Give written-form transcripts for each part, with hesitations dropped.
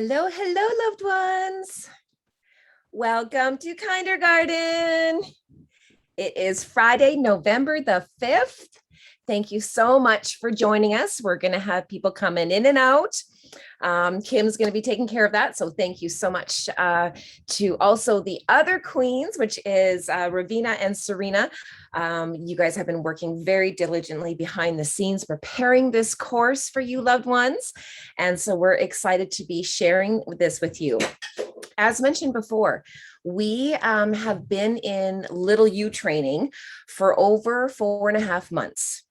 Hello, hello, loved ones. Welcome to Kindergarten. It is Friday, November the 5th. Thank you so much for joining us. We're going to have people coming in and out. Kim's going to be taking care of that. So thank you so much to also the other queens, which is Ravina and Serena. You guys have been working very diligently behind the scenes, preparing this course for you loved ones. And so we're excited to be sharing this with you. As mentioned before, we have been in Lïttle You training for over 4.5 months.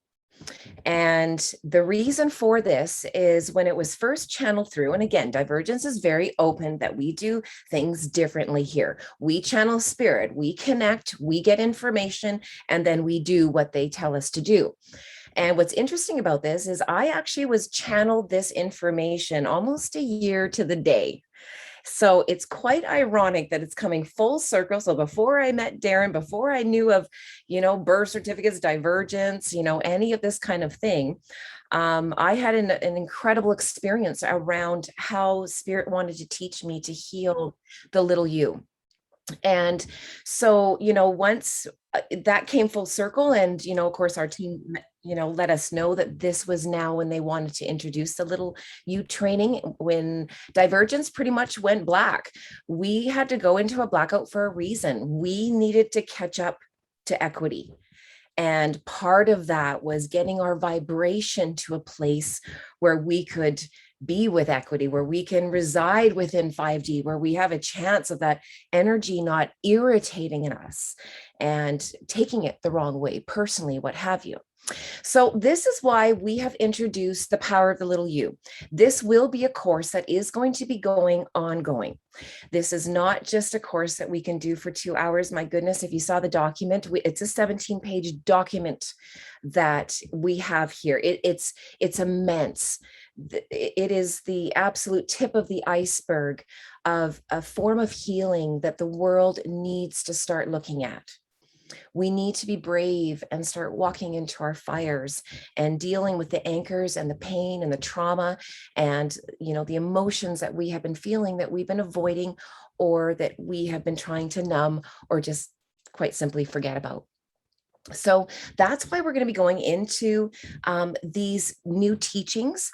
And the reason for this is when it was first channeled through, and again, Divergence is very open that we do things differently here. We channel spirit, we connect, we get information, and then we do what they tell us to do. And what's interesting about this is I actually was channeled this information almost a year to the day. So it's quite ironic that it's coming full circle. So before I met Darren, before I knew of, birth certificates, divergence, any of this kind of thing, I had an incredible experience around how Spirit wanted to teach me to heal the little you. And so, once that came full circle and, of course, our team, let us know that this was now when they wanted to introduce the Lïttle You training. When Divergence pretty much went black, we had to go into a blackout for a reason. We needed to catch up to equity. And part of that was getting our vibration to a place where we could be with equity, where we can reside within 5D, where we have a chance of that energy not irritating in us and taking it the wrong way, personally, what have you. So this is why we have introduced the power of the Lïttle You. This will be a course that is going to be going ongoing. This is not just a course that we can do for 2 hours. My goodness, if you saw the document, it's a 17-page document that we have here. It's immense. It is the absolute tip of the iceberg of a form of healing that the world needs to start looking at. We need to be brave and start walking into our fires and dealing with the anchors and the pain and the trauma and, the emotions that we have been feeling that we've been avoiding or that we have been trying to numb or just quite simply forget about. So that's why we're going to be going into these new teachings.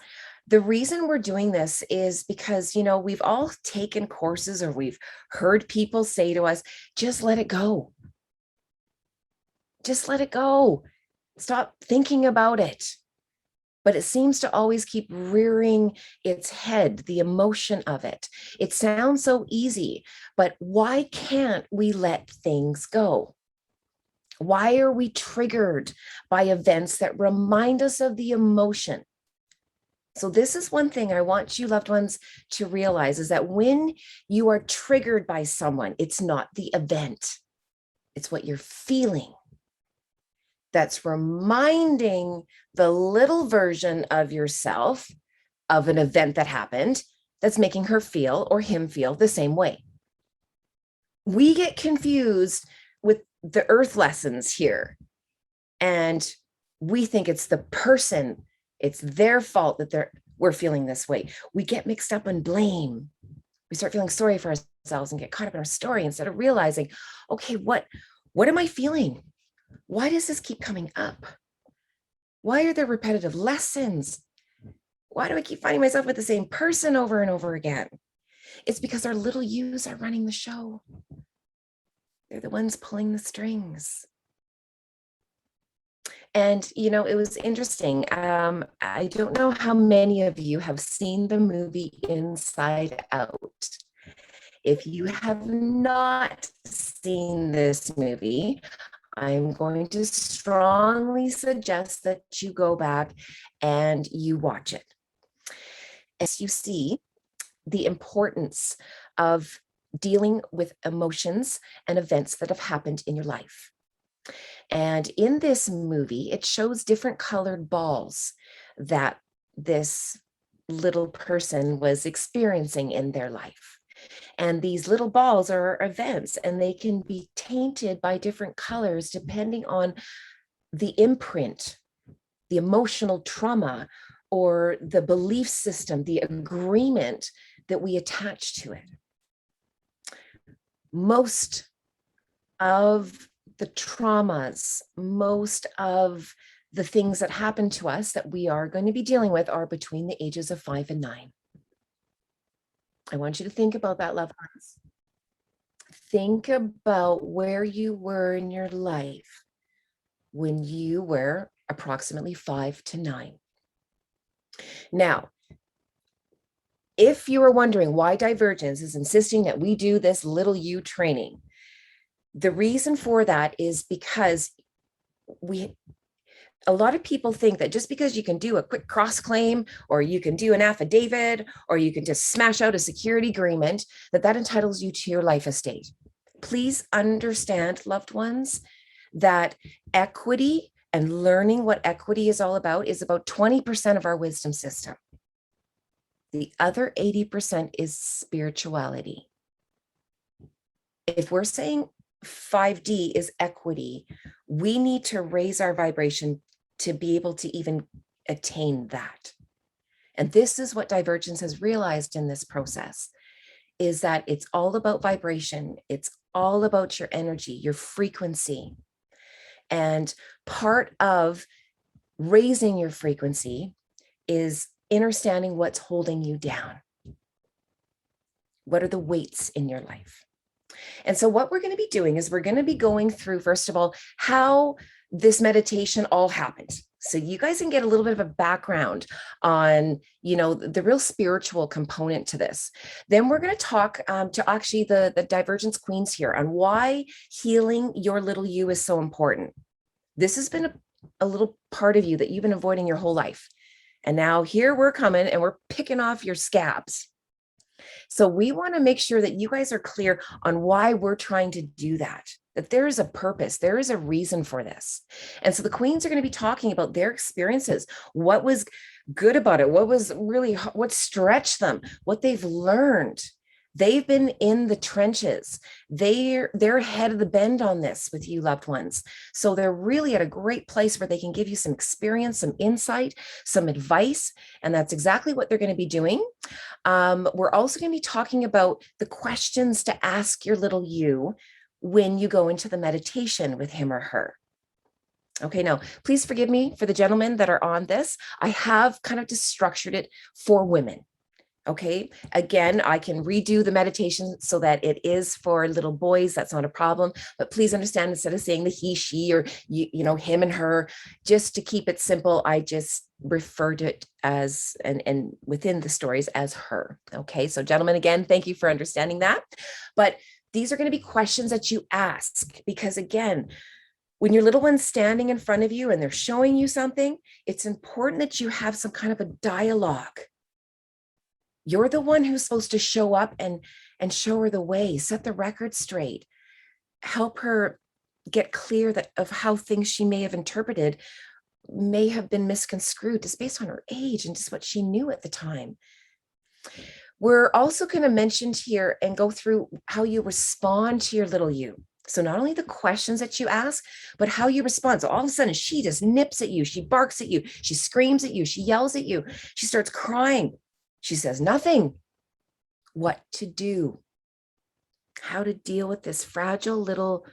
The reason we're doing this is because, we've all taken courses or we've heard people say to us, just let it go. Just let it go. Stop thinking about it. But it seems to always keep rearing its head, the emotion of it. It sounds so easy, but why can't we let things go? Why are we triggered by events that remind us of the emotion? So this is one thing I want you loved ones to realize is that when you are triggered by someone, it's not the event. It's what you're feeling. That's reminding the little version of yourself of an event that happened that's making her feel or him feel the same way. We get confused with the earth lessons here. And we think it's the person, it's their fault that we're feeling this way. We get mixed up in blame. We start feeling sorry for ourselves and get caught up in our story instead of realizing, okay, what am I feeling? Why does this keep coming up? Why are there repetitive lessons? Why do I keep finding myself with the same person over and over again? It's because our little yous are running the show. They're the ones pulling the strings. And, it was interesting. I don't know how many of you have seen the movie Inside Out. If you have not seen this movie, I'm going to strongly suggest that you go back and you watch it. As you see the importance of dealing with emotions and events that have happened in your life. And in this movie, it shows different colored balls that this little person was experiencing in their life. And these little balls are events, and they can be tainted by different colors depending on the imprint, the emotional trauma, or the belief system, the agreement that we attach to it. Most of the traumas, most of the things that happen to us that we are going to be dealing with are between the ages of 5 and 9. I want you to think about that, loved ones. Think about where you were in your life when you were approximately 5 to 9. Now, if you are wondering why Dïevergent is insisting that we do this Lïttle You training, the reason for that is because a lot of people think that just because you can do a quick cross claim, or you can do an affidavit, or you can just smash out a security agreement, that entitles you to your life estate. Please understand, loved ones, that equity and learning what equity is all about is about 20% of our wisdom system. The other 80% is spirituality. If we're saying 5D is equity, we need to raise our vibration to be able to even attain that. And this is what Dïevergent has realized in this process, is that it's all about vibration. It's all about your energy, your frequency. And part of raising your frequency is understanding what's holding you down. What are the weights in your life? And so what we're going to be doing is we're going to be going through, first of all, how this meditation all happened. So you guys can get a little bit of a background on, the real spiritual component to this. Then we're going to talk to actually the Dïevergent Queens here on why healing your Lïttle You is so important. This has been a little part of you that you've been avoiding your whole life. And now here we're coming and we're picking off your scabs. So we want to make sure that you guys are clear on why we're trying to do that there is a purpose, there is a reason for this. And so the queens are going to be talking about their experiences, what was good about it, what stretched them, what they've learned. They've been in the trenches. They're ahead of the bend on this with you, loved ones. So they're really at a great place where they can give you some experience, some insight, some advice. And that's exactly what they're going to be doing. We're also going to be talking about the questions to ask your Lïttle You when you go into the meditation with him or her. Okay, now please forgive me for the gentlemen that are on this. I have kind of just structured it for women. Okay, again, I can redo the meditation so that it is for little boys. That's not a problem. But please understand, instead of saying the he, she, or him and her, just to keep it simple, I just referred to it as, and within the stories, as her. Okay, so gentlemen, again, thank you for understanding that. But these are going to be questions that you ask, because again, when your little one's standing in front of you and they're showing you something, it's important that you have some kind of a dialogue. You're the one who's supposed to show up and show her the way, set the record straight, help her get clear of how things she may have interpreted may have been misconstrued just based on her age and just what she knew at the time. We're also going to mention here and go through how you respond to your Lïttle You. So not only the questions that you ask, but how you respond. So all of a sudden she just nips at you, she barks at you, she screams at you, she yells at you, she starts crying. She says nothing. What to do? How to deal with this fragile little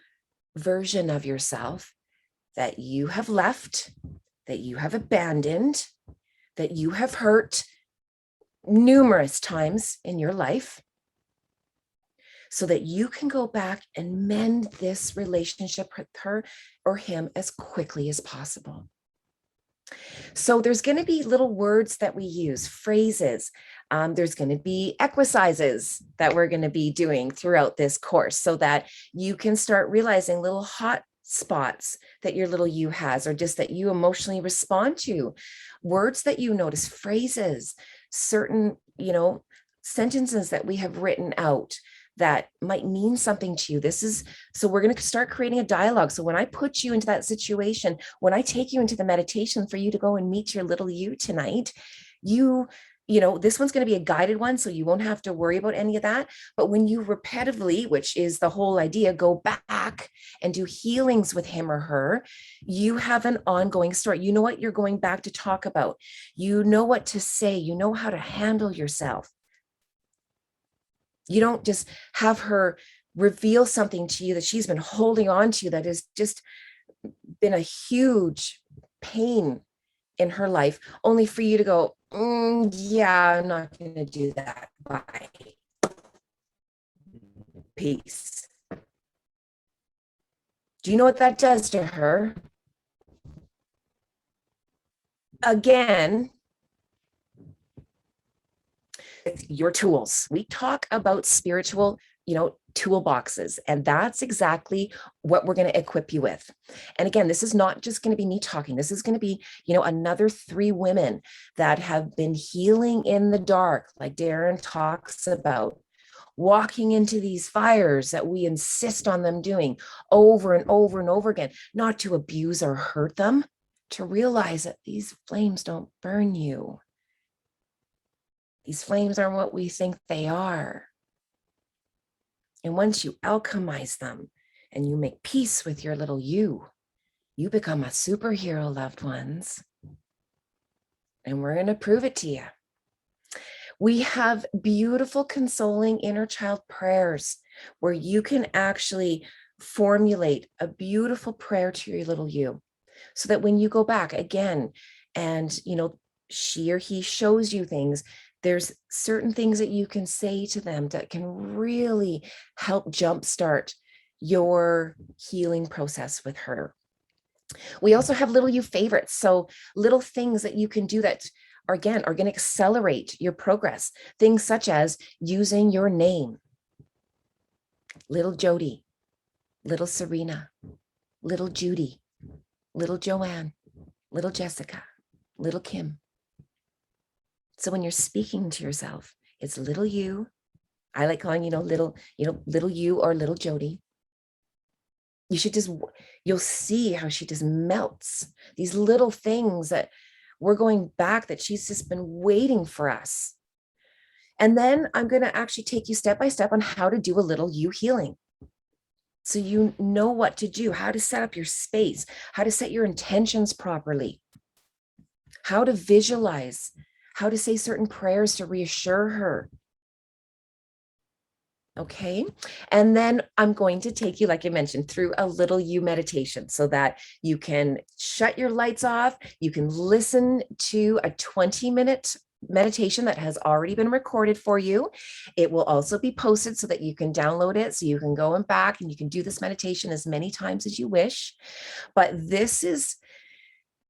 version of yourself that you have left, that you have abandoned, that you have hurt numerous times in your life, so that you can go back and mend this relationship with her or him as quickly as possible. So there's going to be little words that we use, phrases. There's going to be exercises that we're going to be doing throughout this course so that you can start realizing little hot spots that your Lïttle You has, or just that you emotionally respond to. Words that you notice, phrases, certain, sentences that we have written out that might mean something to you. So we're going to start creating a dialogue. So when I put you into that situation, when I take you into the meditation for you to go and meet your Lïttle You tonight, this one's going to be a guided one, so you won't have to worry about any of that. But when you repetitively, which is the whole idea, go back and do healings with him or her, you have an ongoing story. You know what you're going back to talk about. You know what to say. You know how to handle yourself. You don't just have her reveal something to you that she's been holding on to that has just been a huge pain in her life, only for you to go, yeah, I'm not going to do that. Bye. Peace. Do you know what that does to her? Again, your tools. We talk about spiritual, toolboxes, and that's exactly what we're going to equip you with. And again, this is not just going to be me talking. This is going to be, another 3 women that have been healing in the dark, like Darren talks about, walking into these fires that we insist on them doing over and over and over again, not to abuse or hurt them, to realize that these flames don't burn you. These flames are what we think they are. And once you alchemize them and you make peace with your little you, you become a superhero, loved ones. And we're going to prove it to you. We have beautiful, consoling inner child prayers where you can actually formulate a beautiful prayer to your little you, so that when you go back again and, she or he shows you things, there's certain things that you can say to them that can really help jumpstart your healing process with her. We also have little you favorites. So little things that you can do that are going to accelerate your progress. Things such as using your name. Little Jody, little Serena, little Judy, little Joanne, little Jessica, little Kim. So when you're speaking to yourself, it's little you. I like calling, little you or little Jody. You should you'll see how she just melts. These little things that we're going back, that she's just been waiting for us. And then I'm going to actually take you step by step on how to do a little you healing. So you know what to do, how to set up your space, how to set your intentions properly, how to visualize, how to say certain prayers to reassure her. Okay. And then I'm going to take you, like I mentioned, through a little you meditation so that you can shut your lights off. You can listen to a 20-minute meditation that has already been recorded for you. It will also be posted so that you can download it, so you can go and back and you can do this meditation as many times as you wish. But this is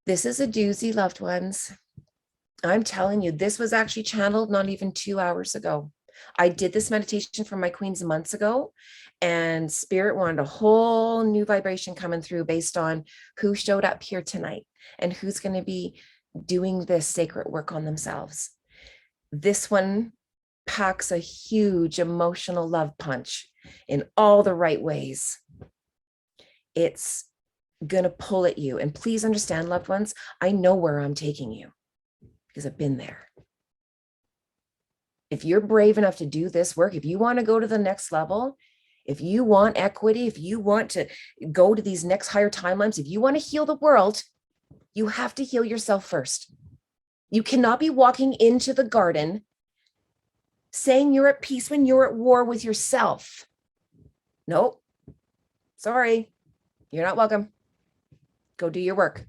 a doozy, loved ones. I'm telling you, this was actually channeled not even 2 hours ago. I did this meditation for my queens months ago, and Spirit wanted a whole new vibration coming through based on who showed up here tonight and who's going to be doing this sacred work on themselves. This one packs a huge emotional love punch in all the right ways. It's going to pull at you. And please understand, loved ones, I know where I'm taking you because I've been there. If you're brave enough to do this work, if you want to go to the next level, if you want equity, if you want to go to these next higher timelines, if you want to heal the world, you have to heal yourself first. You cannot be walking into the garden saying you're at peace when you're at war with yourself. Nope. Sorry. You're not welcome. Go do your work.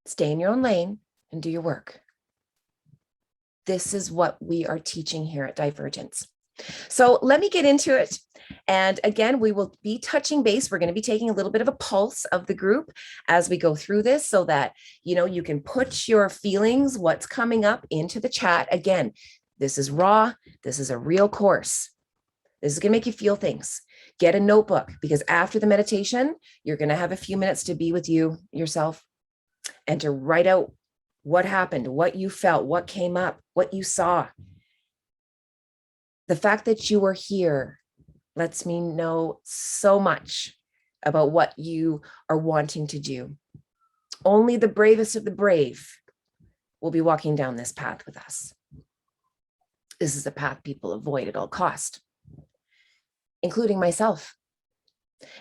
Stay in your own lane and do your work. This is what we are teaching here at Dîvergent. So let me get into it. And again, we will be touching base. We're going to be taking a little bit of a pulse of the group as we go through this so that, you can put your feelings, what's coming up, into the chat. Again, this is raw. This is a real course. This is going to make you feel things. Get a notebook, because after the meditation, you're going to have a few minutes to be with yourself, and to write out what happened, what you felt, what came up, what you saw. The fact that you are here lets me know so much about what you are wanting to do. Only the bravest of the brave will be walking down this path with us. This is a path people avoid at all cost, including myself.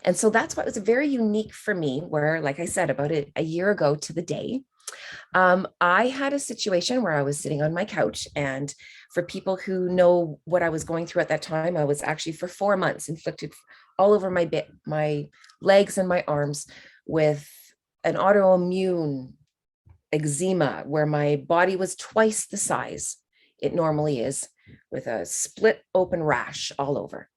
And so that's what was very unique for me, where, like I said, about a year ago to the day, I had a situation where I was sitting on my couch. And for people who know what I was going through at that time, I was actually for 4 months inflicted all over my legs and my arms with an autoimmune eczema, where my body was twice the size it normally is, with a split open rash all over.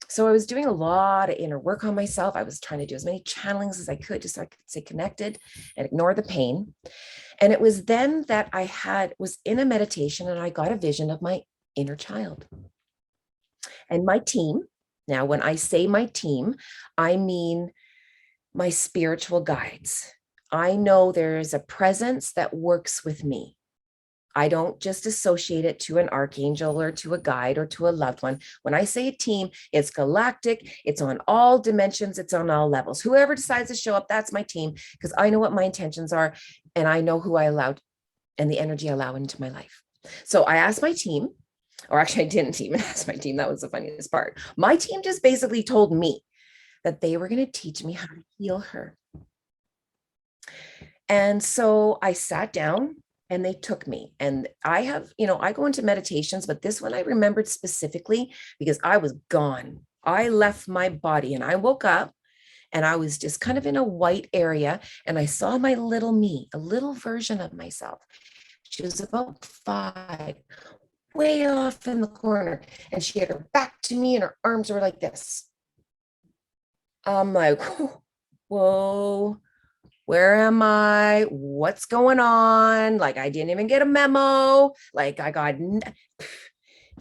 So I was doing a lot of inner work on myself. I was trying to do as many channelings as I could, just so I could stay connected and ignore the pain. And it was then that was in a meditation, and I got a vision of my inner child and my team. Now, when I say my team, I mean my spiritual guides. I know there is a presence that works with me. I don't just associate it to an archangel or to a guide or to a loved one. When I say a team, it's galactic, it's on all dimensions, it's on all levels. Whoever decides to show up, that's my team, because I know what my intentions are, and I know who I allowed and the energy I allow into my life. So I asked my team, or actually I didn't even ask my team. That was the funniest part. My team just basically told me that they were going to teach me how to heal her. And so I sat down, and they took me. And I have, I go into meditations, but this one I remembered specifically because I was gone. I left my body and I woke up, and I was just kind of in a white area, and I saw my little me, a little version of myself. She was about 5, way off in the corner, and she had her back to me and her arms were like this. I'm like, whoa. Where am I? What's going on? Like, I didn't even get a memo. Like, you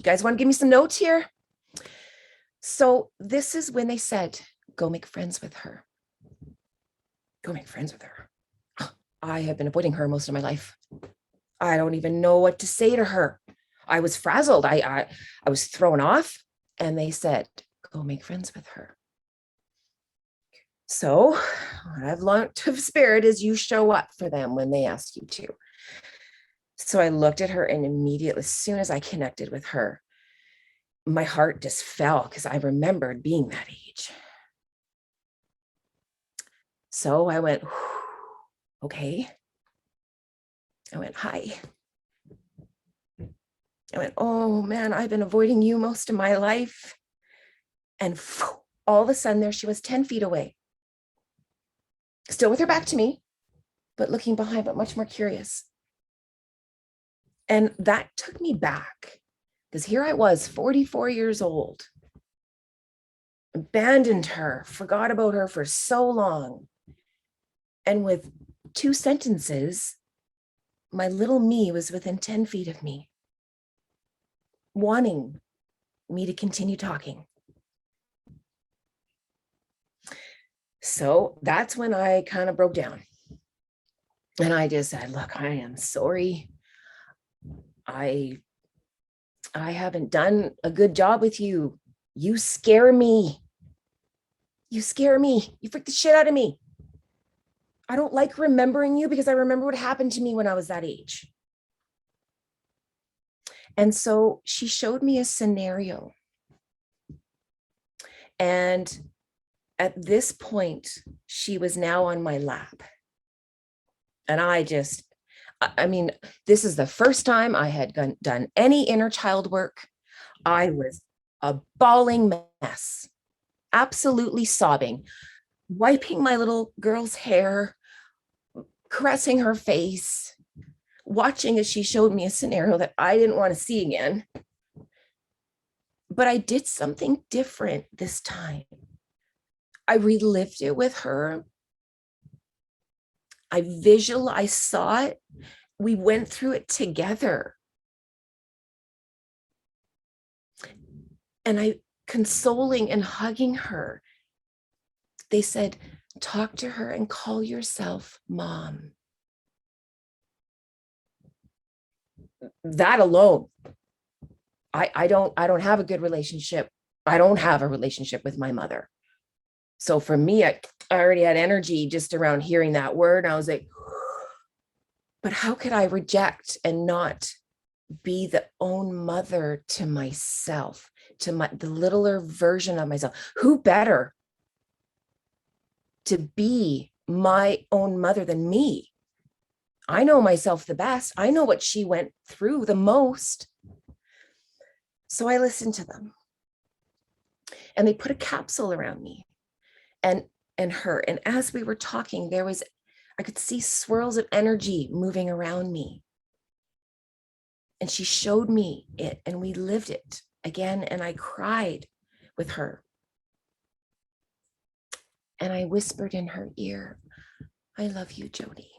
guys want to give me some notes here? So this is when they said, go make friends with her. Go make friends with her. I have been avoiding her most of my life. I don't even know what to say to her. I was frazzled. I was thrown off, and they said, go make friends with her. So what I've learned of spirit is you show up for them when they ask you to. So I looked at her, and immediately, as soon as I connected with her, my heart just fell, because I remembered being that age. So I went, okay. I went, hi. I went, oh man, I've been avoiding you most of my life. And all of a sudden, there she was, 10 feet away. Still with her back to me, but looking behind, but much more curious. And that took me back, because here I was, 44 years old, abandoned her, forgot about her for so long. And with 2 sentences, my little me was within 10 feet of me, wanting me to continue talking. So that's when I kind of broke down. And I just said, look, I am sorry. I haven't done a good job with you. You scare me. You scare me. You freak the shit out of me. I don't like remembering you, because I remember what happened to me when I was that age. And so she showed me a scenario. And at this point, she was now on my lap. And I mean, this is the first time I had done any inner child work. I was a bawling mess, absolutely sobbing, wiping my little girl's hair, caressing her face, watching as she showed me a scenario that I didn't want to see again. But I did something different this time. I relived it with her. I saw it. We went through it together. And consoling and hugging her, they said, talk to her and call yourself mom. That alone, I don't have a good relationship. I don't have a relationship with my mother. So for me, I already had energy just around hearing that word. And I was like, but how could I reject and not be the own mother to myself, to the littler version of myself? Who better to be my own mother than me. I know myself the best. I know what she went through the most. So I listened to them. And they put a capsule around me and her. And as we were talking, I could see swirls of energy moving around me. And she showed me it, and we lived it again. And I cried with her. And I whispered in her ear, I love you, Jody.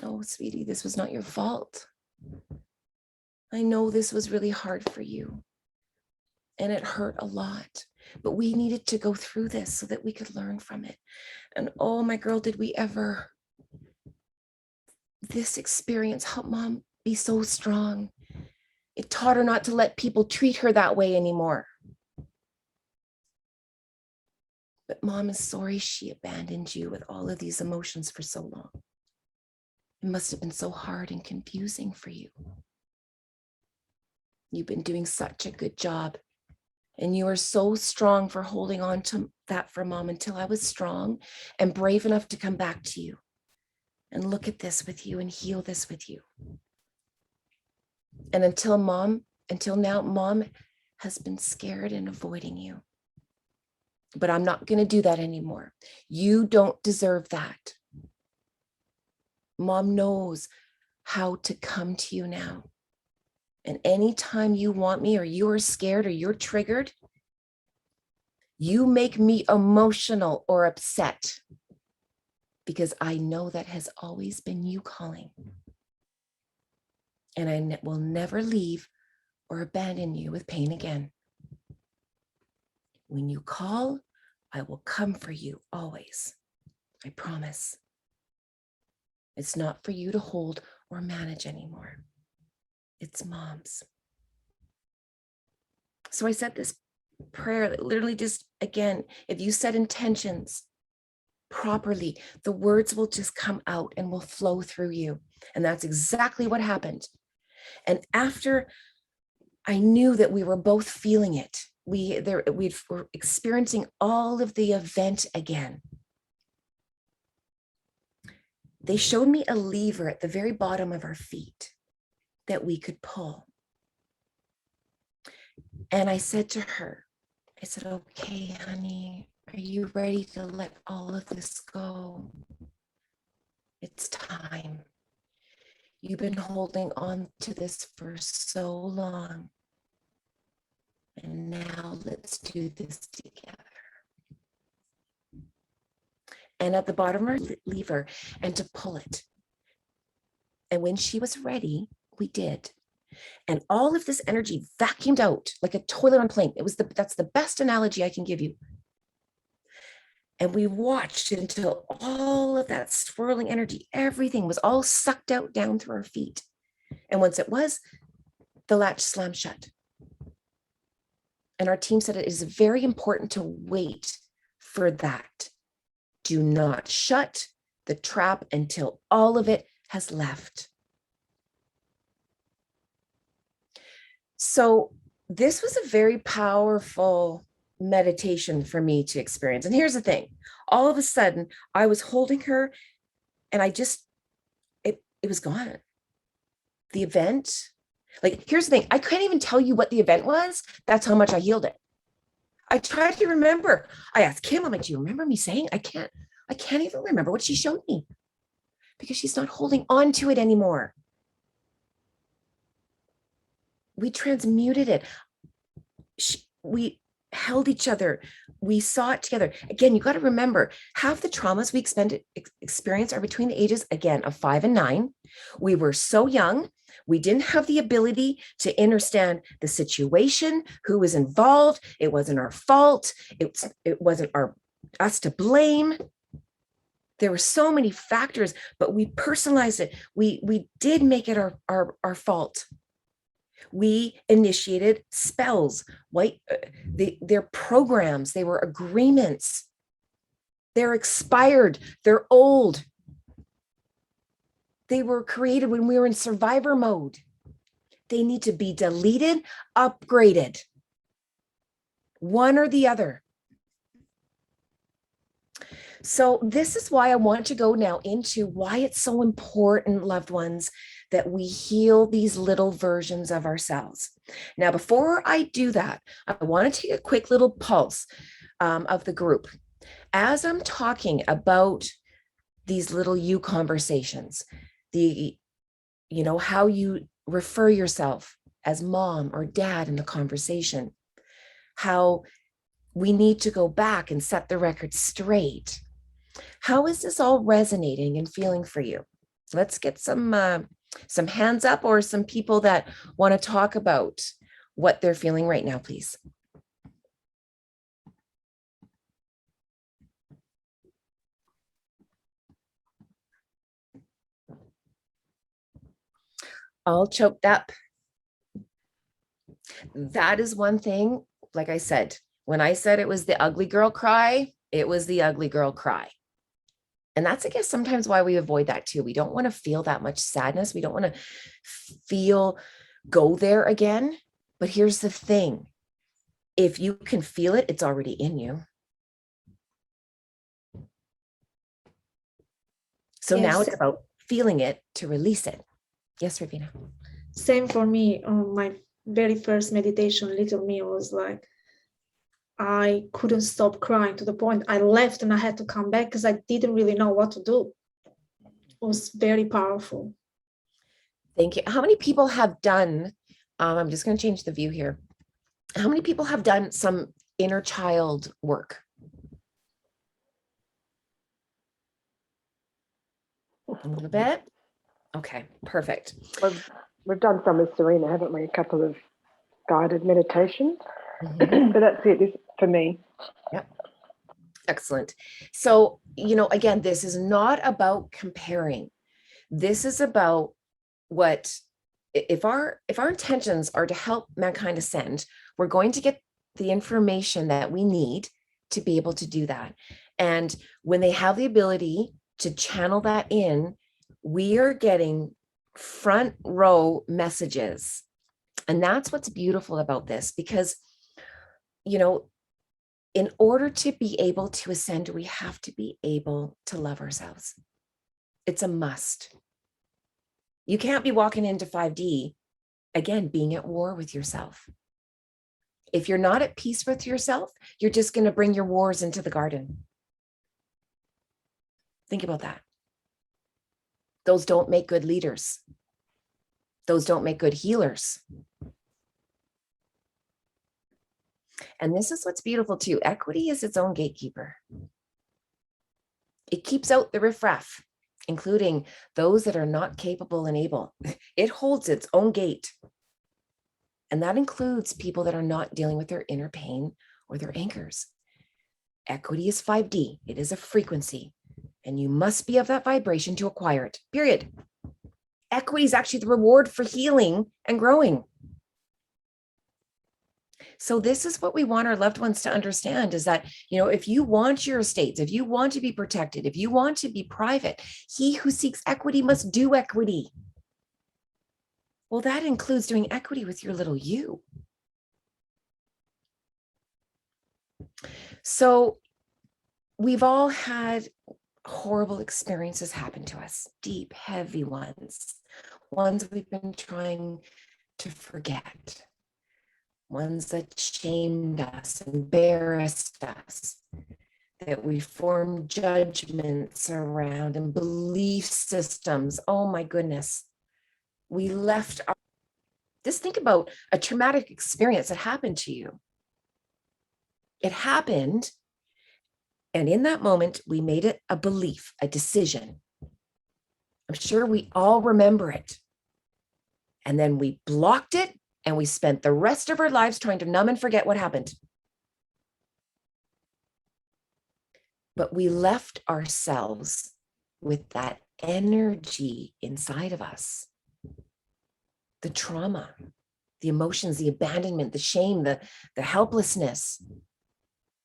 Oh, sweetie, this was not your fault. I know this was really hard for you. And it hurt a lot, but we needed to go through this so that we could learn from it. And oh, my girl, did we ever. This experience helped Mom be so strong. It taught her not to let people treat her that way anymore. But Mom is sorry she abandoned you with all of these emotions for so long. It must have been so hard and confusing for you. You've been doing such a good job. And you are so strong for holding on to that for Mom until I was strong and brave enough to come back to you and look at this with you and heal this with you. And until now, Mom has been scared and avoiding you. But I'm not going to do that anymore. You don't deserve that. Mom knows how to come to you now. And anytime you want me or you're scared or you're triggered, you make me emotional or upset because I know that has always been you calling. And I will never leave or abandon you with pain again. When you call, I will come for you always. I promise. It's not for you to hold or manage anymore. It's Mom's. So I said this prayer that literally just, again, if you set intentions properly, the words will just come out and will flow through you. And that's exactly what happened. And after I knew that we were both feeling it, we were experiencing all of the event again. They showed me a lever at the very bottom of our feet that we could pull. And I said to her, I said, okay, honey, are you ready to let all of this go? It's time. You've been holding on to this for so long. And now let's do this together. And at the bottom of her lever, and to pull it. And when she was ready, we did. And all of this energy vacuumed out like a toilet on a plane. That's the best analogy I can give you. And we watched until all of that swirling energy, everything was all sucked out down through our feet. And once it was, the latch slammed shut. And our team said it is very important to wait for that. Do not shut the trap until all of it has left. So this was a very powerful meditation for me to experience. And here's the thing, all of a sudden I was holding her and it was gone. The event, like, here's the thing, I couldn't even tell you what the event was. That's how much I healed it. I tried to remember. I asked Kim, I'm like, do you remember me saying? I can't even remember what she showed me because she's not holding on to it anymore. We transmuted it. We held each other. We saw it together. Again, you got to remember, half the traumas we experience are between the ages, again, of 5 and 9. We were so young. We didn't have the ability to understand the situation, who was involved. It wasn't our fault. It wasn't us to blame. There were so many factors, but we personalized it. We did make it our fault. We initiated spells, they're programs, they were agreements. They're expired, they're old. They were created when we were in survivor mode. They need to be deleted, upgraded. One or the other. So this is why I want to go now into why it's so important, loved ones, that we heal these little versions of ourselves. Now, before I do that, I want to take a quick little pulse of the group. As I'm talking about these little you conversations, how you refer yourself as mom or dad in the conversation, how we need to go back and set the record straight. How is this all resonating and feeling for you? Let's get some hands up, or some people that want to talk about what they're feeling right now, please. All choked up. That is one thing, like I said, when I said it was the ugly girl cry, it was the ugly girl cry. And that's, I guess, sometimes why we avoid that too. We don't want to feel that much sadness. We don't want to go there again. But here's the thing. If you can feel it, it's already in you. So Yes. now it's about feeling it to release it. Yes, Ravina. Same for me. On my very first meditation, Lïttle me was like, I couldn't stop crying, to the point I left and I had to come back because I didn't really know what to do. It was very powerful. Thank you. How many people have done, I'm just going to change the view here. How many people have done some inner child work? A little bit? Okay, perfect. We've done some with Serena, haven't we? A couple of guided meditations. Mm-hmm. But that's it for me. Yep. Excellent. So, again, this is not about comparing. This is about what, if our intentions are to help mankind ascend, we're going to get the information that we need to be able to do that. And when they have the ability to channel that in, we are getting front row messages. And that's what's beautiful about this, because, in order to be able to ascend, we have to be able to love ourselves. It's a must. You can't be walking into 5D, again, being at war with yourself. If you're not at peace with yourself, you're just going to bring your wars into the garden. Think about that. Those don't make good leaders. Those don't make good healers. And this is what's beautiful too. Equity is its own gatekeeper. It keeps out the riffraff, including those that are not capable and able. It holds its own gate. And that includes people that are not dealing with their inner pain or their anchors. Equity is 5D. It is a frequency. And you must be of that vibration to acquire it, period. Equity is actually the reward for healing and growing. So this is what we want our loved ones to understand, is that, if you want your estates, if you want to be protected, if you want to be private, he who seeks equity must do equity. Well, that includes doing equity with your little you. So we've all had horrible experiences happen to us, deep, heavy ones we've been trying to forget, ones that shamed us, embarrassed us, that we formed judgments around, and belief systems. Oh my goodness. We left just think about a traumatic experience that happened to you. It happened, and in that moment, we made it a belief, a decision. I'm sure we all remember it. And then we blocked it, and we spent the rest of our lives trying to numb and forget what happened. But we left ourselves with that energy inside of us. The trauma, the emotions, the abandonment, the shame, the helplessness.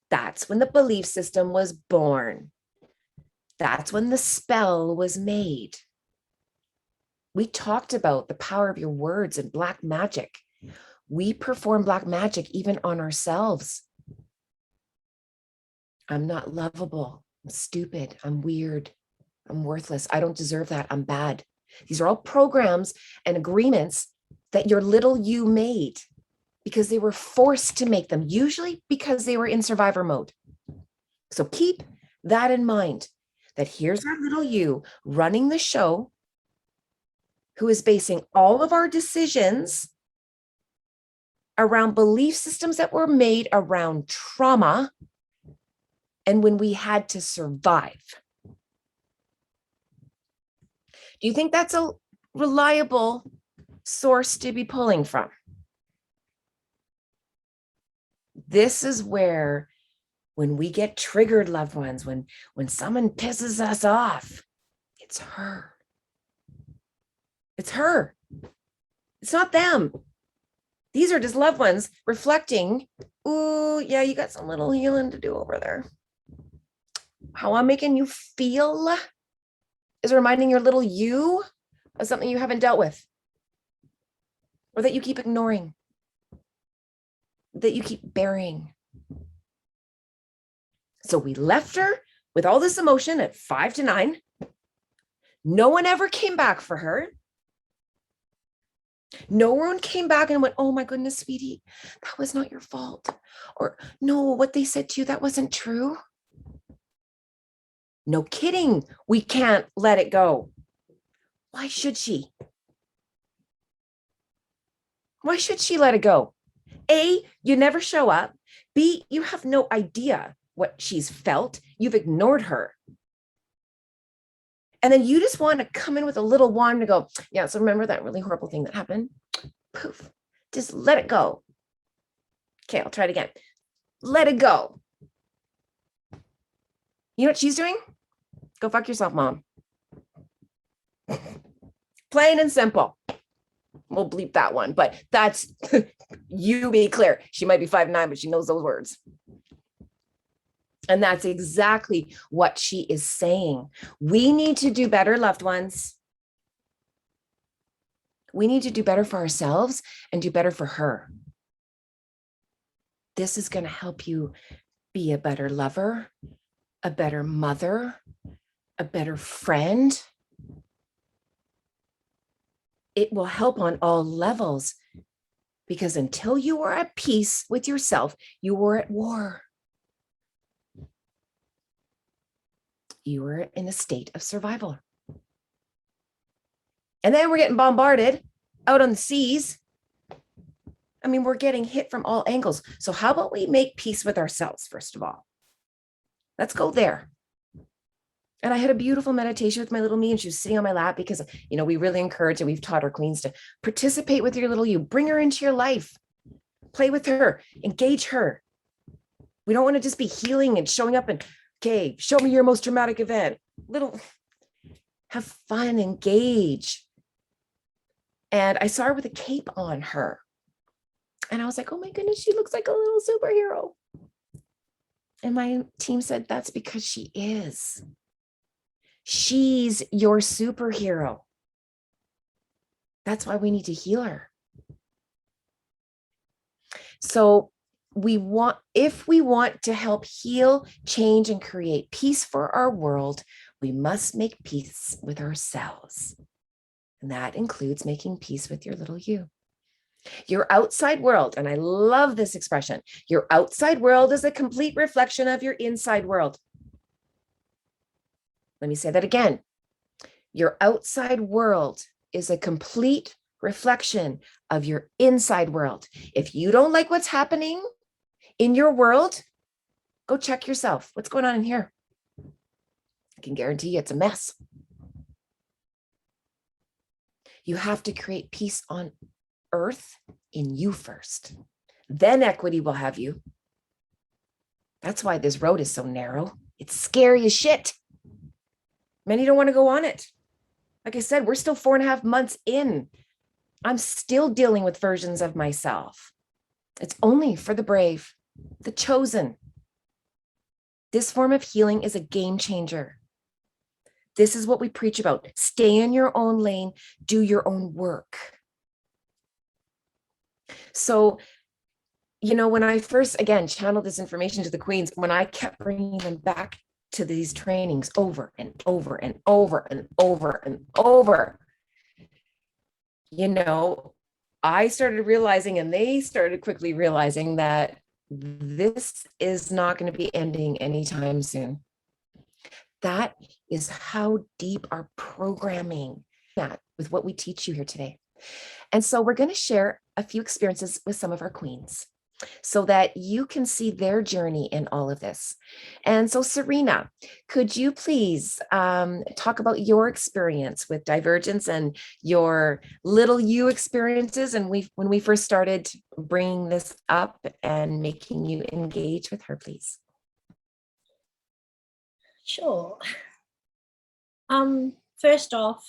That's when the belief system was born. That's when the spell was made. We talked about the power of your words and black magic. We perform black magic even on ourselves. I'm not lovable. I'm stupid. I'm weird. I'm worthless. I don't deserve that. I'm bad. These are all programs and agreements that your little you made because they were forced to make them, usually because they were in survivor mode. So keep that in mind, that here's our little you running the show, who is basing all of our decisions around belief systems that were made around trauma and when we had to survive. Do you think that's a reliable source to be pulling from? This is where, when we get triggered, loved ones, when someone pisses us off, it's her. It's her. It's not them. These are just loved ones reflecting, ooh, yeah, you got some little healing to do over there. How I'm making you feel is reminding your little you of something you haven't dealt with, or that you keep ignoring, that you keep burying. So we left her with all this emotion at 5 to 9. No one ever came back for her. No one came back and went, oh my goodness, sweetie, that was not your fault. Or no, what they said to you, that wasn't true. No kidding. We can't let it go. Why should she? Why should she let it go? A, you never show up. B, you have no idea what she's felt. You've ignored her. And then you just want to come in with a little wand to go, yeah, so remember that really horrible thing that happened? Poof, just let it go. Okay, I'll try it again. Let it go. You know what she's doing? Go fuck yourself, mom. Plain and simple. We'll bleep that one, but that's, you be clear. She might be 5'9", but she knows those words. And that's exactly what she is saying. We need to do better, loved ones. We need to do better for ourselves and do better for her. This is going to help you be a better lover, a better mother, a better friend. It will help on all levels, because until you are at peace with yourself, you were at war. You were in a state of survival. And then we're getting bombarded out on the seas. I mean, we're getting hit from all angles. So how about we make peace with ourselves, first of all? Let's go there. And I had a beautiful meditation with my little me, and she was sitting on my lap because, you know, we really encourage, and we've taught our queens to participate with your little you. Bring her into your life. Play with her. Engage her. We don't want to just be healing and showing up and, okay, show me your most traumatic event. Have fun, engage. And I saw her with a cape on her. And I was like, oh my goodness, she looks like a little superhero. And my team said, that's because she is. She's your superhero. That's why we need to heal her. So if we want to help heal, change, and create peace for our world, we must make peace with ourselves. And that includes making peace with your little you. Your outside world, and I love this expression, your outside world is a complete reflection of your inside world. Let me say that again. Your outside world is a complete reflection of your inside world. If you don't like what's happening in your world, go check yourself. What's going on in here? I can guarantee you it's a mess. You have to create peace on earth in you first. Then equity will have you. That's why this road is so narrow. It's scary as shit. Many don't want to go on it. Like I said, we're still 4.5 months in. I'm still dealing with versions of myself. It's only for the brave, the chosen. This form of healing is a game changer. This is what we preach about. Stay in your own lane, do your own work. So, you know, when I first, again, channeled this information to the queens, when I kept bringing them back to these trainings over and over and over and over and over, you know, I started realizing, and they started quickly realizing, that this is not going to be ending anytime soon. That is how deep our programming is with what we teach you here today. And so we're going to share a few experiences with some of our queens so that you can see their journey in all of this. And so, Serena, could you please talk about your experience with divergence and your Lïttle You experiences, and when we first started bringing this up and making you engage with her, please? Sure. First off,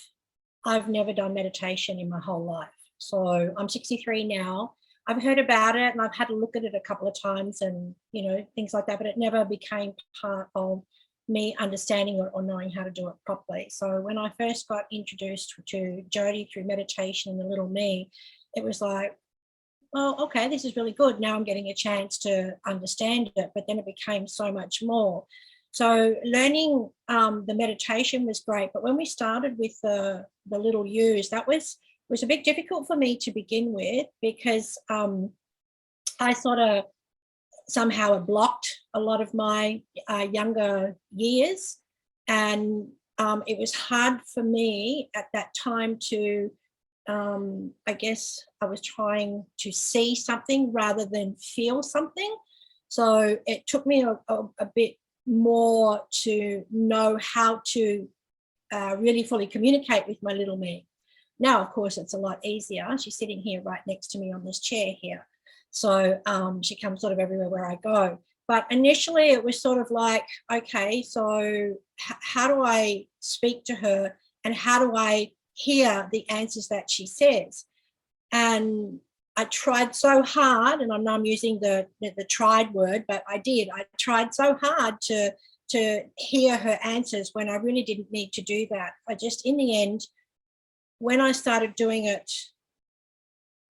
I've never done meditation in my whole life. So I'm 63 now. I've heard about it and I've had a look at it a couple of times and, you know, things like that, but it never became part of me understanding or knowing how to do it properly. So when I first got introduced to Jody through meditation and the Lïttle Me, it was like, well, okay, this is really good. Now I'm getting a chance to understand it, but then it became so much more. So learning the meditation was great, but when we started with the Lïttle Yöus, that was a bit difficult for me to begin with, because I sort of somehow blocked a lot of my younger years, and it was hard for me at that time to, I guess I was trying to see something rather than feel something. So it took me a bit more to know how to really fully communicate with my Lïttle Me. Now, of course, it's a lot easier. She's sitting here right next to me on this chair here. So she comes sort of everywhere where I go. But initially it was sort of like, okay, so how do I speak to her and how do I hear the answers that she says? And I tried so hard, and I know I'm using the tried word, but I tried so hard to hear her answers when I really didn't need to do that. I just, in the end, when I started doing it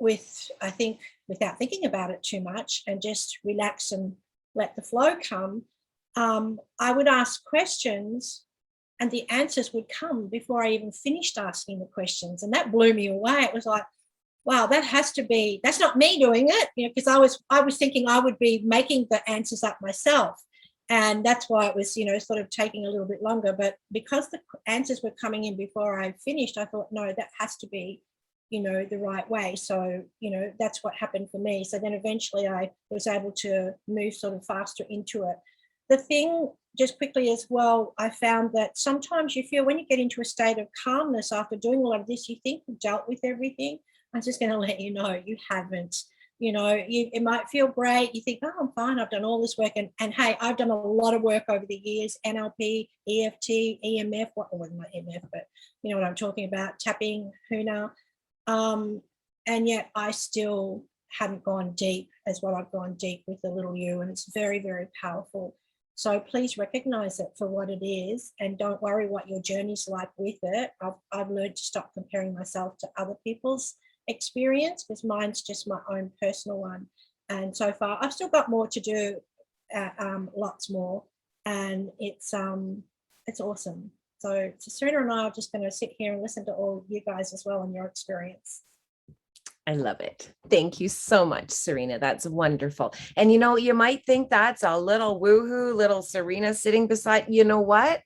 with, I think, without thinking about it too much and just relax and let the flow come, I would ask questions and the answers would come before I even finished asking the questions. And that blew me away. It was like, wow, that has to be, that's not me doing it, you know, because I was thinking I would be making the answers up myself. And that's why it was, you know, sort of taking a little bit longer. But because the answers were coming in before I finished, I thought, no, that has to be, you know, the right way. So, you know, that's what happened for me. So then eventually I was able to move sort of faster into it. The thing, just quickly as well, I found that sometimes you feel when you get into a state of calmness after doing a lot of this, you think you've dealt with everything. I'm just going to let you know you haven't. You know, it might feel great. You think, oh, I'm fine. I've done all this work. And hey, I've done a lot of work over the years, NLP, EFT, EMF, what wasn't my EMF, but you know what I'm talking about, tapping, Huna. And yet I still hadn't gone deep as what I've gone deep with the Lïttle You. And it's very, very powerful. So please recognize it for what it is and don't worry what your journey's like with it. I've learned to stop comparing myself to other people's experience because mine's just my own personal one. And so far I've still got more to do, lots more, and it's awesome. So Serena and I are just going to sit here and listen to all you guys as well and your experience. I love it. Thank you so much, Serena. That's wonderful. And you know, you might think that's a little woohoo, little Serena sitting beside, you know what?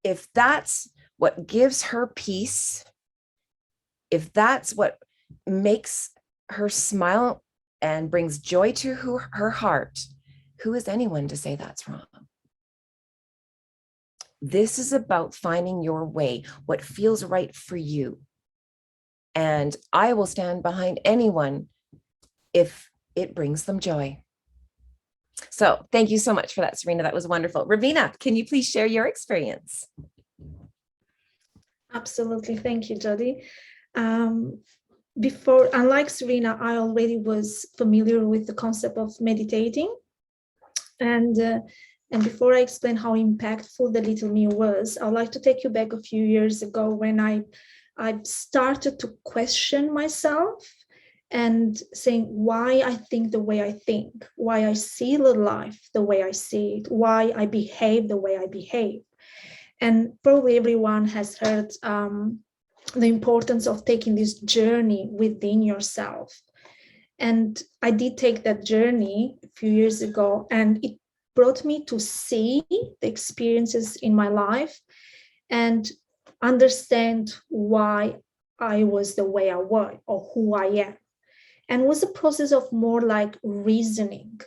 If that's what gives her peace, if that's what makes her smile and brings joy to her heart, who is anyone to say that's wrong? This is about finding your way, what feels right for you. And I will stand behind anyone if it brings them joy. So thank you so much for that, Serena. That was wonderful. Ravina, can you please share your experience? Absolutely. Thank you, Jody. Before, unlike Serena, I already was familiar with the concept of meditating. And before I explain how impactful the Lïttle Me was, I'd like to take you back a few years ago when I started to question myself and saying why I think the way I think, why I see the life the way I see it, why I behave the way I behave. And probably everyone has heard the importance of taking this journey within yourself. And I did take that journey a few years ago, and it brought me to see the experiences in my life and understand why I was the way I was or who I am. And it was a process of more like reasoning.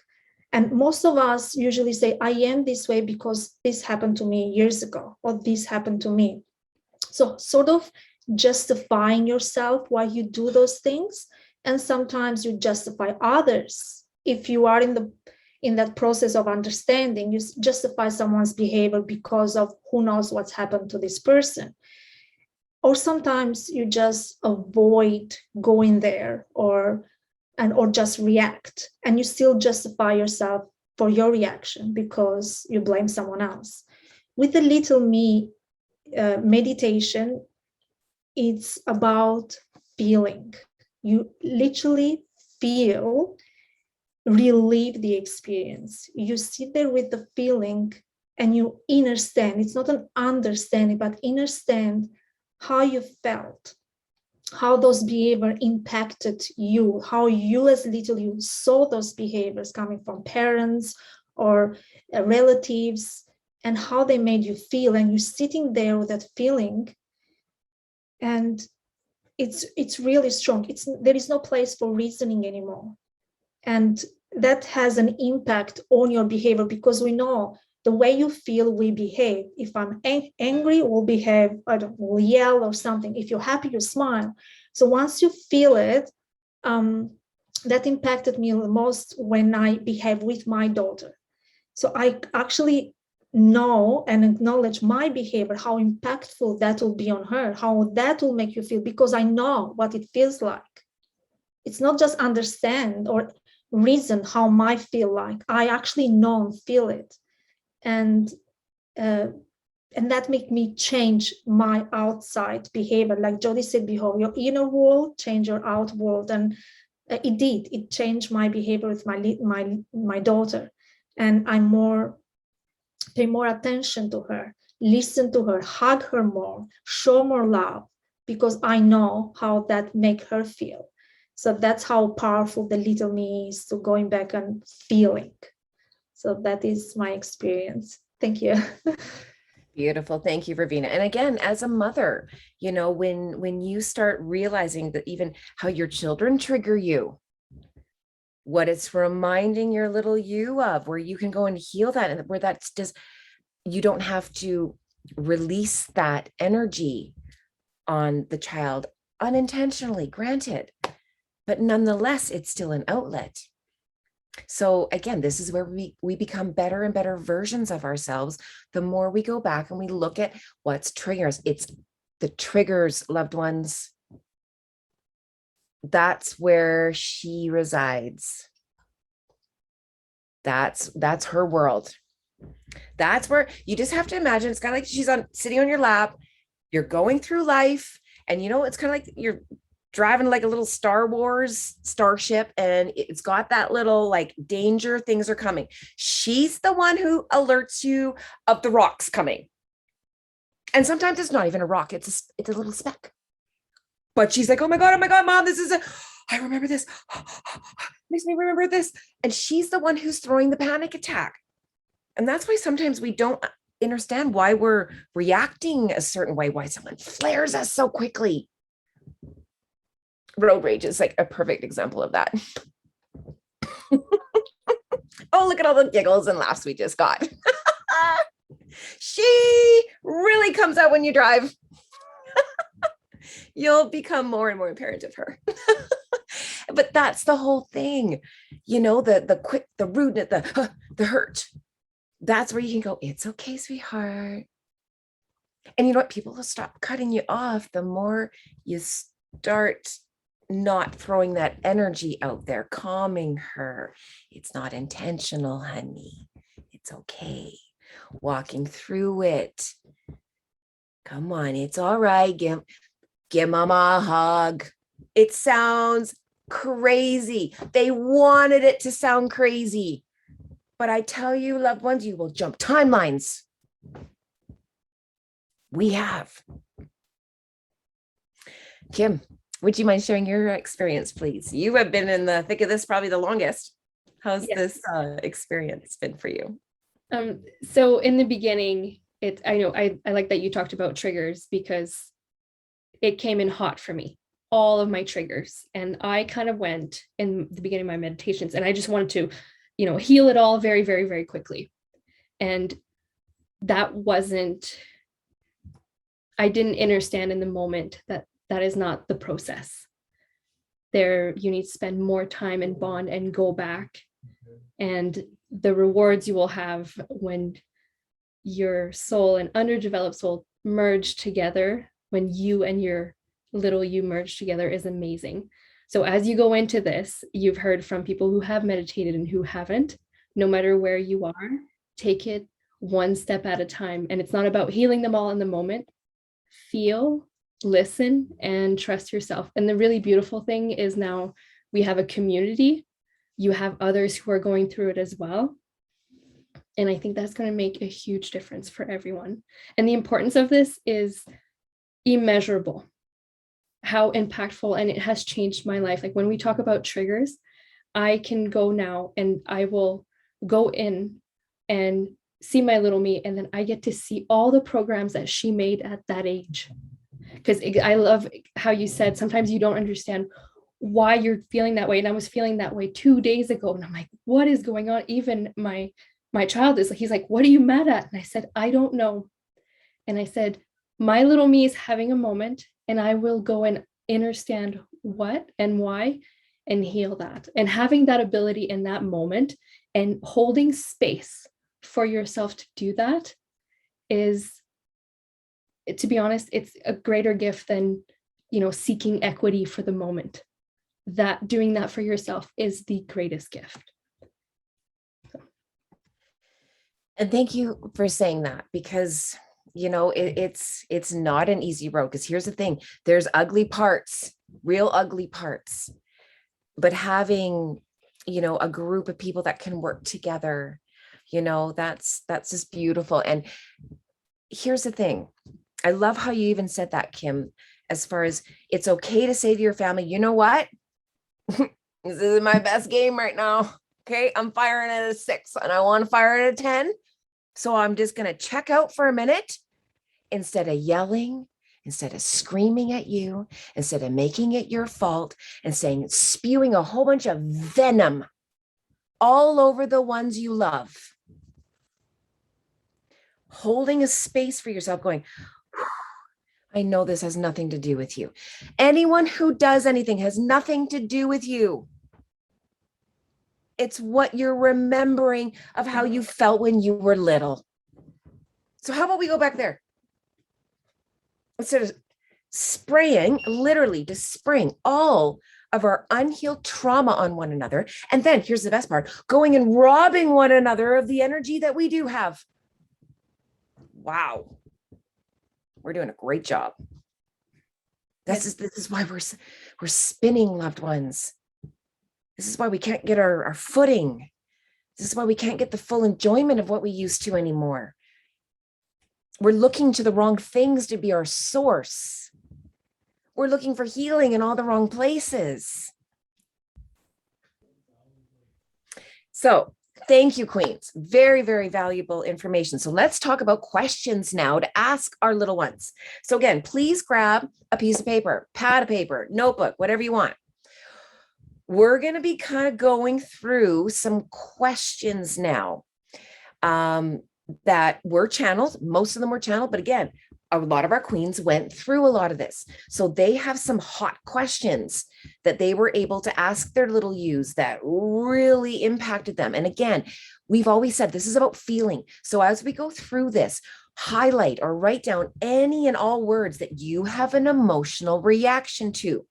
And most of us usually say, I am this way because this happened to me years ago, or this happened to me. So sort of justifying yourself why you do those things. And sometimes you justify others. If you are in that process of understanding, you justify someone's behavior because of who knows what's happened to this person. Or sometimes you just avoid going there or just react, and you still justify yourself for your reaction because you blame someone else. With the Lïttle Me meditation, it's about feeling. You literally feel, relive the experience. You sit there with the feeling and you understand. It's not an understanding, but understand how you felt, how those behaviors impacted you, how you as Lïttle You saw those behaviors coming from parents or relatives, and how they made you feel. And you're sitting there with that feeling, and it's really strong. There is no place for reasoning anymore. And that has an impact on your behavior, because we know the way you feel will behave. If I'm angry, we'll behave, I don't know, we'll yell or something. If you're happy, you smile. So once you feel it, that impacted me the most when I behave with my daughter. So I actually know and acknowledge my behavior, how impactful that will be on her, how that will make you feel, because I know what it feels like. It's not just understand or reason how might feel like. I actually know and feel it. And that made me change my outside behavior. Like Jody said before, your inner world change your out world, and it did. It changed my behavior with my daughter, and I pay more attention to her, listen to her, hug her more, show more love, because I know how that make her feel. So that's how powerful the Lïttle Me is, to going back and feeling. So that is my experience. Thank you. Beautiful. Thank you, Ravina. And again, as a mother, you know, when you start realizing that even how your children trigger you, what it's reminding your little you of, where you can go and heal that, and where that's just, you don't have to release that energy on the child unintentionally, granted, but nonetheless, it's still an outlet. So again, this is where we become better and better versions of ourselves. The more we go back and we look at what's triggers, it's the triggers, loved ones. That's where she resides. That's her world. That's where you just have to imagine. It's kind of like she's sitting on your lap. You're going through life, and you know, it's kind of like you're driving like a little Star Wars starship, and it's got that little like danger, things are coming. She's the one who alerts you of the rocks coming. And sometimes it's not even a rock, it's a little speck. But she's like, oh my God, Mom, I remember this. Makes me remember this. And she's the one who's throwing the panic attack. And that's why sometimes we don't understand why we're reacting a certain way, why someone flares us so quickly. Road rage is like a perfect example of that. Oh, look at all the giggles and laughs we just got. She really comes out when you drive. You'll become more and more apparent of her. But that's the whole thing. You know, the quick, the rudeness, the hurt. That's where you can go, it's okay, sweetheart. And you know what? People will stop cutting you off the more you start not throwing that energy out there, calming her. It's not intentional, honey. It's okay. Walking through it. Come on, it's all right. Give Mama a hug. It sounds crazy. They wanted it to sound crazy. But I tell you, loved ones, you will jump timelines. We have. Kim, would you mind sharing your experience, please? You have been in the thick of this probably the longest. How's this experience been for you? So in the beginning, I know I like that you talked about triggers, because it came in hot for me, all of my triggers. And I kind of went in the beginning of my meditations and I just wanted to, heal it all very, very, very quickly. And that wasn't, I didn't understand in the moment that that is not the process. You need to spend more time and bond and go back. And the rewards you will have when your soul and underdeveloped soul merge together, when you and your little you merge together, is amazing. So as you go into this, you've heard from people who have meditated and who haven't. No matter where you are, take it one step at a time. And it's not about healing them all in the moment. Feel, listen, and trust yourself. And the really beautiful thing is now we have a community. You have others who are going through it as well. And I think that's going to make a huge difference for everyone. And the importance of this is immeasurable, how impactful, and it has changed my life. Like when we talk about triggers, I can go now and I will go in and see my little me, and then I get to see all the programs that she made at that age. Because I love how you said sometimes you don't understand why you're feeling that way. And I was feeling that way 2 days ago. And I'm like, what is going on? Even my child is like, he's like, what are you mad at? And I said, I don't know. And I said, my little me is having a moment, and I will go and understand what and why and heal that. And having that ability in that moment and holding space for yourself to do that is, to be honest, it's a greater gift than, seeking equity for the moment. That doing that for yourself is the greatest gift. And thank you for saying that, because it's not an easy road. Because here's the thing, there's ugly parts, real ugly parts, but having a group of people that can work together, that's just beautiful. And here's the thing, I love how you even said that, Kim, as far as it's okay to say to your family, you know what, this is my best game right now. Okay, I'm firing at a 6 and I want to fire at a 10. So I'm just going to check out for a minute, instead of yelling, instead of screaming at you, instead of making it your fault and spewing a whole bunch of venom all over the ones you love. Holding a space for yourself, going, I know this has nothing to do with you. Anyone who does anything has nothing to do with you. It's what you're remembering of how you felt when you were little. So how about we go back there? Instead of spraying, literally just spraying all of our unhealed trauma on one another. And then here's the best part, going and robbing one another of the energy that we do have. Wow. We're doing a great job. This is why we're spinning, loved ones. This is why we can't get our footing. This is why we can't get the full enjoyment of what we used to anymore. We're looking to the wrong things to be our source. We're looking for healing in all the wrong places. So thank you, Queens. Very, very valuable information. So let's talk about questions now to ask our little ones. So again, please grab a piece of paper, pad of paper, notebook, whatever you want. We're going to be kind of going through some questions now that were channeled. Most of them were channeled, but again, a lot of our queens went through a lot of this. So they have some hot questions that they were able to ask their little yous that really impacted them. And again, we've always said this is about feeling. So as we go through this, highlight or write down any and all words that you have an emotional reaction to.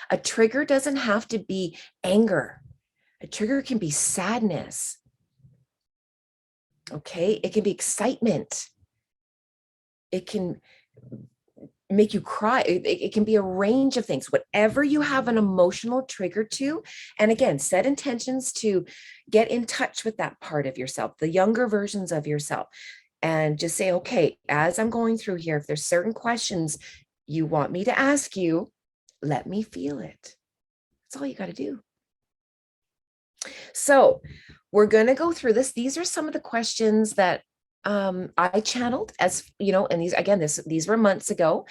A trigger doesn't have to be anger. A trigger can be sadness. Okay, it can be excitement. It can make you cry. It can be a range of things, whatever you have an emotional trigger to. And again, set intentions to get in touch with that part of yourself, the younger versions of yourself, and just say, okay, as I'm going through here, if there's certain questions you want me to ask you, let me feel it. That's all you got to do. So we're going to go through this. These are some of the questions that I channeled, as you know, and these, again, these were months ago.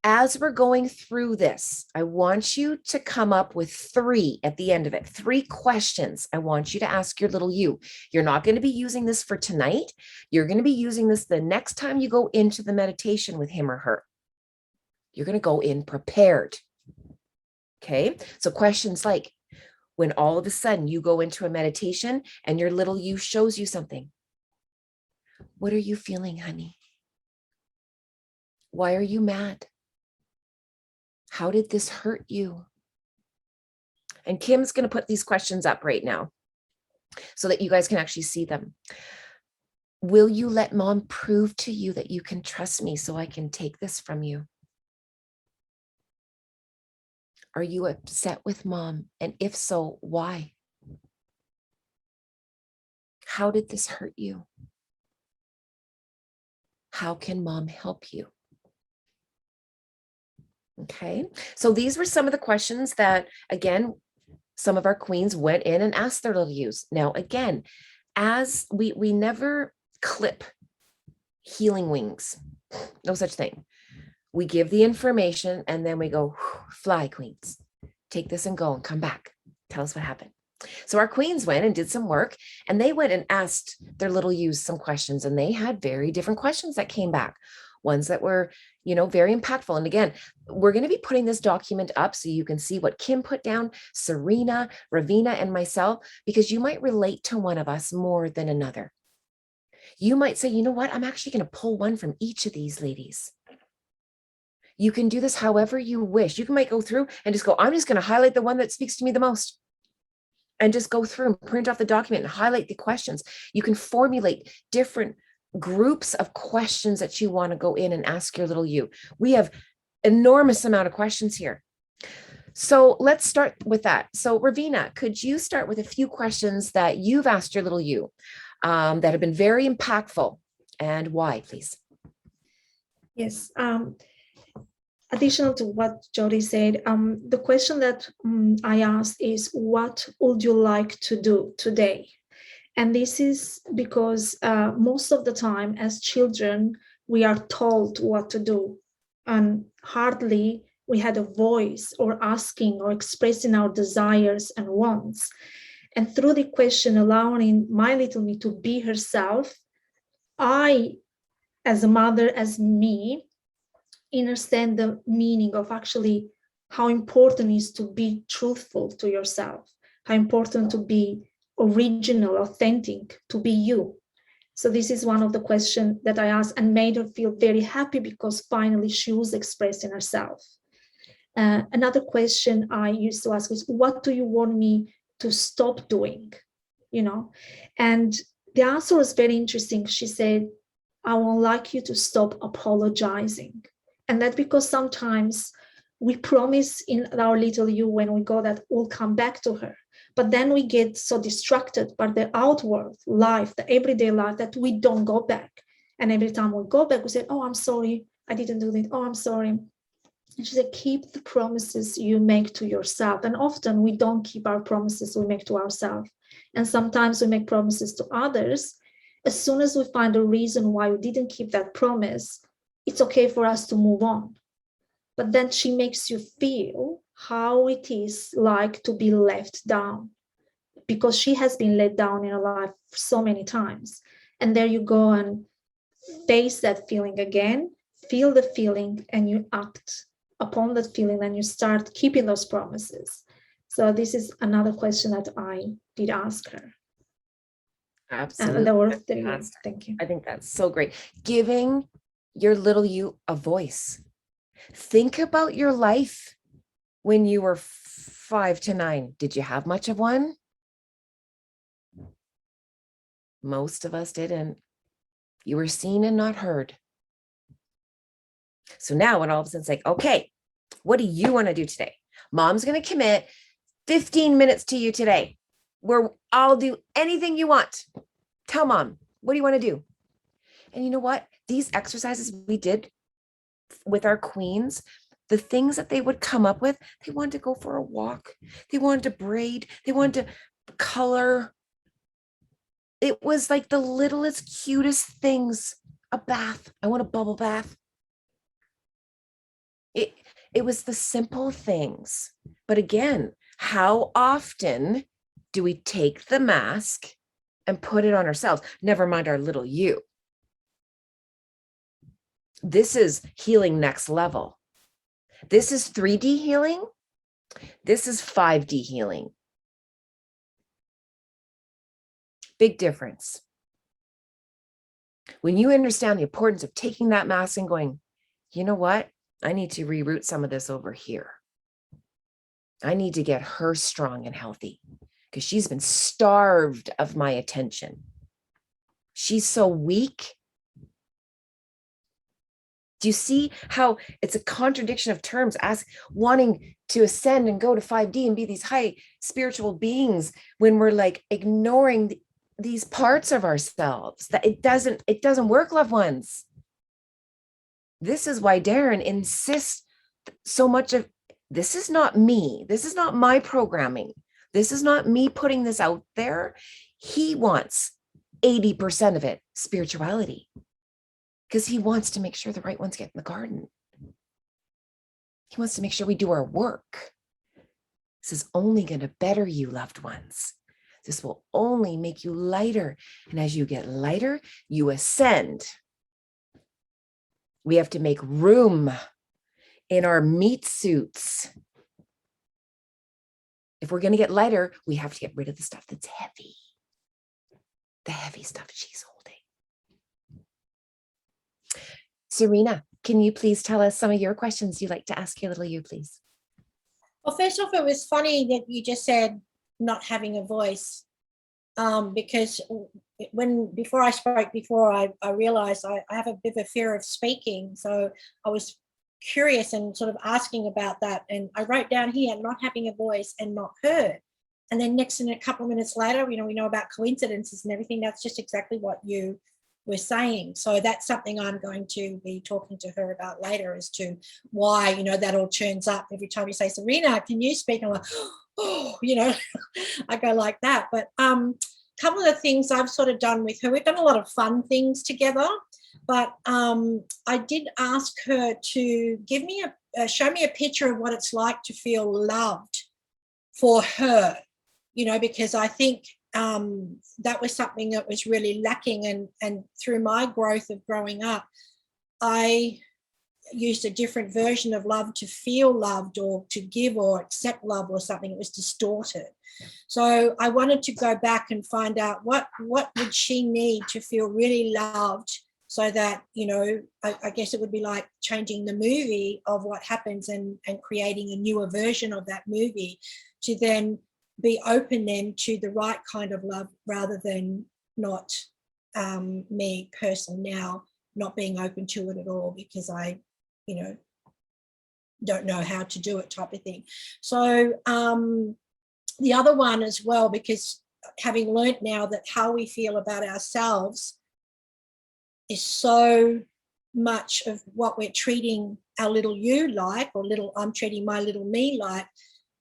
As we're going through this, I want you to come up with 3 at the end of it, 3 questions I want you to ask your little you. You're not going to be using this for tonight. You're going to be using this the next time you go into the meditation with him or her. You're going to go in prepared. Okay. So questions like, when all of a sudden you go into a meditation and your little you shows you something. What are you feeling, honey? Why are you mad? How did this hurt you? And Kim's going to put these questions up right now so that you guys can actually see them. Will you let mom prove to you that you can trust me so I can take this from you? Are you upset with mom? And if so, why? How did this hurt you? How can mom help you? Okay, so these were some of the questions that, again, some of our queens went in and asked their little yous. Now, again, as we never clip healing wings, no such thing. We give the information and then we go, fly, queens. Take this and go and come back. Tell us what happened. So our queens went and did some work, and they went and asked their little yous some questions, and they had very different questions that came back. Ones that were, you know, very impactful. And again, we're going to be putting this document up so you can see what Kim put down, Serena, Ravina, and myself, because you might relate to one of us more than another. You might say, you know what, I'm actually going to pull one from each of these ladies. You can do this however you wish. You might go through and just go, I'm just going to highlight the one that speaks to me the most. And just go through and print off the document and highlight the questions. You can formulate different groups of questions that you want to go in and ask your little you. We have enormous amount of questions here. So let's start with that. So Ravina, could you start with a few questions that you've asked your little you that have been very impactful, and why, please? Yes. Additional to what Jody said, the question that I asked is, what would you like to do today? And this is because most of the time as children, we are told what to do, and hardly we had a voice or asking or expressing our desires and wants. And through the question, allowing my little me to be herself, I, as a mother, as me, understand the meaning of actually how important it is to be truthful to yourself, how important to be original, authentic, to be you. So this is one of the questions that I asked and made her feel very happy, because finally she was expressing herself. Another question I used to ask is, what do you want me to stop doing? You know, and the answer was very interesting. She said, I would like you to stop apologizing. And that's because sometimes we promise in our little you when we go that we'll come back to her. But then we get so distracted by the outward life, the everyday life, that we don't go back. And every time we go back, we say, oh, I'm sorry, I didn't do this. Oh, I'm sorry. And she said, keep the promises you make to yourself. And often we don't keep our promises we make to ourselves. And sometimes we make promises to others. As soon as we find a reason why we didn't keep that promise, it's okay for us to move on. But then she makes you feel how it is like to be left down, because she has been let down in her life so many times. And there you go and face that feeling again, feel the feeling, and you act upon that feeling, and you start keeping those promises. So this is another question that I did ask her. Absolutely. And there were three. Thank you. I think that's so great. Giving your little you a voice. Think about your life when you were 5 to 9. Did you have much of one? Most of us didn't. You were seen and not heard. So now when all of a sudden it's like, okay, what do you want to do today? Mom's going to commit 15 minutes to you today, where I'll do anything you want. Tell mom, what do you want to do? And you know what? These exercises we did with our queens, the things that they would come up with, they wanted to go for a walk. They wanted to braid. They wanted to color. It was like the littlest, cutest things. A bath. I want a bubble bath. It was the simple things. But again, how often do we take the mask and put it on ourselves? Never mind our little you. This is healing next level. This is 3D healing. This is 5D healing. Big difference. When you understand the importance of taking that mask and going, you know what? I need to reroute some of this over here. I need to get her strong and healthy because she's been starved of my attention. She's so weak. Do you see how it's a contradiction of terms, as wanting to ascend and go to 5D and be these high spiritual beings when we're like ignoring these parts of ourselves? That it doesn't work, loved ones. This is why Darren insists so much of, this is not me. This is not my programming. This is not me putting this out there. He wants 80% of it, spirituality, because he wants to make sure the right ones get in the garden. He wants to make sure we do our work. This is only going to better you, loved ones. This will only make you lighter. And as you get lighter, you ascend. We have to make room in our meat suits. If we're going to get lighter, we have to get rid of the stuff that's heavy. The heavy stuff she's holding. Serena, can you please tell us some of your questions you'd like to ask your little you, please? Well, first off, it was funny that you just said not having a voice, because before I spoke, I realized I have a bit of a fear of speaking. So I was curious and sort of asking about that. And I wrote down here, not having a voice and not heard. And then next, in a couple of minutes later, we know about coincidences and everything. That's just exactly what you were saying. So that's something I'm going to be talking to her about later, as to why, that all turns up every time you say, Serena, can you speak? I'm like, oh, I go like that. But couple of the things I've sort of done with her, we've done a lot of fun things together, but I did ask her to give me show me a picture of what it's like to feel loved for her, because I think that was something that was really lacking. And through my growth of growing up, I used a different version of love to feel loved or to give or accept love or something. It was distorted. So I wanted to go back and find out what would she need to feel really loved, so that, I guess it would be like changing the movie of what happens and creating a newer version of that movie, to then be open then to the right kind of love, rather than not me personally now not being open to it at all, because I don't know how to do it, type of thing. So the other one as well, because having learnt now that how we feel about ourselves is so much of what we're treating our little you like, or I'm treating my little me like,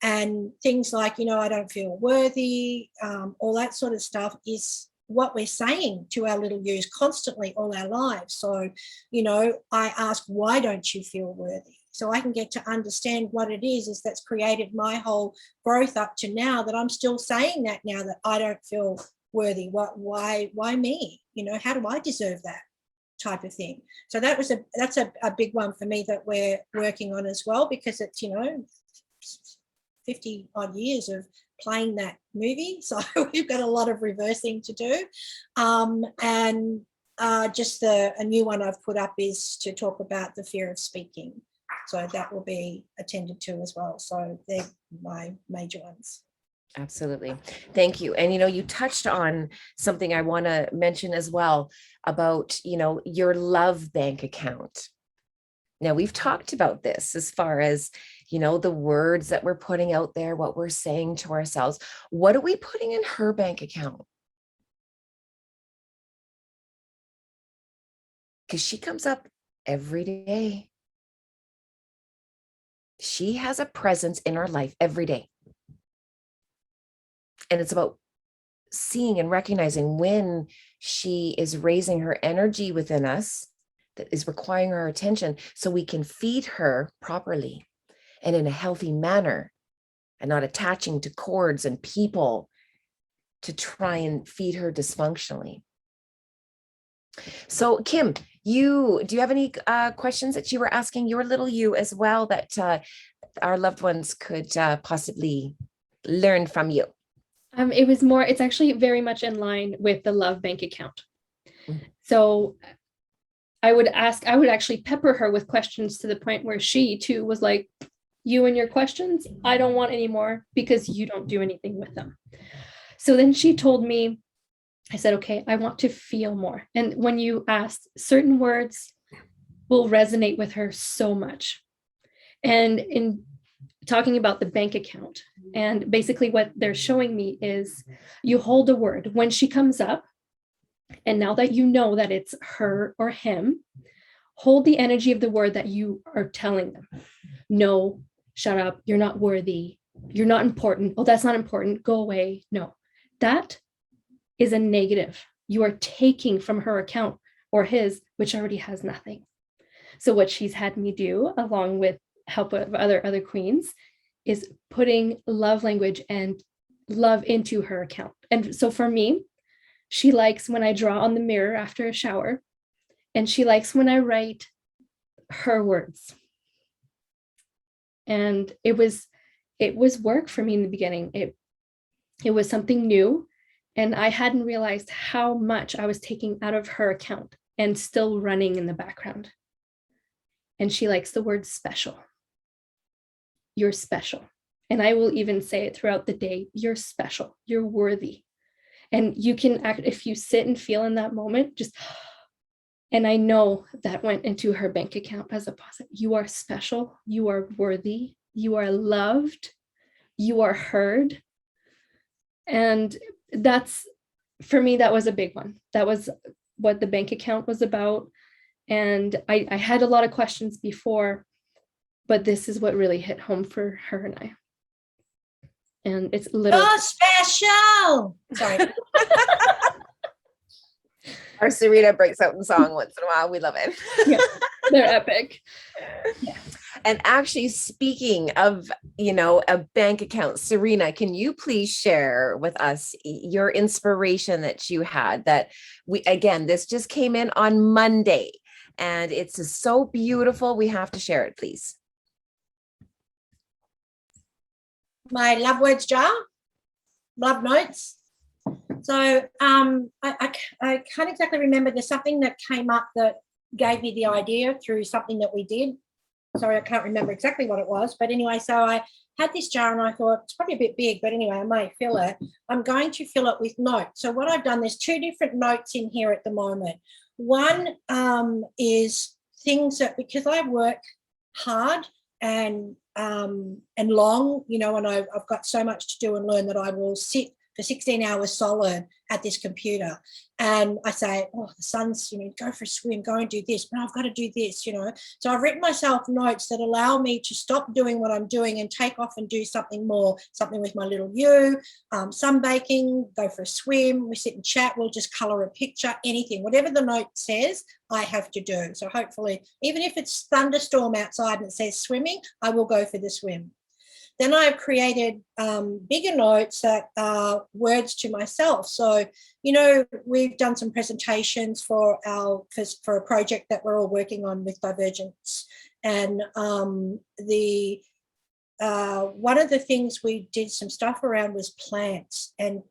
and things like, I don't feel worthy, all that sort of stuff is what we're saying to our little yous constantly all our lives. So, I ask, why don't you feel worthy? So I can get to understand what it is that's created my whole growth up to now, that I'm still saying that now, that I don't feel worthy. Why me? How do I deserve that, type of thing? So that's a big one for me that we're working on as well, because it's, 50 odd years of playing that movie. So we've got a lot of reversing to do. And just a new one I've put up is to talk about the fear of speaking. So that will be attended to as well. So they're my major ones. Absolutely. Thank you. And, you touched on something I want to mention as well about, your love bank account. Now, we've talked about this as far as, the words that we're putting out there, what we're saying to ourselves. What are we putting in her bank account? Because she comes up every day. She has a presence in our life every day. And it's about seeing and recognizing when she is raising her energy within us that is requiring our attention, so we can feed her properly and in a healthy manner, and not attaching to cords and people to try and feed her dysfunctionally. So Kim, do you have any questions that you were asking your little you as well, that our loved ones could possibly learn from you? It's actually very much in line with the love bank account. So I would actually pepper her with questions to the point where she too was like, you and your questions, I don't want any more because you don't do anything with them. So then she told me, I said, okay, I want to feel more. And when you asked, certain words will resonate with her so much. And in talking about the bank account, and basically what they're showing me is you hold a word when she comes up, and now that you know that it's her or him, hold the energy of the word that you are telling them. No, shut up, you're not worthy, you're not important, oh, that's not important, go away. No, that is a negative. You are taking from her account or his, which already has nothing. So what she's had me do, along with help of other queens, is putting love language and love into her account. And so for me, she likes when I draw on the mirror after a shower, and she likes when I write her words. And it was work for me in the beginning. It was something new, and I hadn't realized how much I was taking out of her account and still running in the background. And she likes the word special. You're special. And I will even say it throughout the day. You're special. You're worthy. And you can act, if you sit and feel in that moment, just, and I know that went into her bank account as a positive. You are special. You are worthy. You are loved. You are heard. And that's, for me, that was a big one. That was what the bank account was about. And I had a lot of questions before, but this is what really hit home for her and I. And it's literally special. Sorry. Our Serena breaks out in song once in a while. We love it. Yeah, they're epic. Yeah. And actually, speaking of, a bank account, Serena, can you please share with us your inspiration that you had, that this just came in on Monday, and it's so beautiful. We have to share it, please. My love words jar, love notes. So I can't exactly remember. There's something that came up that gave me the idea through something that we did. Sorry, I can't remember exactly what it was. But anyway, so I had this jar and I thought it's probably a bit big, but anyway, I may fill it. I'm going to fill it with notes. So what I've done, there's two different notes in here at the moment. One is things that, because I work hard and long, and I've got so much to do and learn that I will sit for 16 hours solid at this computer. And I say, oh, the sun's, go for a swim, go and do this, but I've got to do this, So I've written myself notes that allow me to stop doing what I'm doing and take off and do something more, something with my little you, sunbaking, go for a swim, we sit and chat, we'll just colour a picture, anything, whatever the note says, I have to do. So hopefully, even if it's thunderstorm outside and it says swimming, I will go for the swim. Then I've created bigger notes that are words to myself. So, we've done some presentations for a project that we're all working on with Dîevergent5. And one of the things we did some stuff around was plants and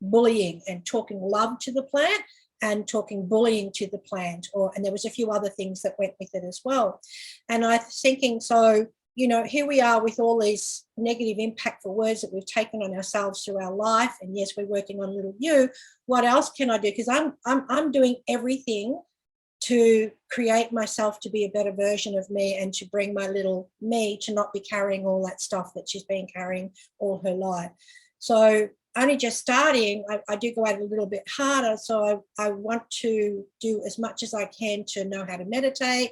bullying, and talking love to the plant and talking bullying to the plant. And there was a few other things that went with it as well. And I was thinking, so, here we are with all these negative impactful words that we've taken on ourselves through our life. And yes, we're working on Lïttle You. What else can I do? Because I'm doing everything to create myself to be a better version of me and to bring my little me to not be carrying all that stuff that she's been carrying all her life. So only just starting, I do go at it a little bit harder. So I want to do as much as I can to know how to meditate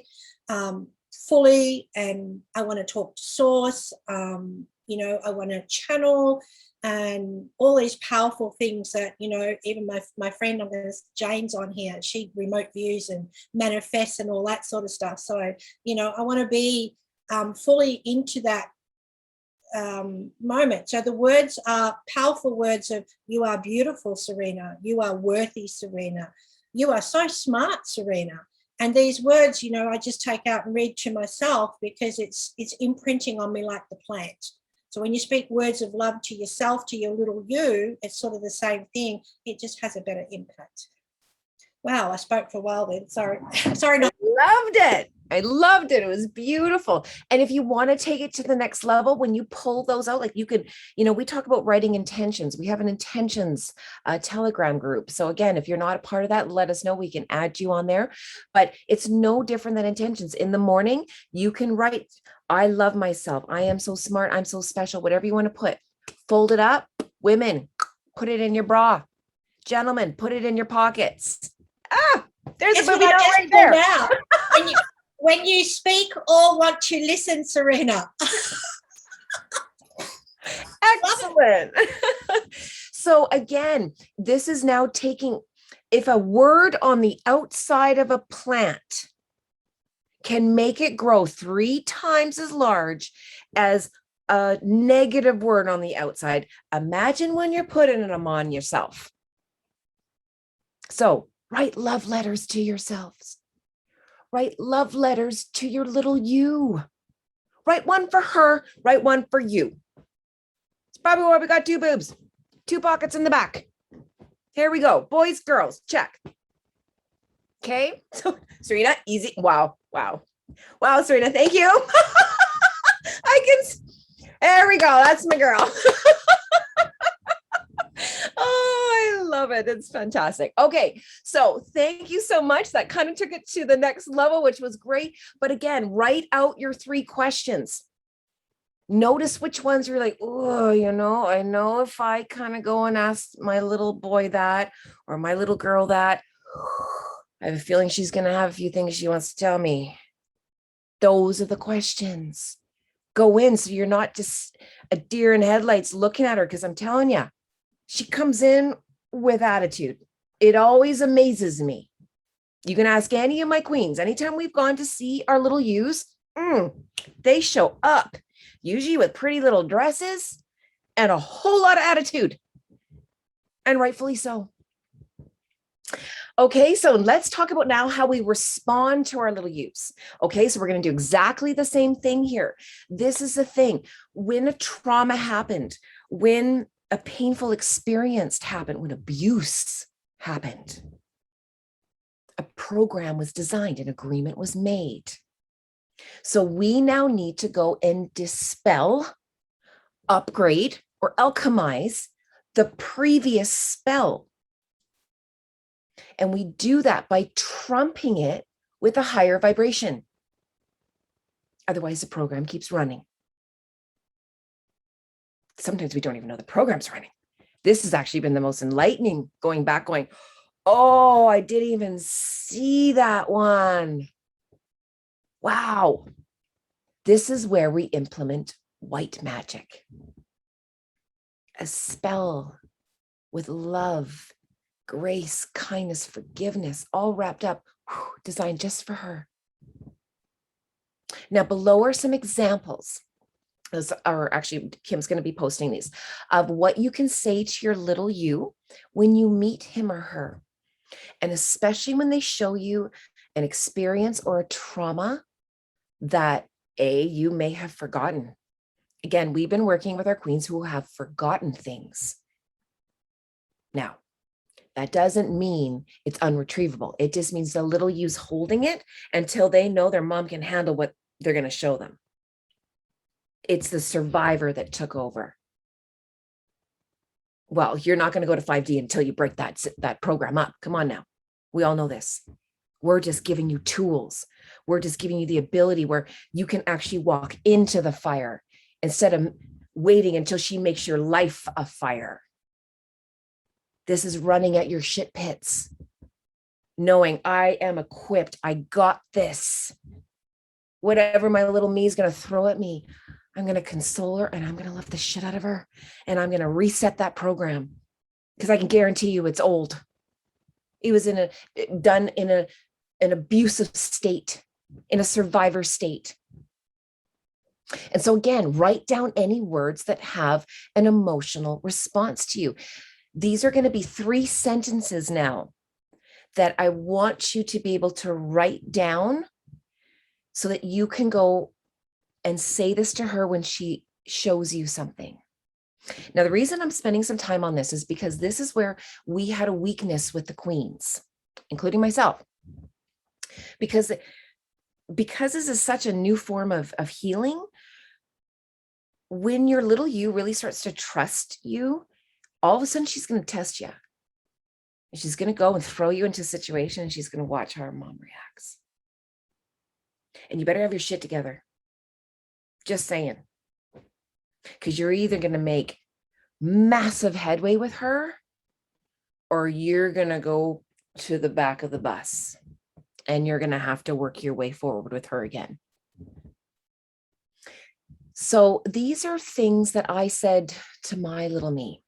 fully, and I want to talk to source, you know, I want to channel and all these powerful things that, you know, even my friend, there's Jane's on here, she remote views and manifests and all that sort of stuff. So, you know, I want to be fully into that moment. So the words are powerful words of, you are beautiful, Serena. You are worthy, Serena. You are so smart, Serena. And these words, you know, I just take out and read to myself because it's imprinting on me like the plant. So when you speak words of love to yourself, to your little you, it's sort of the same thing. It just has a better impact. Wow, I spoke for a while then. Sorry. Sorry. I loved it. I loved it. It was beautiful. And if you want to take it to the next level, when you pull those out, like you could, you know, we talk about writing intentions. We have an intentions Telegram group. So again, if you're not a part of that, let us know. We can add you on there. But it's no different than intentions. In the morning, you can write, I love myself. I am so smart. I'm so special. Whatever you want to put. Fold it up. Women, put it in your bra. Gentlemen, put it in your pockets. Ah, there's a movie right there. When you speak or want to listen, Serena. Excellent. So again, this is now taking, if a word on the outside of a plant can make it grow 3 times as large as a negative word on the outside, imagine when you're putting them on yourself. So write love letters to yourselves. Write love letters to your little you. Write one for her, write one for you. It's probably why we got 2 boobs, 2 pockets in the back. Here we go. Boys, girls, check. Okay. So Serena, easy. Wow. Wow. Wow, Serena, thank you. There we go. That's my girl. Oh, I love it. It's fantastic. Okay. So thank you so much. That kind of took it to the next level, which was great. But again, write out your 3 questions. Notice which ones you're like, oh, you know, I know if I kind of go and ask my little boy that, or my little girl that, I have a feeling she's going to have a few things she wants to tell me. Those are the questions. Go in so you're not just a deer in headlights looking at her, because I'm telling you, she comes in with attitude. It always amazes me. You can ask any of my queens. Anytime we've gone to see our little Yous, they show up, usually with pretty little dresses and a whole lot of attitude. And rightfully so. Okay, so let's talk about now how we respond to our little Yous. Okay, so we're going to do exactly the same thing here. This is the thing. When a trauma happened, when a painful experience happened, when abuse happened, a program was designed, an agreement was made. So we now need to go and dispel, upgrade, or alchemize the previous spell. And we do that by trumping it with a higher vibration. Otherwise, the program keeps running. Sometimes we don't even know the program's running. This has actually been the most enlightening, going back, going, oh, I didn't even see that one. Wow. This is where we implement white magic. A spell with love, grace, kindness, forgiveness, all wrapped up, designed just for her. Now, below are some examples. Or actually, Kim's going to be posting these, of what you can say to your little you when you meet him or her. And especially when they show you an experience or a trauma that you may have forgotten. Again, we've been working with our queens who have forgotten things. Now, that doesn't mean it's unretrievable. It just means the little you's holding it until they know their mom can handle what they're going to show them. It's the survivor that took over. Well, you're not going to go to 5D until you break that program up. Come on now. We all know this. We're just giving you tools. We're just giving you the ability where you can actually walk into the fire instead of waiting until she makes your life a fire. This is running at your shit pits, knowing I am equipped. I got this. Whatever my little me is going to throw at me, I'm going to console her and I'm going to love the shit out of her. And I'm going to reset that program because I can guarantee you it's old. It was done in an abusive state, in a survivor state. And so again, write down any words that have an emotional response to you. These are going to be 3 sentences now that I want you to be able to write down so that you can go and say this to her when she shows you something. Now, the reason I'm spending some time on this is because this is where we had a weakness with the queens, including myself. Because this is such a new form of healing, when your little you really starts to trust you, all of a sudden she's going to test you. And she's going to go and throw you into a situation and she's going to watch how her mom reacts. And you better have your shit together. Just saying. Because you're either going to make massive headway with her or you're going to go to the back of the bus and you're going to have to work your way forward with her again. So these are things that I said to my little me.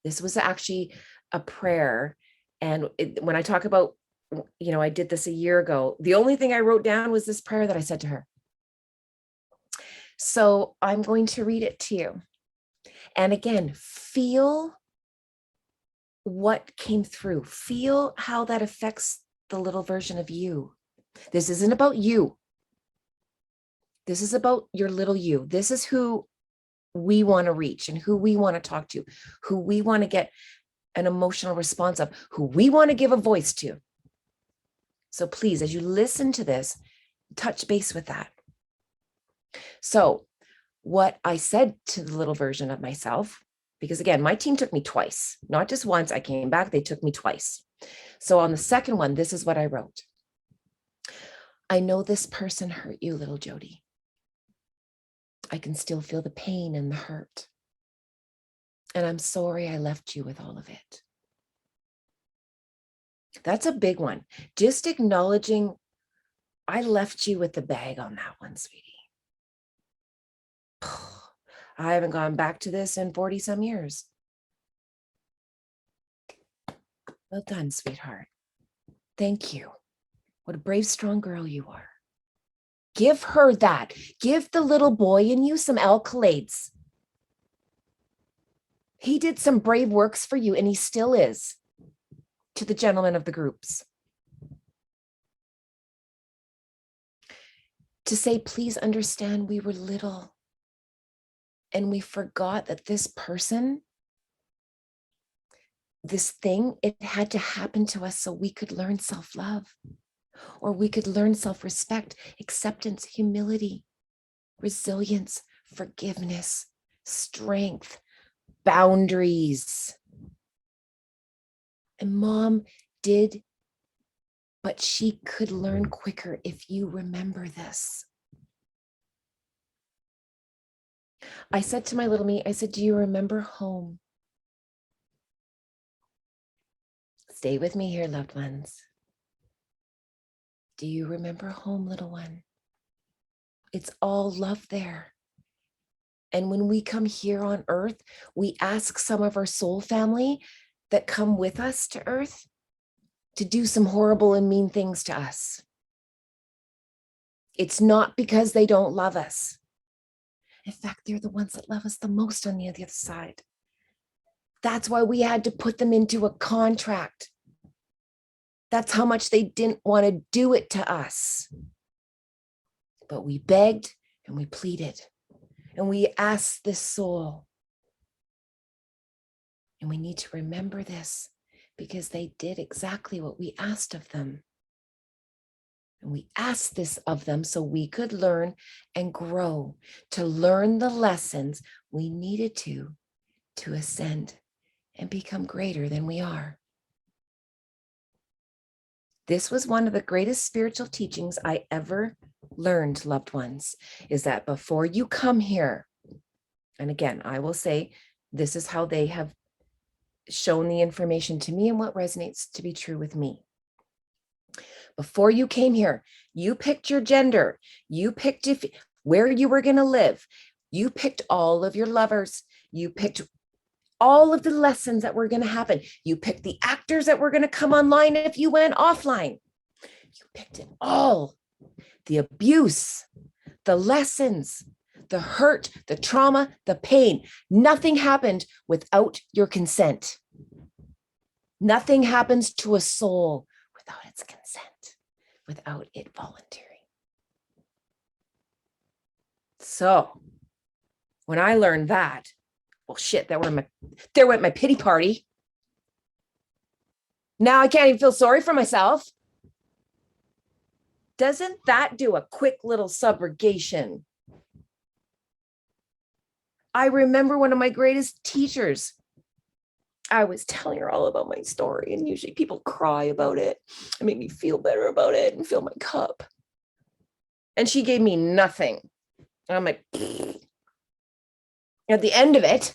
This was actually a prayer. And when I talk about, I did this a year ago, the only thing I wrote down was this prayer that I said to her. So I'm going to read it to you. And again, feel what came through. Feel how that affects the little version of you. This isn't about you. This is about your little you. This is who we want to reach and who we want to talk to, who we want to get an emotional response of, who we want to give a voice to. So please, as you listen to this, touch base with that. So what I said to the little version of myself, because again, my team took me twice, not just once. I came back, they took me twice. So on the second one, this is what I wrote. I know this person hurt you, little Jody. I can still feel the pain and the hurt. And I'm sorry I left you with all of it. That's a big one. Just acknowledging I left you with the bag on that one, sweetie. I haven't gone back to this in 40 some years. Well done, sweetheart. Thank you. What a brave, strong girl you are. Give her that. Give the little boy in you some accolades. He did some brave works for you, and he still is, to the gentlemen of the groups. To say, please understand we were little, and we forgot that this person, this thing, it had to happen to us so we could learn self-love, or we could learn self-respect, acceptance, humility, resilience, forgiveness, strength, boundaries. And mom did, but she could learn quicker if you remember this. I said to my little me, I said, do you remember home? Stay with me here, loved ones. Do you remember home, little one? It's all love there. And when we come here on earth, we ask some of our soul family that come with us to earth to do some horrible and mean things to us. It's not because they don't love us. In fact, they're the ones that love us the most on the other side. That's why we had to put them into a contract. That's how much they didn't want to do it to us. But we begged and we pleaded and we asked this soul. And we need to remember this because they did exactly what we asked of them. And we asked this of them so we could learn and grow, to learn the lessons we needed to ascend and become greater than we are. This was one of the greatest spiritual teachings I ever learned, loved ones, is that before you come here, and again, I will say, this is how they have shown the information to me and what resonates to be true with me. Before you came here, you picked your gender, you picked where you were going to live, you picked all of your lovers, you picked all of the lessons that were going to happen, you picked the actors that were going to come online if you went offline. You picked it all. The abuse, the lessons, the hurt, the trauma, the pain. Nothing happened without your consent. Nothing happens to a soul without its consent, without it volunteering. So when I learned that, well, shit, there went my pity party. Now I can't even feel sorry for myself. Doesn't that do a quick little subrogation? I remember one of my greatest teachers. I was telling her all about my story, and usually people cry about it and make me feel better about it and fill my cup. And she gave me nothing. And I'm like, pfft. At the end of it,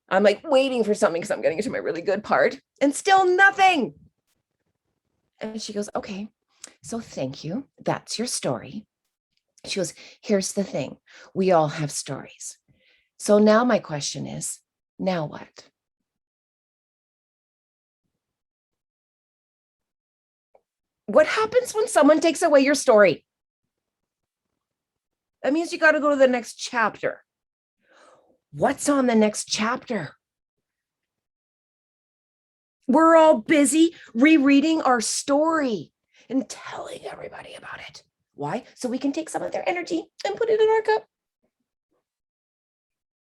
I'm like waiting for something because I'm getting into my really good part, and still nothing. And she goes, okay, so thank you. That's your story. She goes, here's the thing. We all have stories. So now my question is, now what? What happens when someone takes away your story? That means you got to go to the next chapter. What's on the next chapter? We're all busy rereading our story and telling everybody about it. Why? So we can take some of their energy and put it in our cup.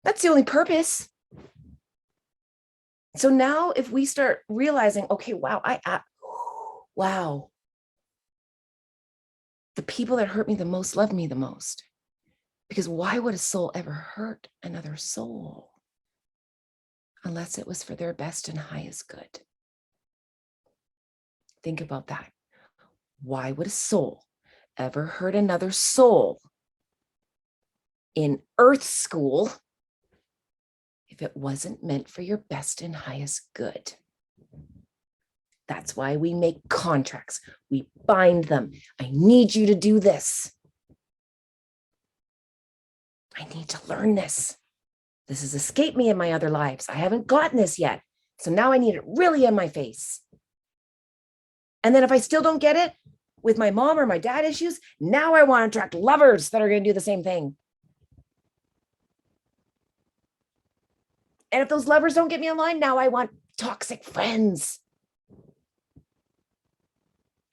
That's the only purpose. So now if we start realizing, okay, wow, wow. The people that hurt me the most love me the most. Because why would a soul ever hurt another soul? Unless it was for their best and highest good. Think about that. Why would a soul ever hurt another soul in Earth School if it wasn't meant for your best and highest good? That's why we make contracts. We bind them. I need you to do this. I need to learn this. This has escaped me in my other lives. I haven't gotten this yet. So now I need it really in my face. And then if I still don't get it with my mom or my dad issues, now I want to attract lovers that are going to do the same thing. And if those lovers don't get me online, now I want toxic friends.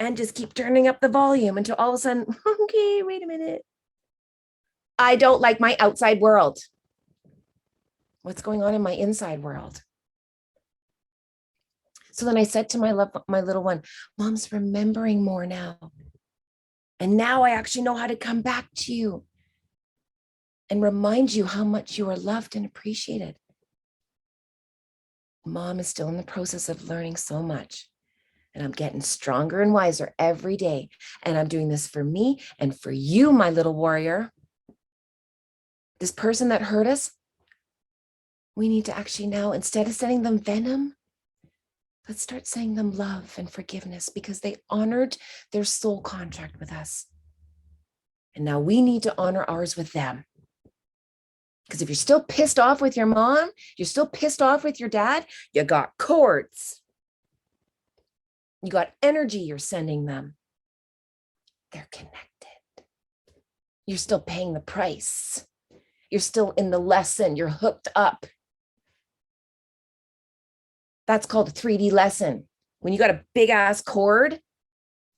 And just keep turning up the volume until all of a sudden, okay, wait a minute. I don't like my outside world. What's going on in my inside world? So then I said to my little one, Mom's remembering more now. And now I actually know how to come back to you and remind you how much you are loved and appreciated. Mom is still in the process of learning so much. And I'm getting stronger and wiser every day. And I'm doing this for me and for you, my little warrior. This person that hurt us, we need to actually now, instead of sending them venom, let's start sending them love and forgiveness because they honored their soul contract with us. And now we need to honor ours with them. Because if you're still pissed off with your mom, you're still pissed off with your dad, you got cords. You got energy you're sending them. They're connected. You're still paying the price. You're still in the lesson. You're hooked up. That's called a 3D lesson. When you got a big ass cord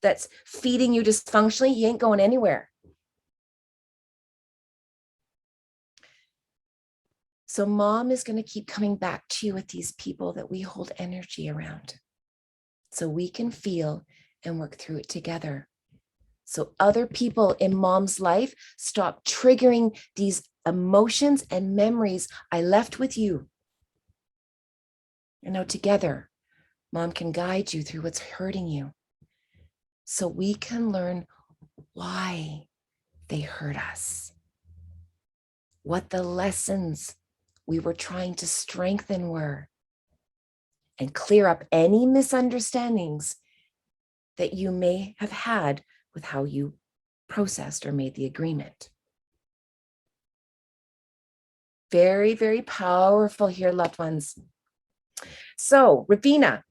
that's feeding you dysfunctionally, you ain't going anywhere. So Mom is going to keep coming back to you with these people that we hold energy around so we can feel and work through it together. So other people in Mom's life stop triggering these emotions and memories I left with you. And now together, Mom can guide you through what's hurting you. so we can learn why they hurt us, what the lessons we were trying to strengthen were, and clear up any misunderstandings that you may have had with how you processed or made the agreement. Very, very powerful here, loved ones. So, Ravina,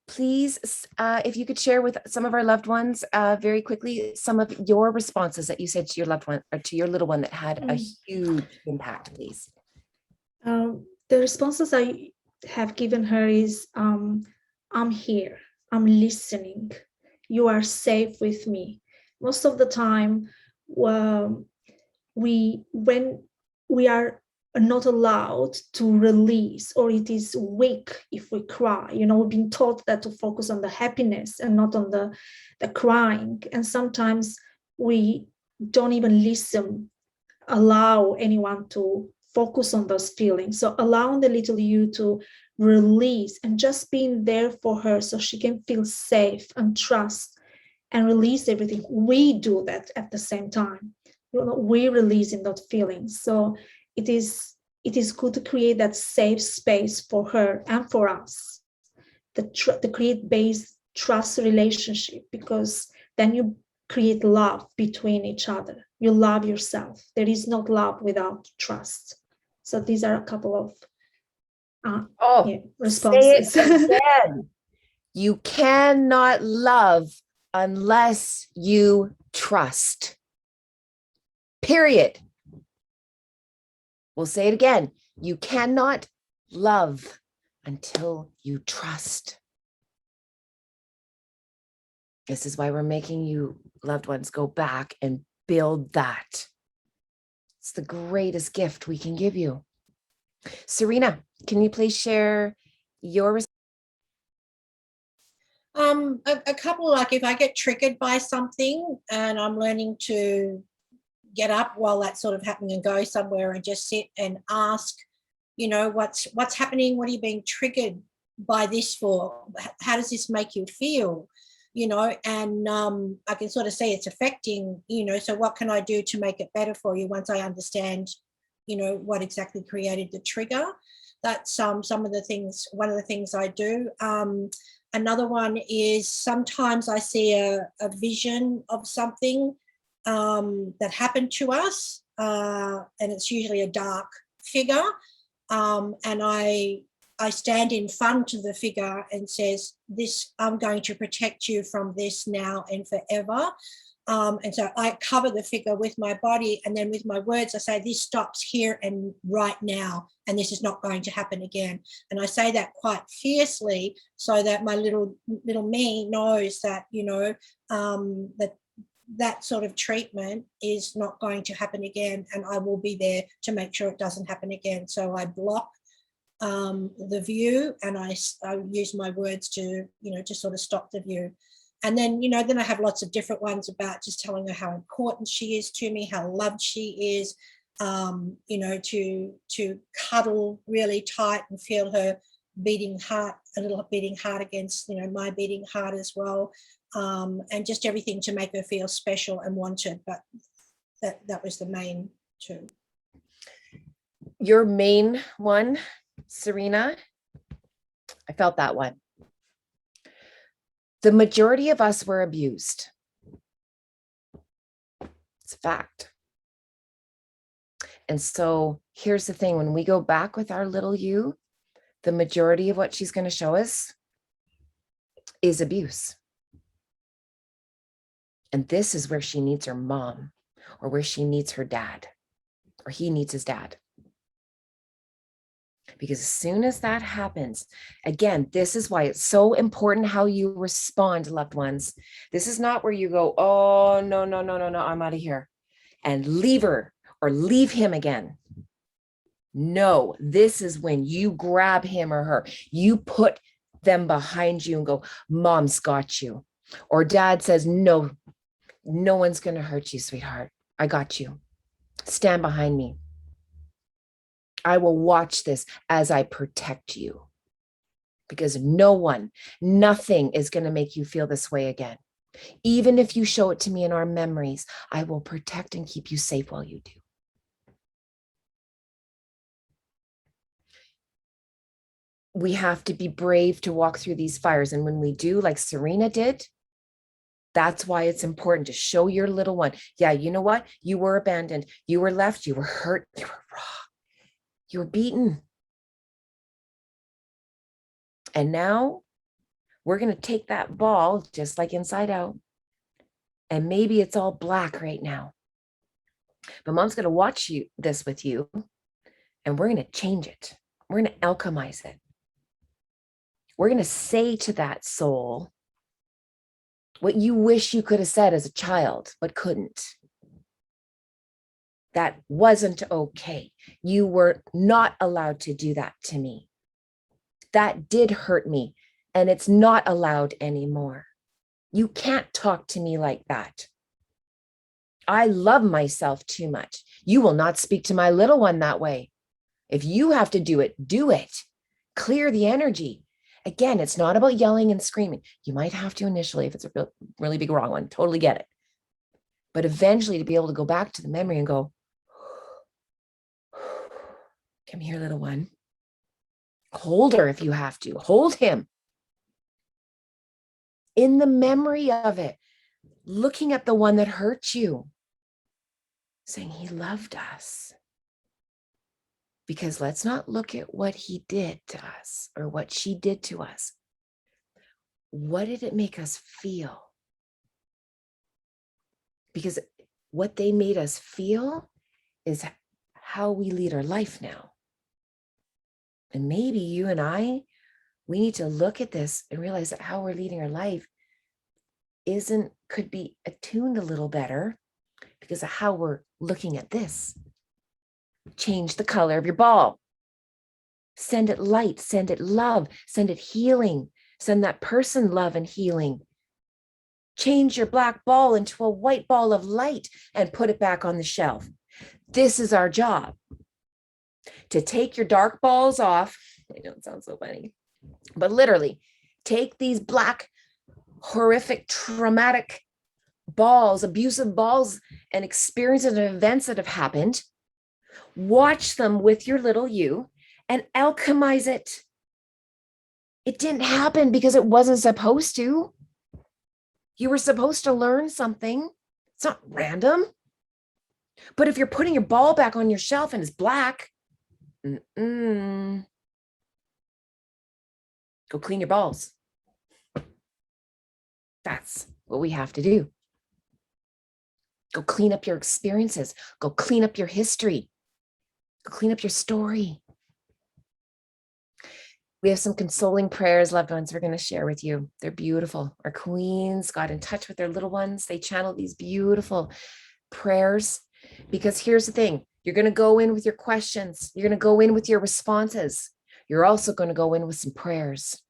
please, if you could share with some of our loved ones very quickly some of your responses that you said to your loved one or to your little one that had a huge impact, please. The responses I have given her is, I'm here, I'm listening, you are safe with me. Most of the time, when we are not allowed to release, or it is weak if we cry, we've been taught that to focus on the happiness and not on the crying. And sometimes we don't even listen, allow anyone to focus on those feelings. So allowing the little you to release and just being there for her so she can feel safe and trust and release everything. We do that at the same time. We release in those feelings. So it is good to create that safe space for her and for us, to create based trust relationship, because then you create love between each other. You love yourself. There is no love without trust. So these are a couple of responses. Say it again. You cannot love unless you trust. Period. We'll say it again. You cannot love until you trust. This is why we're making you, loved ones, go back and build that. It's the greatest gift we can give you. Serena, can you please share your response? A couple, like if I get triggered by something and I'm learning to get up while that's sort of happening and go somewhere and just sit and ask, what's happening? What are you being triggered by this for? How does this make you feel? And I can sort of see it's affecting, so what can I do to make it better for you once I understand, what exactly created the trigger? That's one of the things I do. Another one is sometimes I see a vision of something that happened to us, and it's usually a dark figure, and I stand in front of the figure and says, I'm going to protect you from this now and forever. And so I cover the figure with my body, and then with my words I say, this stops here and right now, and this is not going to happen again. And I say that quite fiercely so that my little me knows that, that sort of treatment is not going to happen again, and I will be there to make sure it doesn't happen again. So I block the view, and I use my words to, to sort of stop the view. And then, then I have lots of different ones about just telling her how important she is to me, how loved she is, to cuddle really tight and feel her beating heart, a little beating heart against, my beating heart as well. And just everything to make her feel special and wanted. But that was the main two. Your main one, Serena, I felt that one. The majority of us were abused. It's a fact. And so here's the thing, when we go back with our little you, the majority of what she's going to show us is abuse. And this is where she needs her mom, or where she needs her dad, or he needs his dad. Because as soon as that happens, again, this is why it's so important how you respond, loved ones. This is not where you go, oh, no, I'm out of here, and leave her or leave him again. No, this is when you grab him or her, you put them behind you and go, mom's got you. Or dad says, no one's going to hurt you, sweetheart. I got you. Stand behind me. I will watch this as I protect you, because nothing is going to make you feel this way again. Even if you show it to me in our memories, I will protect and keep you safe while you do. We have to be brave to walk through these fires. And when we do, like Serena did, that's why it's important to show your little one. Yeah, you know what? You were abandoned. You were left. You were hurt. You were raw. You were beaten. And now we're going to take that ball, just like Inside Out. And maybe it's all black right now. But mom's going to watch this with you. And we're going to change it. We're going to alchemize it. We're going to say to that soul what you wish you could have said as a child, but couldn't. That wasn't okay. You were not allowed to do that to me. That did hurt me, and it's not allowed anymore. You can't talk to me like that. I love myself too much. You will not speak to my little one that way. If you have to do it, do it. Clear the energy. Again, it's not about yelling and screaming. You might have to initially if it's a really big wrong one. Totally get it. But eventually to be able to go back to the memory and go, come here, little one. Hold her if you have to. Hold him. In the memory of it, looking at the one that hurt you, saying he loved us. Because let's not look at what he did to us or what she did to us. What did it make us feel? Because what they made us feel is how we lead our life now. And maybe you and I, we need to look at this and realize that how we're leading our life could be attuned a little better because of how we're looking at this. Change the color of your ball. Send it light, send it love, send it healing. Send that person love and healing. Change your black ball into a white ball of light and put it back on the shelf. This is our job. To take your dark balls off. I know it sounds so funny, but literally take these black, horrific, traumatic balls, abusive balls and experiences and events that have happened. Watch them with your little you and alchemize it. It didn't happen because it wasn't supposed to. You were supposed to learn something. It's not random. But if you're putting your ball back on your shelf and it's black, go clean your balls. That's what we have to do. Go clean up your experiences. Go clean up your history. Go clean up your story. We have some consoling prayers, loved ones, we're going to share with you. They're beautiful. Our queens got in touch with their little ones. They channeled these beautiful prayers because here's the thing. You're going to go in with your questions. You're going to go in with your responses. You're also going to go in with some prayers,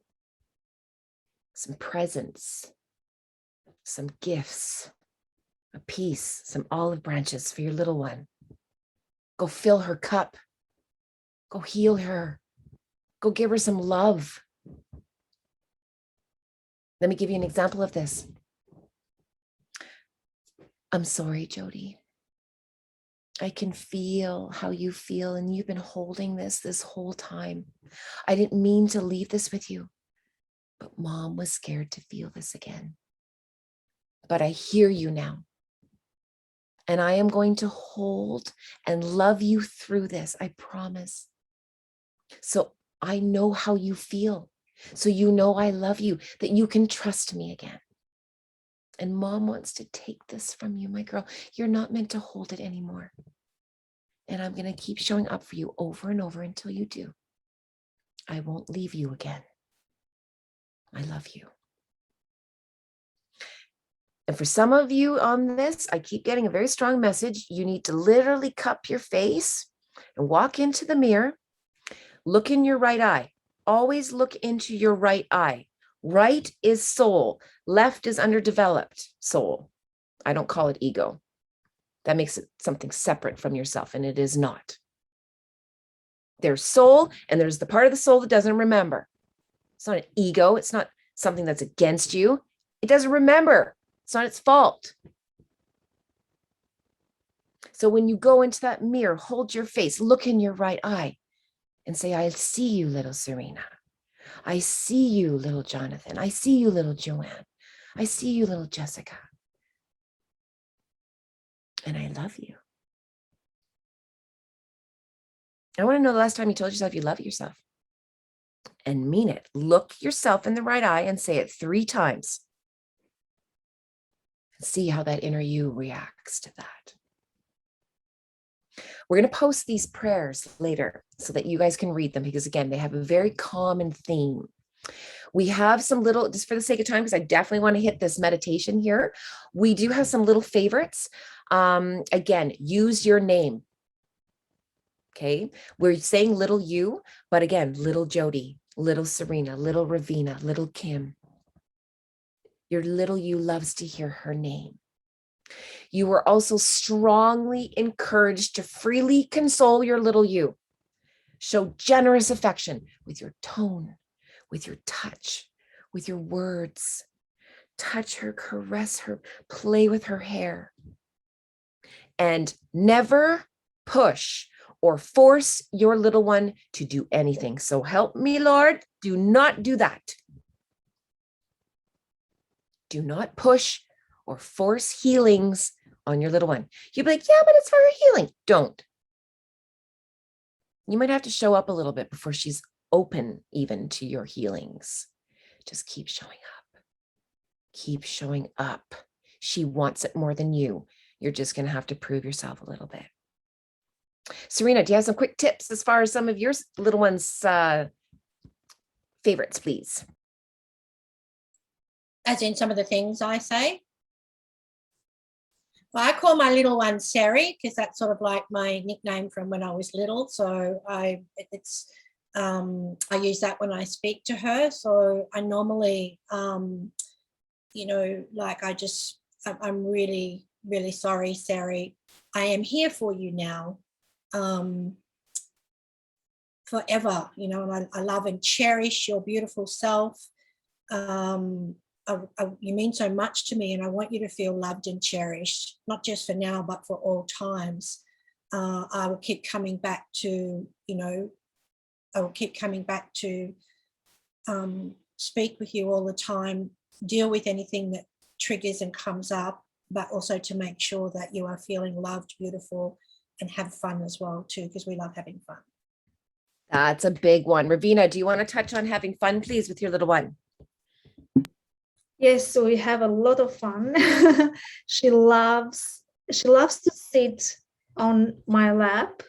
some presents, some gifts, a peace, some olive branches for your little one. Go fill her cup. Go heal her. Go give her some love. Let me give you an example of this. I'm sorry, Jody. I can feel how you feel, and you've been holding this whole time. I didn't mean to leave this with you, but Mom was scared to feel this again. But I hear you now. And I am going to hold and love you through this, I promise. So I know how you feel. So you know I love you, that you can trust me again. And Mom wants to take this from you, my girl. You're not meant to hold it anymore. And I'm going to keep showing up for you over and over until you do. I won't leave you again. I love you. And for some of you on this, I keep getting a very strong message. You need to literally cup your face and walk into the mirror. Look in your right eye. Always look into your right eye. Right is soul. Left is underdeveloped soul. I don't call it ego. That makes it something separate from yourself, and it is not. There's soul, and there's the part of the soul that doesn't remember. It's not an ego. It's not something that's against you. It doesn't remember. It's not its fault. So when you go into that mirror, hold your face, look in your right eye and say, I see you, little Serena. I see you, little Jonathan. I see you, little Joanne. I see you, little Jessica. And I love you. I want to know the last time you told yourself you love yourself. And mean it. Look yourself in the right eye and say it 3 times. And see how that inner you reacts to that. We're going to post these prayers later so that you guys can read them, because again, they have a very common theme. We have some little, just for the sake of time, because I definitely want to hit this meditation here. We do have some little favorites. Again, use your name. Okay. We're saying little you, but again, little Jody, little Serena, little Ravina, little Kim. Your little you loves to hear her name. You were also strongly encouraged to freely console your little you. Show generous affection with your tone, with your touch, with your words. Touch her, caress her, play with her hair. And never push or force your little one to do anything. So help me, Lord, do not do that. Do not push or force healings on your little one. You'd be like, yeah, but it's for her healing. Don't. You might have to show up a little bit before she's open even to your healings. Just keep showing up. Keep showing up. She wants it more than you. You're just going to have to prove yourself a little bit. Serena, do you have some quick tips as far as some of your little ones' favorites, please? As in some of the things I say. Well, I call my little one Sari because that's sort of like my nickname from when I was little. So I use that when I speak to her. So I normally, you know, like I'm really, really sorry, Sari. I am here for you now, forever, you know, and I love and cherish your beautiful self. You mean so much to me, and I want you to feel loved and cherished, not just for now, but for all times. I will keep coming back to, you know, speak with you all the time, deal with anything that triggers and comes up, but also to make sure that you are feeling loved, beautiful, and have fun as well too, because we love having fun. That's a big one. Ravina, do you want to touch on having fun, please, with your little one? Yes, so we have a lot of fun. She loves to sit on my lap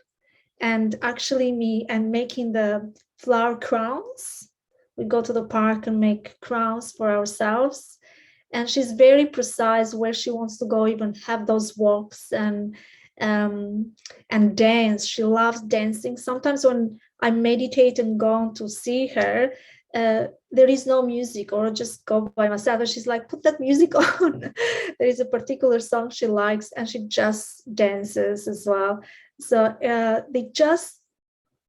and actually making the flower crowns. We go to the park and make crowns for ourselves. And she's very precise where she wants to go, even have those walks and dance. She loves dancing. Sometimes when I meditate and go on to see her, there is no music, or just go by myself, and she's like, put that music on. There is a particular song she likes, and she just dances as well. So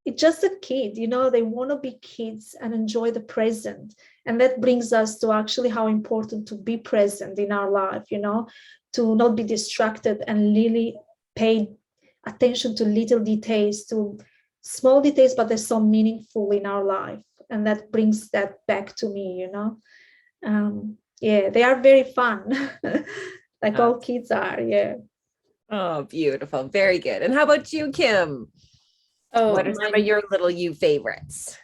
it's just a kid, you know, they want to be kids and enjoy the present. And that brings us to actually how important to be present in our life, you know, to not be distracted and really pay attention to little details, to small details, but they're so meaningful in our life. And that brings that back to me, you know. Yeah, they are very fun, like all kids are. Yeah. Oh, beautiful. Very good. And how about you, Kim? Oh, what are some of your little you favorites?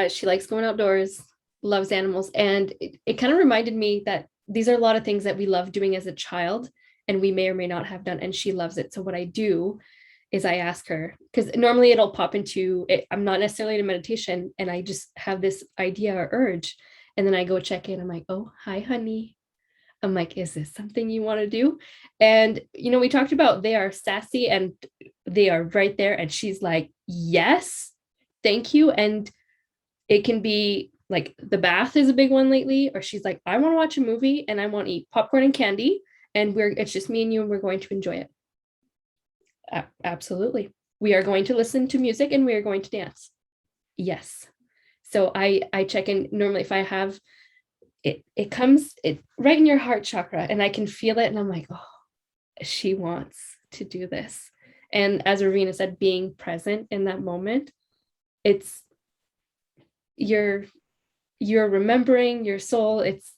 She likes going outdoors, loves animals. And it kind of reminded me that these are a lot of things that we love doing as a child and we may or may not have done. And she loves it. So what I do is I ask her, because normally it'll pop into it. I'm not necessarily in a meditation and I just have this idea or urge. And then I go check in. I'm like, oh, hi, honey. I'm like, is this something you want to do? And, you know, we talked about they are sassy and they are right there. And she's like, yes, thank you. And it can be like the bath is a big one lately, or she's like, I want to watch a movie and I want to eat popcorn and candy. And it's just me and you and we're going to enjoy it. Absolutely. We are going to listen to music and we are going to dance. Yes. So I check in normally if I have it comes right in your heart chakra, and I can feel it, and I'm like, oh, she wants to do this. And as Ravina said, being present in that moment, it's you're remembering your soul. It's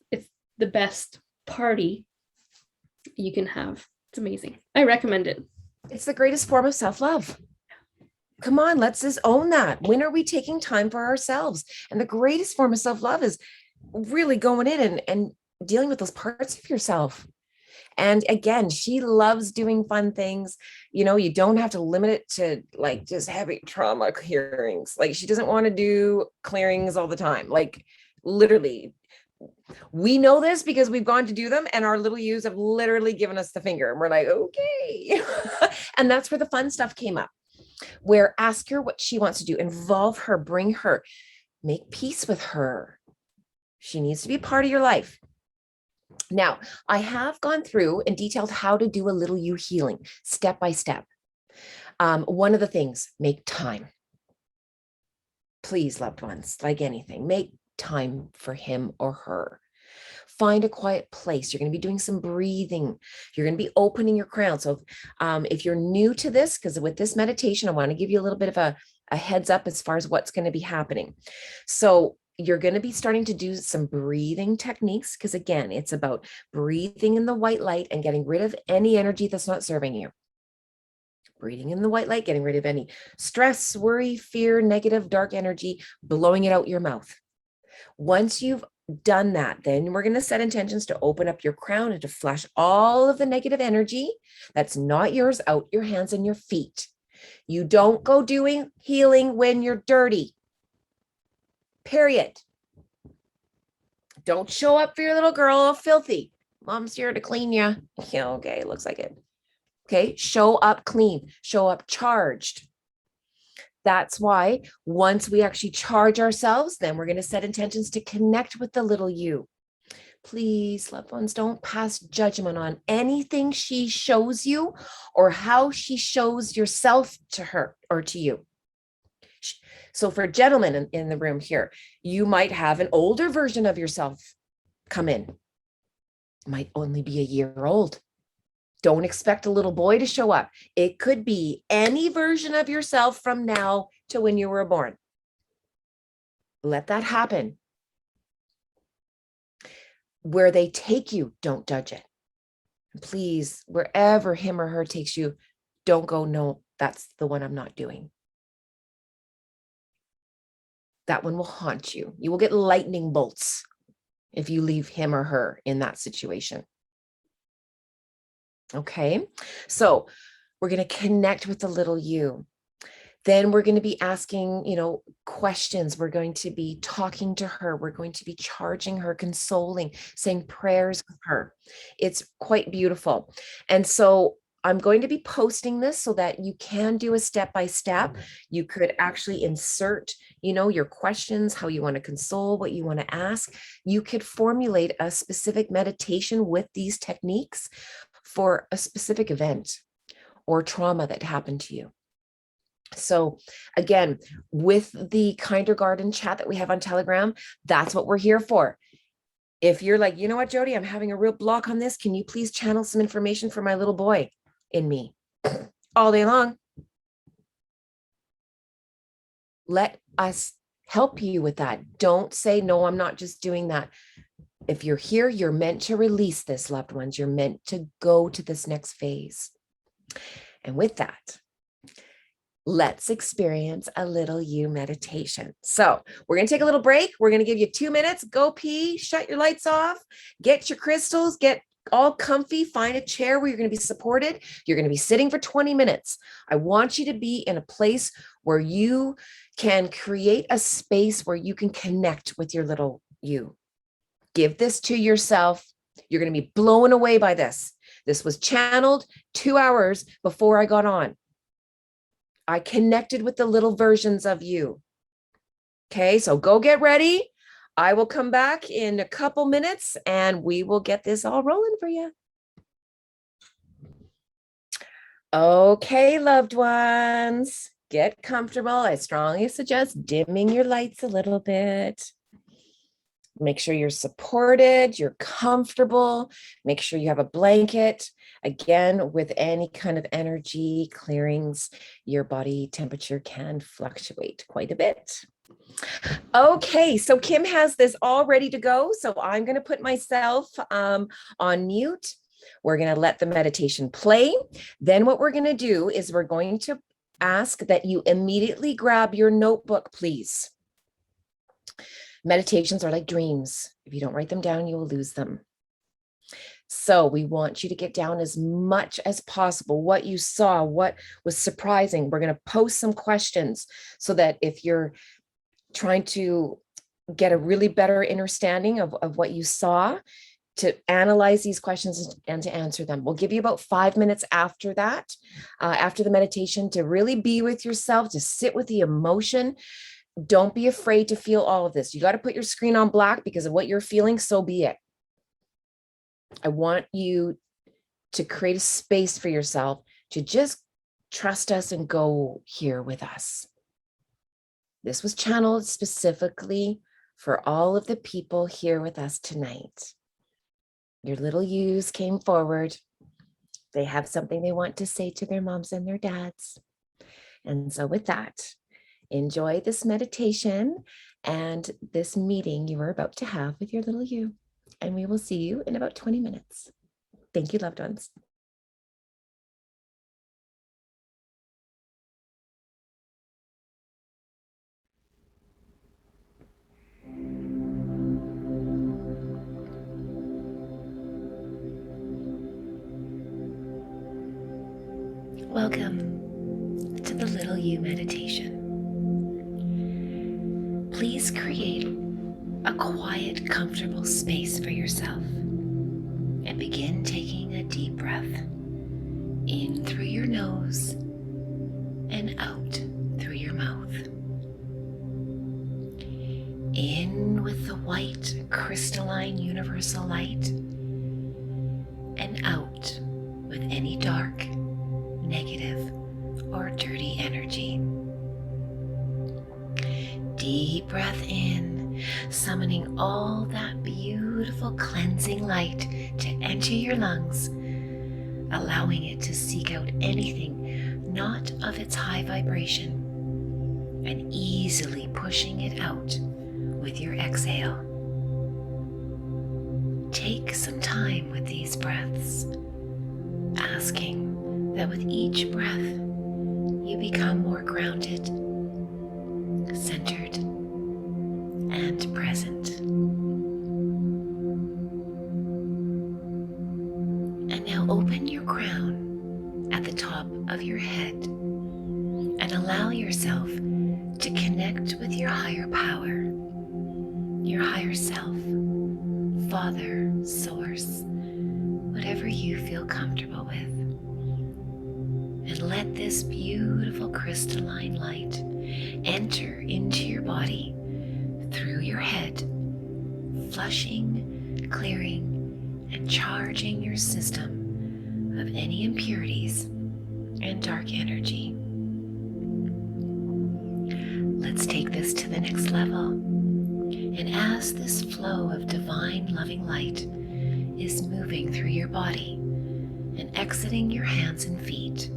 the best party you can have. It's amazing. I recommend it. It's the greatest form of self-love. Come on, let's just own that. When are we taking time for ourselves? And the greatest form of self-love is really going in and dealing with those parts of yourself. And again, she loves doing fun things. You know, you don't have to limit it to like just heavy trauma clearings. Like she doesn't want to do clearings all the time. Like literally, we know this because we've gone to do them and our little Yous have literally given us the finger and we're like, okay. And that's where the fun stuff came up, where ask her what she wants to do, involve her, bring her, make peace with her. She needs to be part of your life. Now, I have gone through and detailed how to do a Lïttle You healing step by step. One of the things, make time. Please, loved ones, like anything, make time for him or her. Find a quiet place. You're going to be doing some breathing. You're going to be opening your crown. So if you're new to this, because with this meditation, I want to give you a little bit of a heads up as far as what's going to be happening. So you're going to be starting to do some breathing techniques, because again, it's about breathing in the white light and getting rid of any energy that's not serving you. Breathing in the white light, getting rid of any stress, worry, fear, negative, dark energy, blowing it out your mouth. Once you've done that, then we're going to set intentions to open up your crown and to flush all of the negative energy that's not yours out your hands and your feet. You don't go doing healing when you're dirty. Period. Don't show up for your little girl all filthy. Mom's here to clean you. Yeah, okay, looks like it. Okay, show up clean, show up charged. That's why once we actually charge ourselves, then we're going to set intentions to connect with the Lïttle You. Please, loved ones, don't pass judgment on anything she shows you or how she shows yourself to her or to you. So for gentlemen in the room here, you might have an older version of yourself come in. Might only be a year old. Don't expect a little boy to show up. It could be any version of yourself from now to when you were born. Let that happen. Where they take you, don't judge it. Please, wherever him or her takes you, don't go, no, that's the one I'm not doing. That one will haunt you. You will get lightning bolts if you leave him or her in that situation. Okay, so we're going to connect with the Lïttle You. Then we're going to be asking, questions. We're going to be talking to her. We're going to be charging her, consoling, saying prayers with her. It's quite beautiful. And so I'm going to be posting this so that you can do a step-by-step. You could actually insert, your questions, how you want to console, what you want to ask. You could formulate a specific meditation with these techniques for a specific event or trauma that happened to you. So again, with the KïnderGardën chat that we have on Telegram, that's what we're here for. If you're like, you know what, Jody, I'm having a real block on this. Can you please channel some information for my little boy in me all day long? Let us help you with that. Don't say, no, I'm not just doing that. If you're here, you're meant to release this, loved ones. You're meant to go to this next phase. And with that, let's experience a Lïttle You meditation. So we're going to take a little break. We're going to give you 2 minutes. Go pee, shut your lights off, get your crystals, get all comfy, find a chair where you're going to be supported. You're going to be sitting for 20 minutes. I want you to be in a place where you can create a space where you can connect with your Lïttle You. Give this to yourself. You're going to be blown away by this. This was channeled 2 hours before I got on. I connected with the little versions of you. Okay, so go get ready. I will come back in a couple minutes and we will get this all rolling for you. Okay, loved ones, get comfortable. I strongly suggest dimming your lights a little bit. Make sure you're supported, you're comfortable. Make sure you have a blanket. Again, with any kind of energy clearings, your body temperature can fluctuate quite a bit. Okay, so Kim has this all ready to go. So I'm going to put myself on mute. We're going to let the meditation play. Then what we're going to do is we're going to ask that you immediately grab your notebook, please. Meditations are like dreams. If you don't write them down, you will lose them. So we want you to get down as much as possible what you saw, what was surprising. We're going to post some questions so that if you're trying to get a really better understanding of what you saw, to analyze these questions and to answer them. We'll give you about 5 minutes after that, after the meditation, to really be with yourself, to sit with the emotion. Don't be afraid to feel all of this. You got to put your screen on black because of what you're feeling, so be it. I want you to create a space for yourself to just trust us and go here with us. This was channeled specifically for all of the people here with us tonight. Your little yous came forward. They have something they want to say to their moms and their dads. And so with that, enjoy this meditation and this meeting you are about to have with your little you. And we will see you in about 20 minutes. Thank you, loved ones. Welcome to the Lïttle You meditation. Please create a quiet, comfortable space for yourself and begin taking a deep breath in through your nose and out through your mouth. In with the white, crystalline, universal light, and out with any dark, negative, or dirty energy. Deep breath in, summoning all that beautiful cleansing light to enter your lungs, allowing it to seek out anything not of its high vibration, and easily pushing it out with your exhale. Take some time with these breaths, asking that with each breath you become more grounded, centered, and present. And now open your crown at the top of your head and allow yourself to connect with your higher power, your higher self, Father, Source, whatever you feel comfortable with. And let this beautiful crystalline light enter into your body through your head, flushing, clearing, and charging your system of any impurities and dark energy. Let's take this to the next level. And as this flow of divine loving light is moving through your body and exiting your hands and feet,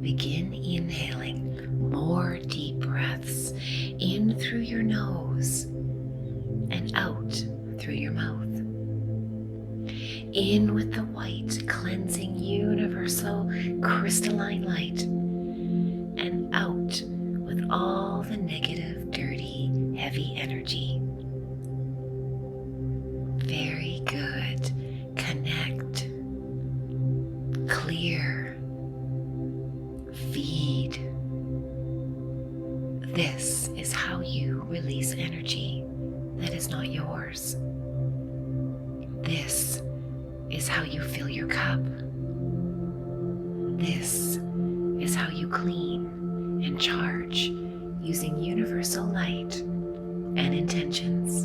begin inhaling more deep breaths in through your nose and out through your mouth. In with the white, cleansing, universal, crystalline light, and out with all the negative, dirty, heavy energy. Very good. Connect. Clear. Feed. This is how you release energy that is not yours. This is how you fill your cup. This is how you clean and charge using universal light and intentions.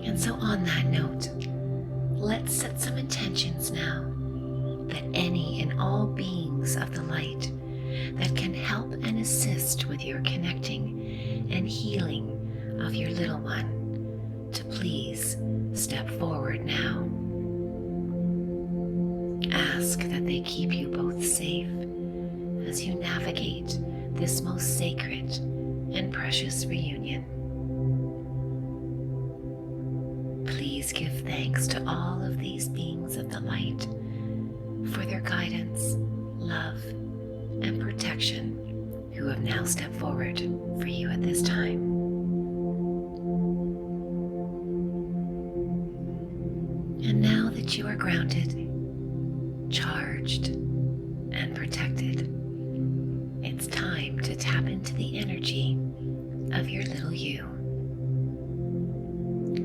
And so on that note, let's set some intentions now that any and all beings of the light that can help and assist with your connecting and healing of your little one to please step forward now. Ask that they keep you both safe as you navigate this most sacred and precious reunion. Please give thanks to all of these beings of the light for their guidance, love, and protection who have now stepped forward for you at this time. And now that you are grounded, charged, and protected, it's time to tap into the energy of your little you.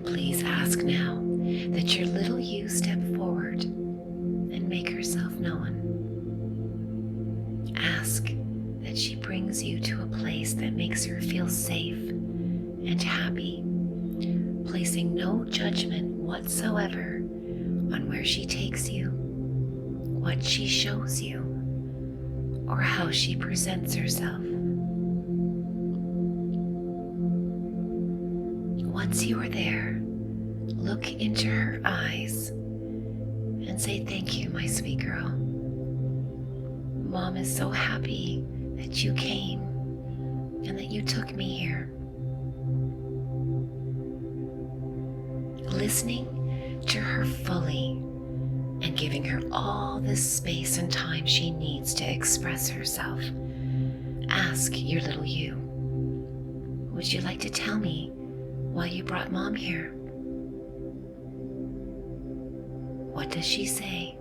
Please ask now that your little you step forward and make herself known. Ask that she brings you to a place that makes her feel safe and happy, placing no judgment whatsoever on where she takes you, what she shows you, or how she presents herself. Once you are there, look into her eyes and say, "Thank you, my sweet girl. Mom is so happy that you came and that you took me here." Listening to her fully and giving her all the space and time she needs to express herself. Ask your little you, "Would you like to tell me why you brought Mom here?" What does she say?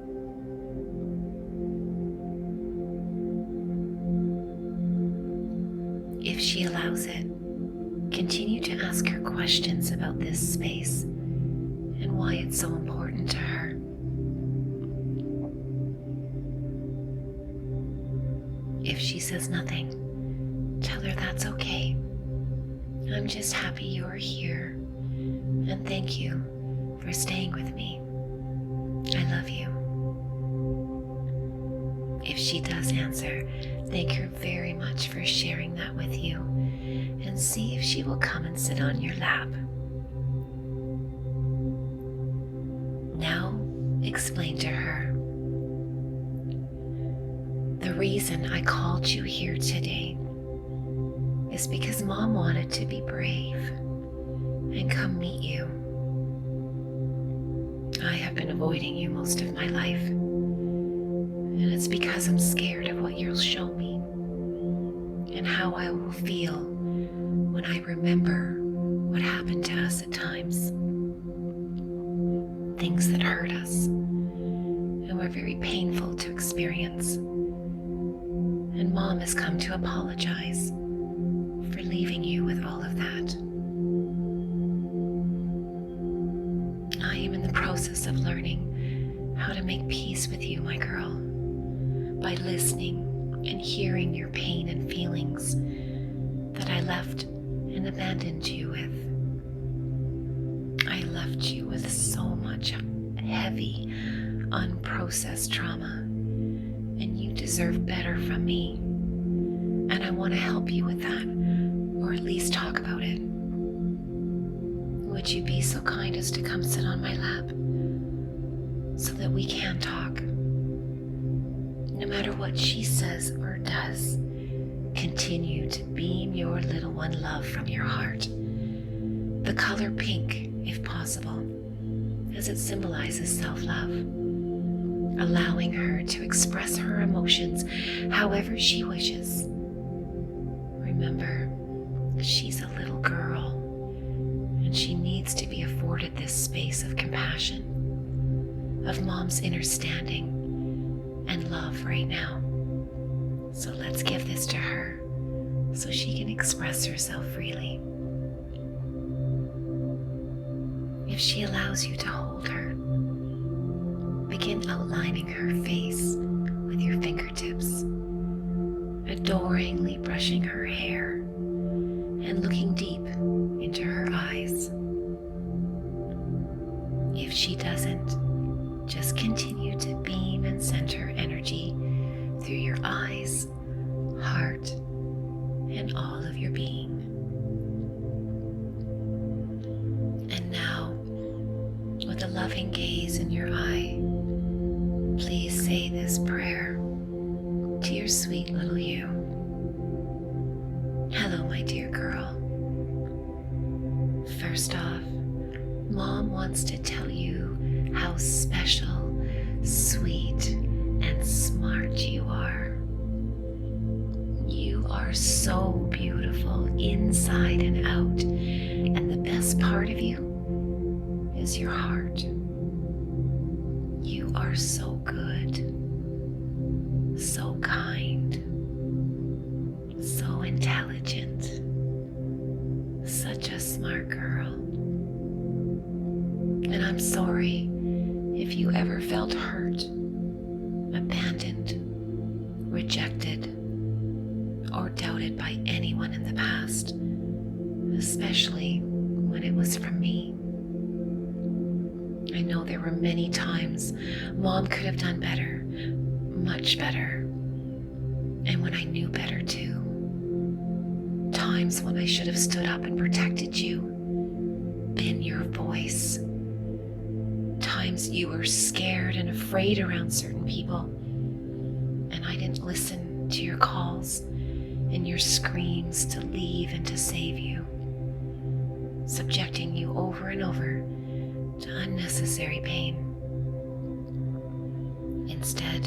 If she allows it, continue to ask her questions about this space and why it's so important to her. If she says nothing, tell her that's okay. I'm just happy you're here, and thank you for staying with me. I love you. If she does answer, thank her very much for sharing that with you, and see if she will come and sit on your lap. Now, explain to her, "The reason I called you here today is because Mom wanted to be brave and come meet you. I have been avoiding you most of my life, and it's because I'm scared of what you'll show me and how I will feel when I remember what happened to us at times. Things that hurt us and were very painful to experience. And Mom has come to apologize for leaving you with all of that. I am in the process of learning how to make peace with you, my girl, by listening and hearing your pain and feelings that I left and abandoned you with. I left you with so much heavy, unprocessed trauma, and you deserve better from me. And I want to help you with that, or at least talk about it. Would you be so kind as to come sit on my lap so that we can talk? No matter what she says or does, continue to beam your little one love from your heart. The color pink, if possible, as it symbolizes self-love, allowing her to express her emotions however she wishes. Remember, she's a little girl, and she needs to be afforded this space of compassion, of Mom's understanding and love right now. So let's give this to her so she can express herself freely. If she allows you to hold her, begin outlining her face with your fingertips, adoringly brushing her hair and looking deep into her eyes. If she doesn't, just continue to beam and send her energy through your eyes, heart, and all of your being. loving gaze in your eye, please say this prayer to your sweet little you. Hello, my dear girl. First off, Mom wants to tell you how special, sweet, and smart you are. You are so beautiful inside and out, and the best part of you is your heart. You are so good, so kind, so intelligent, such a smart girl. And I'm sorry if you ever felt hurt, abandoned, rejected, or doubted by anyone in the past, especially when it was from me. I know there were many times Mom could have done better, much better, and when I knew better too. Times when I should have stood up and protected you, been your voice. Times you were scared and afraid around certain people, and I didn't listen to your calls and your screams to leave and to save you, subjecting you over and over to unnecessary pain. Instead,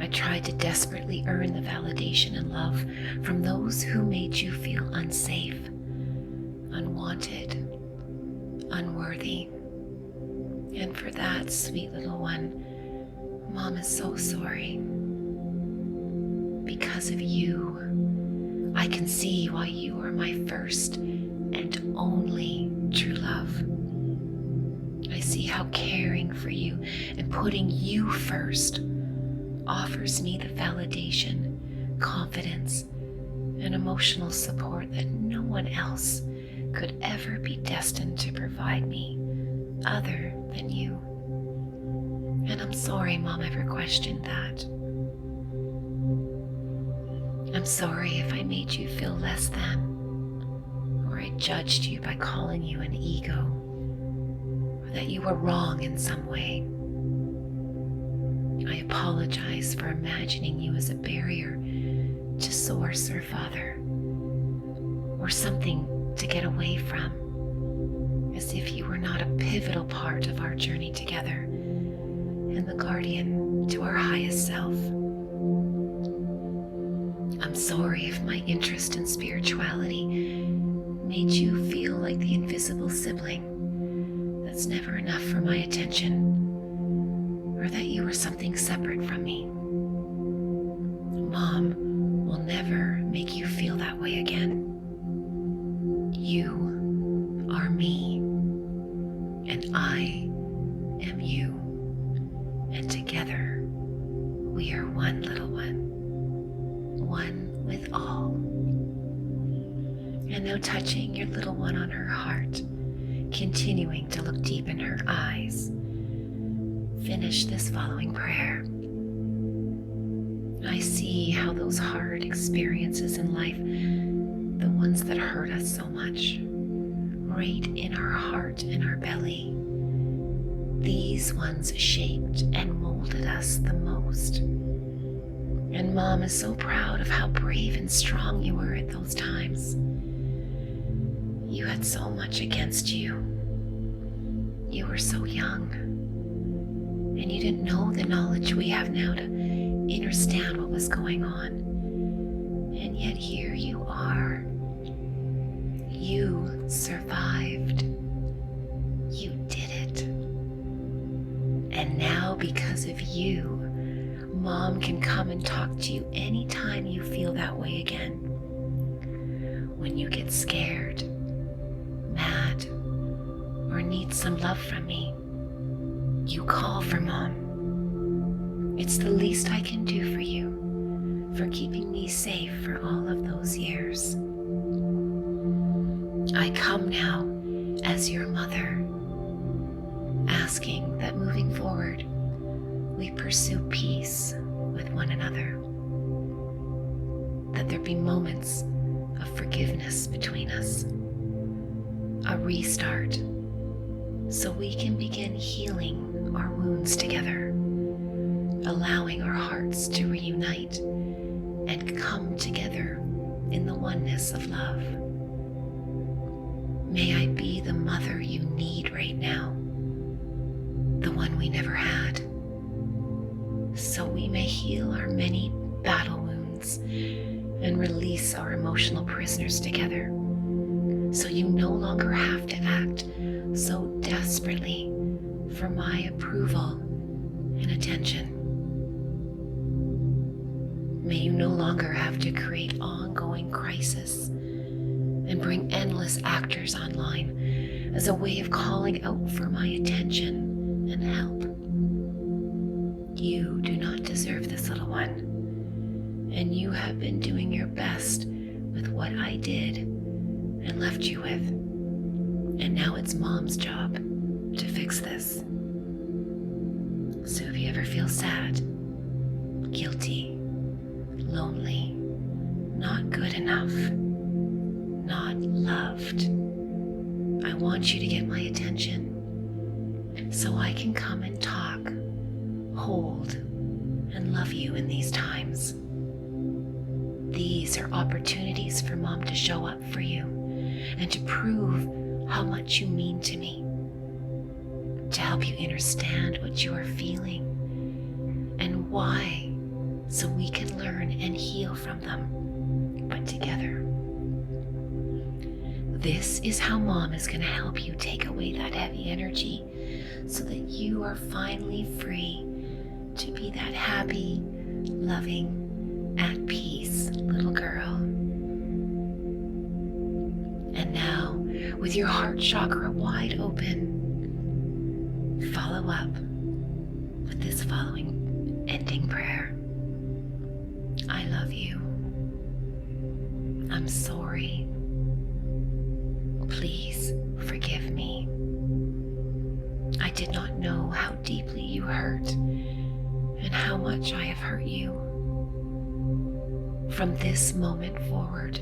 I tried to desperately earn the validation and love from those who made you feel unsafe, unwanted, unworthy. And for that, sweet little one, Mom is so sorry. Because of you, I can see why you are my first and only true love. I see how caring for you and putting you first offers me the validation, confidence, and emotional support that no one else could ever be destined to provide me other than you. And I'm sorry Mom ever questioned that. I'm sorry if I made you feel less than, or I judged you by calling you an ego, or that you were wrong in some way. I apologize for imagining you as a barrier to Source or Father, or something to get away from, as if you were not a pivotal part of our journey together and the guardian to our highest self. I'm sorry if my interest in spirituality made you feel like the invisible sibling that's never enough for my attention, or that you were something separate from me. Mom will never make you feel that way again. You are me, and I am you, and together we are one little one with all. And now touching your little one on her heart, continuing to look deep in her eyes, finish this following prayer. I see how those hard experiences in life, the ones that hurt us so much, right in our heart and our belly, these ones shaped and molded us the most. And Mom is so proud of how brave and strong you were at those times. You had so much against you. You were so young, and you didn't know the knowledge we have now to understand what was going on. And yet here you are. You survived. You did it. And now, because of you, Mom can come and talk to you anytime you feel that way again. When you get scared, mad, or need some love from me, you call for Mom. It's the least I can do for you, for keeping me safe for all of those years. I come now as your mother, asking that moving forward, we pursue peace with one another, that there be moments of forgiveness between us, a restart, so we can begin healing our wounds together, allowing our hearts to reunite and come together in the oneness of love. May I be the mother you need right now, the one we never had, so we may heal our many battle wounds and release our emotional prisoners together, so you no longer have to act so desperately for my approval and attention. May you no longer have to create ongoing crisis and bring endless actors online as a way of calling out for my attention and help. You do not deserve this, little one, and you have been doing your best with what I did and left you with, and now it's Mom's job to fix this. So if you ever feel sad, guilty, lonely, not good enough, not loved, I want you to get my attention so I can come and talk, hold, and love you in these times. These are opportunities for Mom to show up for you and to prove how much you mean to me, to help you understand what you are feeling and why, so we can learn and heal from them, but together. This is how Mom is going to help you take away that heavy energy so that you are finally free to be that happy, loving, at peace little girl. And now, with your heart chakra wide open, follow up with this following ending prayer. I love you. I'm sorry. Please forgive me. I did not know how deeply you hurt and how much I have hurt you. From this moment forward,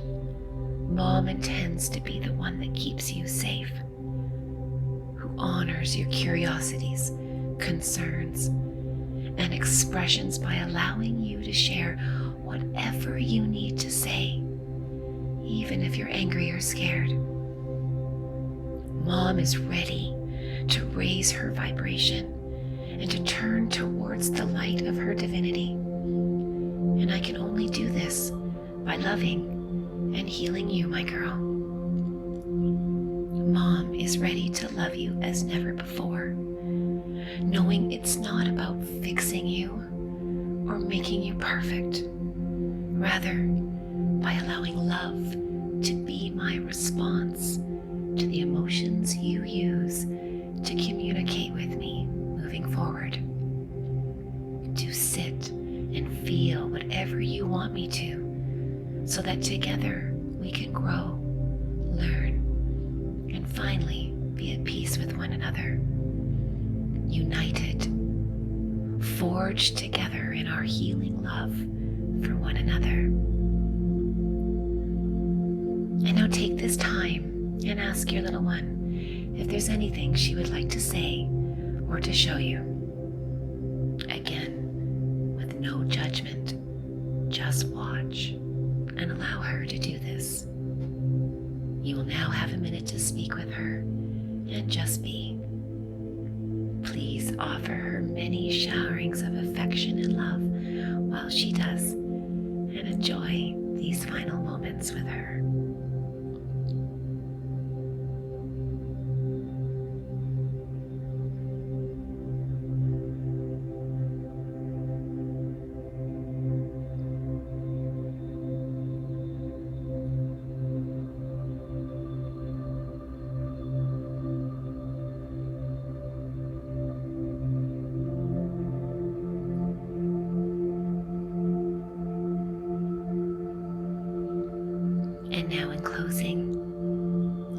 Mom intends to be the one that keeps you safe, who honors your curiosities, concerns, and expressions by allowing you to share whatever you need to say, even if you're angry or scared. Mom is ready to raise her vibration and to turn towards the light of her divinity. And I can only do this by loving and healing you, my girl. Mom is ready to love you as never before, knowing it's not about fixing you or making you perfect. Rather, by allowing love to be my response to the emotions you use to communicate with me moving forward. To sit and feel whatever you want me to, so that together we can grow, learn, and finally be at peace with one another. United, forged together in our healing love for one another. And now take this time and ask your little one if there's anything she would like to say or to show you. Again, with no judgment, just watch and allow her to do this. You will now have a minute to speak with her and just be. Please offer her many showerings of affection and love while she does, and enjoy these final moments with her. And now in closing,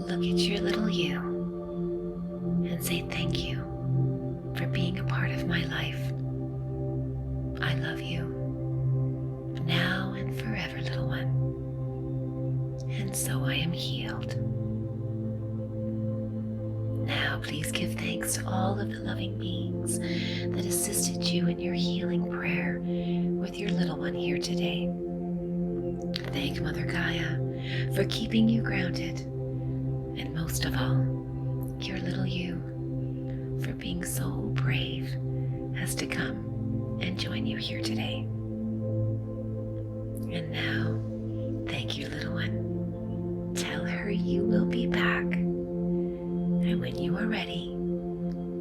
look at your little you and say thank you for being a part of my life. I love you now and forever, little one. And so I am healed. Now now please give thanks to all of the loving beings that assisted you in your healing prayer with your little one here today. Thank Mother Gaia for keeping you grounded, and most of all, your little you for being so brave as to come and join you here today. And now, thank you, little one. Tell her you will be back. And when you are ready,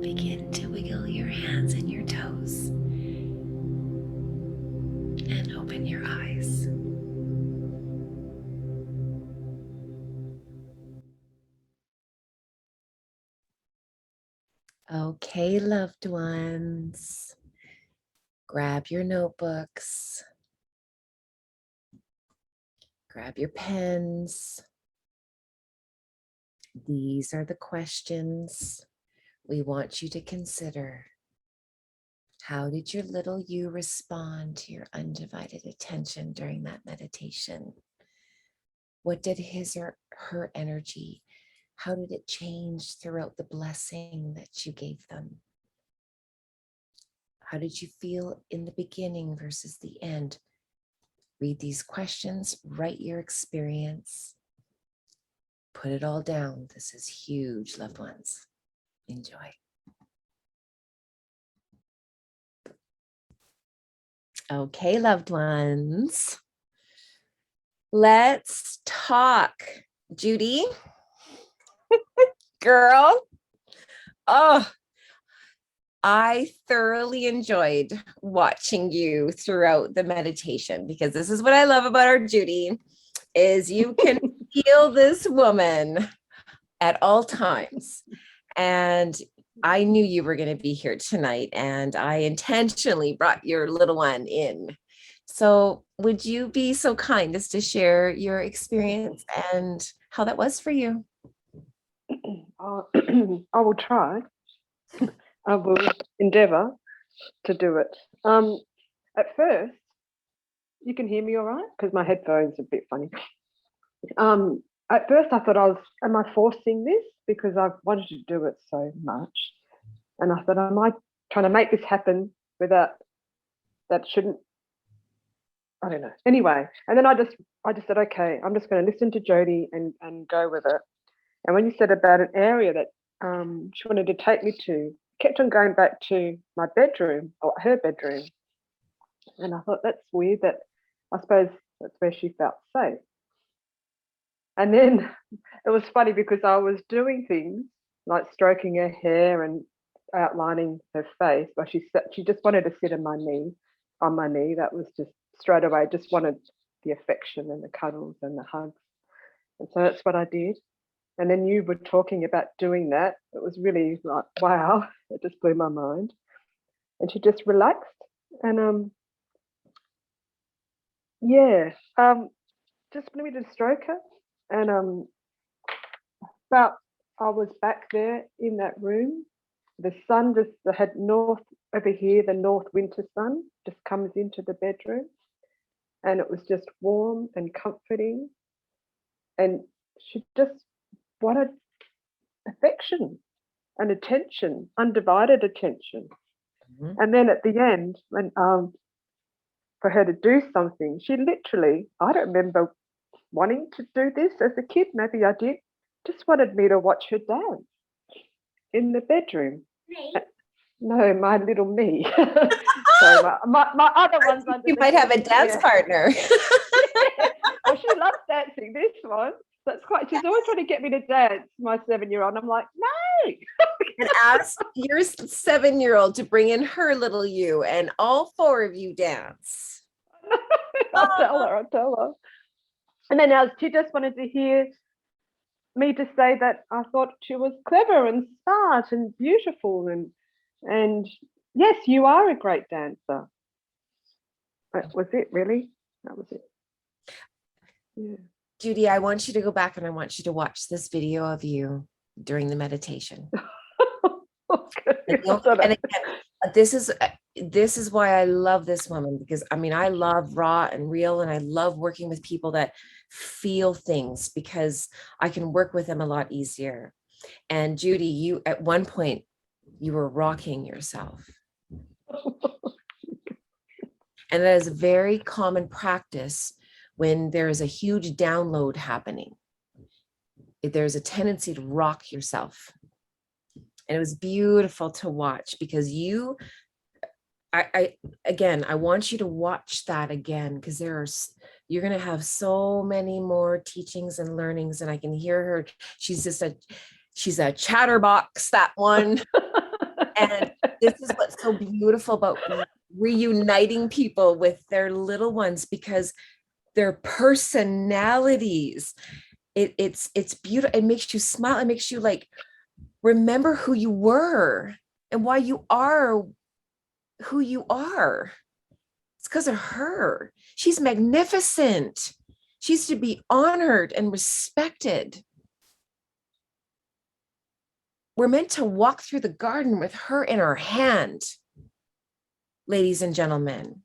begin to wiggle your hands and your toes and open your eyes. Okay, loved ones, grab your notebooks, grab your pens. These are the questions we want you to consider. How did your little you respond to your undivided attention during that meditation? What did his or her energy, how did it change throughout the blessing that you gave them? How did you feel in the beginning versus the end? Read these questions, write your experience, put it all down. This is huge, loved ones. Enjoy. Okay, loved ones. Let's talk. Judy, girl. Oh, I thoroughly enjoyed watching you throughout the meditation, because this is what I love about our Judy, is you can feel this woman at all times. And I knew you were going to be here tonight, and I intentionally brought your little one in. So would you be so kind as to share your experience and how that was for you? I will try. I will endeavour to do it. At first, you can hear me all right? Because my headphones are a bit funny. At first I thought am I forcing this? Because I've wanted to do it so much. And I thought, am I trying to make this happen without, that shouldn't, I don't know. Anyway, and then I just said, okay, I'm just going to listen to Jodie and go with it. And when you said about an area that she wanted to take me to, kept on going back to my bedroom, or her bedroom. And I thought, that's weird, that I suppose that's where she felt safe. And then it was funny because I was doing things like stroking her hair and outlining her face, but she just wanted to sit on my knee. That was just straight away, just wanted the affection and the cuddles and the hugs. And so that's what I did. And then you were talking about doing that. It was really like, wow, it just blew my mind. And she just relaxed. And just wanted me to stroke her. And but I was back there in that room. The sun just had north over here, the north winter sun just comes into the bedroom. And it was just warm and comforting. And she just wanted affection and attention, undivided attention. Mm-hmm. And then at the end, when for her to do something, she literally, I don't remember wanting to do this as a kid, maybe I did, just wanted me to watch her dance in the bedroom. Me? No, my little me. So my other ones. You might have a dance partner. Well, she loves dancing, this one. That's quite, she's always trying to get me to dance, my 7-year-old. I'm like, no. And ask your 7-year-old to bring in her little you, and all 4 of you dance. I'll tell her. And then she just wanted to hear me to say that I thought she was clever and smart and beautiful. And yes, you are a great dancer. That was it, really. That was it. Yeah. Judy, I want you to go back and I want you to watch this video of you during the meditation. Okay. And again, this is why I love this woman, because I mean, I love raw and real, and I love working with people that feel things, because I can work with them a lot easier. And Judy, you at one point, you were rocking yourself. And that is a very common practice when there is a huge download happening. There's a tendency to rock yourself. And it was beautiful to watch because again, I want you to watch that again, because you're going to have so many more teachings and learnings. And I can hear her. She's a chatterbox, that one. And this is what's so beautiful about reuniting people with their little ones, because their personalities, it's beautiful. It makes you smile. It makes you like remember who you were and why you are who you are. It's because of her. She's magnificent. She's to be honored and respected. We're meant to walk through the garden with her in our hand, ladies and gentlemen.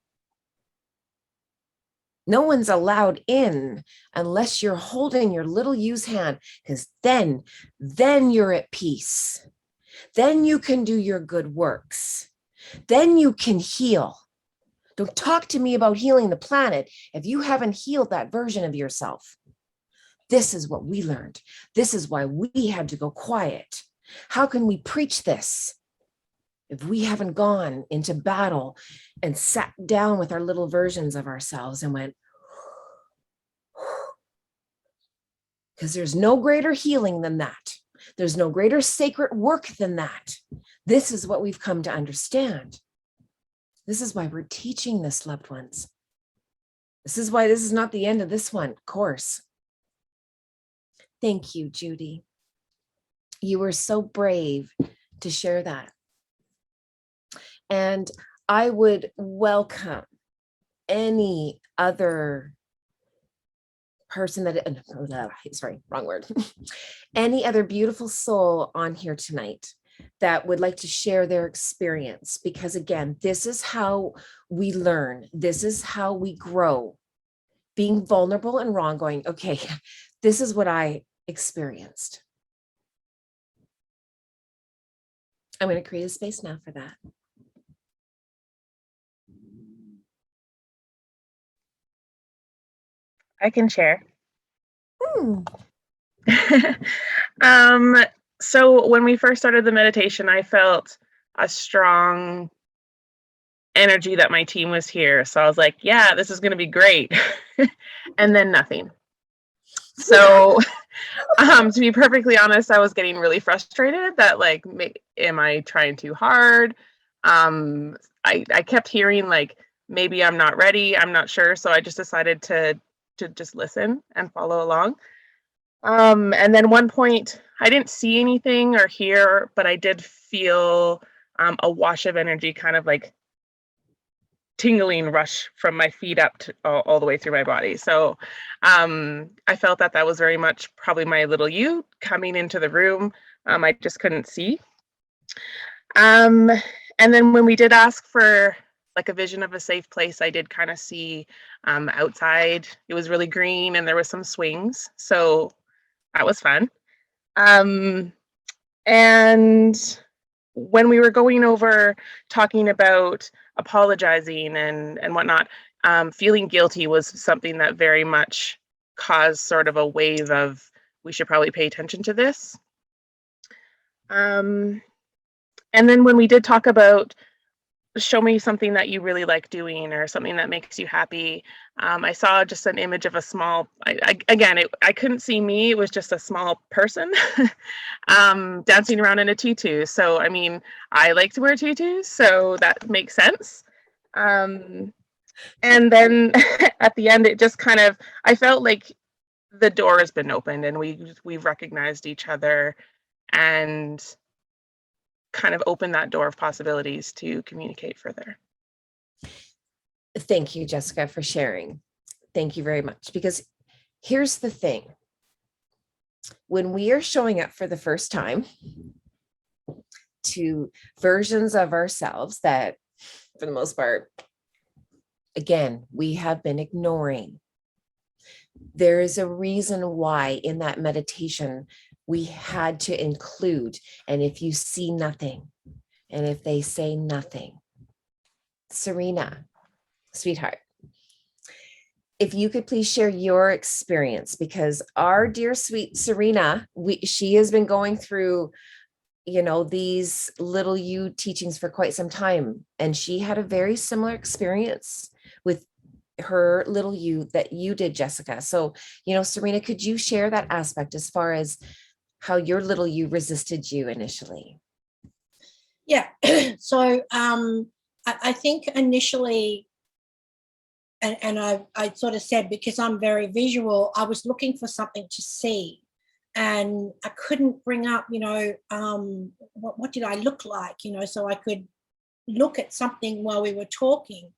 No one's allowed in unless you're holding your little You's hand, because then you're at peace. Then you can do your good works. Then you can heal. Don't talk to me about healing the planet if you haven't healed that version of yourself. This is what we learned. This is why we had to go quiet. How can we preach this if we haven't gone into battle and sat down with our little versions of ourselves and went, because there's no greater healing than that. There's no greater sacred work than that. This is what we've come to understand. This is why we're teaching this, loved ones. This is why this is not the end of this one course. Thank you, Judy. You were so brave to share that. And I would welcome any other person any other beautiful soul on here tonight that would like to share their experience, because again, this is how we learn. This is how we grow. Being vulnerable and raw, going, okay, this is what I experienced. I'm going to create a space now for that. I can share. So when we first started the meditation, I felt a strong energy that my team was here. So I was like, yeah, this is going to be great. And then nothing. So to be perfectly honest, I was getting really frustrated that like, am I trying too hard? I kept hearing like, maybe I'm not ready. I'm not sure. So I just decided to just listen and follow along. And then one point, I didn't see anything or hear, but I did feel a wash of energy, kind of like tingling rush from my feet up to, all the way through my body. So I felt that was very much probably my little you coming into the room. I just couldn't see. And then when we did ask for like a vision of a safe place, I did kind of see outside. It was really green and there was some swings. So that was fun. And when we were going over talking about apologizing and whatnot, feeling guilty was something that very much caused sort of a wave of, we should probably pay attention to this. And then when we did talk about show me something that you really like doing or something that makes you happy, I saw just an image of a small, I couldn't see me, it was just a small person dancing around in a tutu. So, I mean, I like to wear tutus, so that makes sense. And then at the end, it just kind of, I felt like the door has been opened and we've recognized each other and kind of open that door of possibilities to communicate further. Thank you, Jessica, for sharing. Thank you very much. Because here's the thing. When we are showing up for the first time to versions of ourselves that, for the most part, again, we have been ignoring, there is a reason why in that meditation, we had to include. And if you see nothing, and if they say nothing, Serena, sweetheart, if you could please share your experience, because our dear sweet Serena, she has been going through, you know, these Lïttle You teachings for quite some time. And she had a very similar experience with her Lïttle You that you did, Jessica. So, you know, Serena, could you share that aspect as far as how your Lïttle You resisted you initially? Yeah. So I think initially, and I sort of said, because I'm very visual, I was looking for something to see. And I couldn't bring up, you know, what did I look like, you know, so I could look at something while we were talking.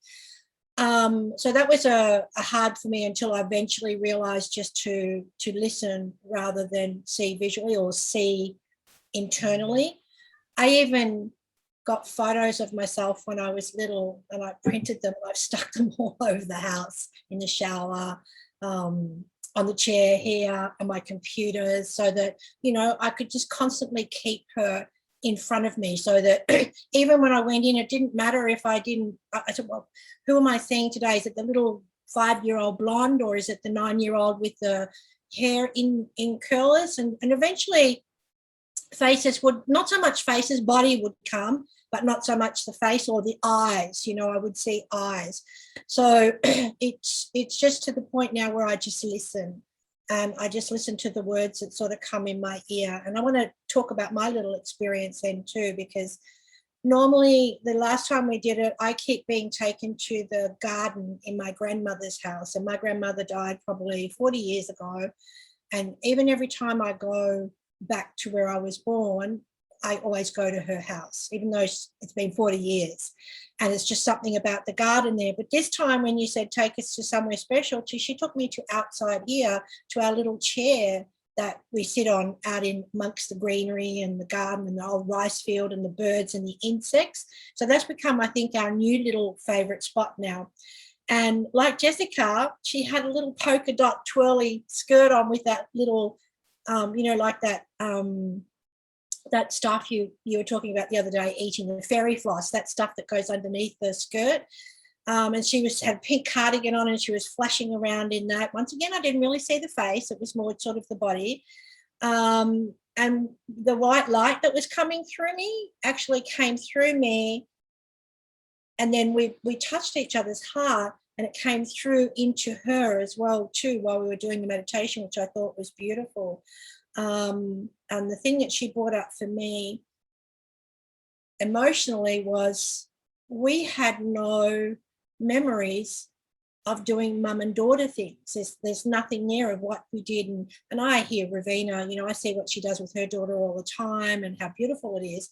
So that was a hard for me until I eventually realized just to listen rather than see visually or see internally. I even got photos of myself when I was little, and I printed them. I've stuck them all over the house, in the shower, on the chair here, on my computers, so that, you know, I could just constantly keep her in front of me, so that even when I went in, it didn't matter if I didn't. I said, well, who am I seeing today? Is it the little 5-year-old blonde, or is it the 9-year-old with the hair in curlers? And eventually faces would, not so much faces, body would come, but not so much the face or the eyes, you know, I would see eyes. So it's just to the point now where I just listen, and I just listen to the words that sort of come in my ear. And I want to talk about my little experience then too, because normally the last time we did it, I keep being taken to the garden in my grandmother's house, and my grandmother died probably 40 years ago. And even every time I go back to where I was born, I always go to her house, even though it's been 40 years. And it's just something about the garden there. But this time when you said take us to somewhere special, she took me to outside here, to our little chair that we sit on out in amongst the greenery and the garden and the old rice field and the birds and the insects. So that's become, I think, our new little favourite spot now. And like Jessica, she had a little polka dot twirly skirt on with that little, you know, like that that stuff you were talking about the other day, eating the fairy floss, that stuff that goes underneath the skirt. And she had a pink cardigan on, and she was flashing around in that. Once again, I didn't really see the face. It was more sort of the body. And the white light that was coming through me actually came through me. And then we touched each other's heart, and it came through into her as well too, while we were doing the meditation, which I thought was beautiful. And the thing that she brought up for me emotionally was, we had no memories of doing mum and daughter things. There's nothing there of what we did. And I hear Ravina, you know, I see what she does with her daughter all the time and how beautiful it is.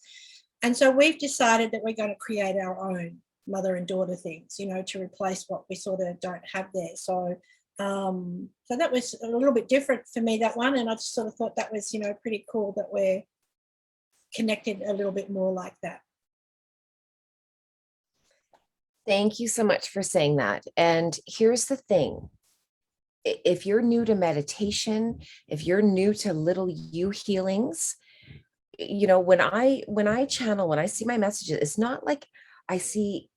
And so we've decided that we're going to create our own mother and daughter things, you know, to replace what we sort of don't have there. So so that was a little bit different for me, that one. And I just sort of thought that was, you know, pretty cool that we're connected a little bit more like that. Thank you so much for saying that. And here's the thing. If you're new to meditation, if you're new to Lïttle You healings, you know, when I channel, when I see my messages, it's not like I see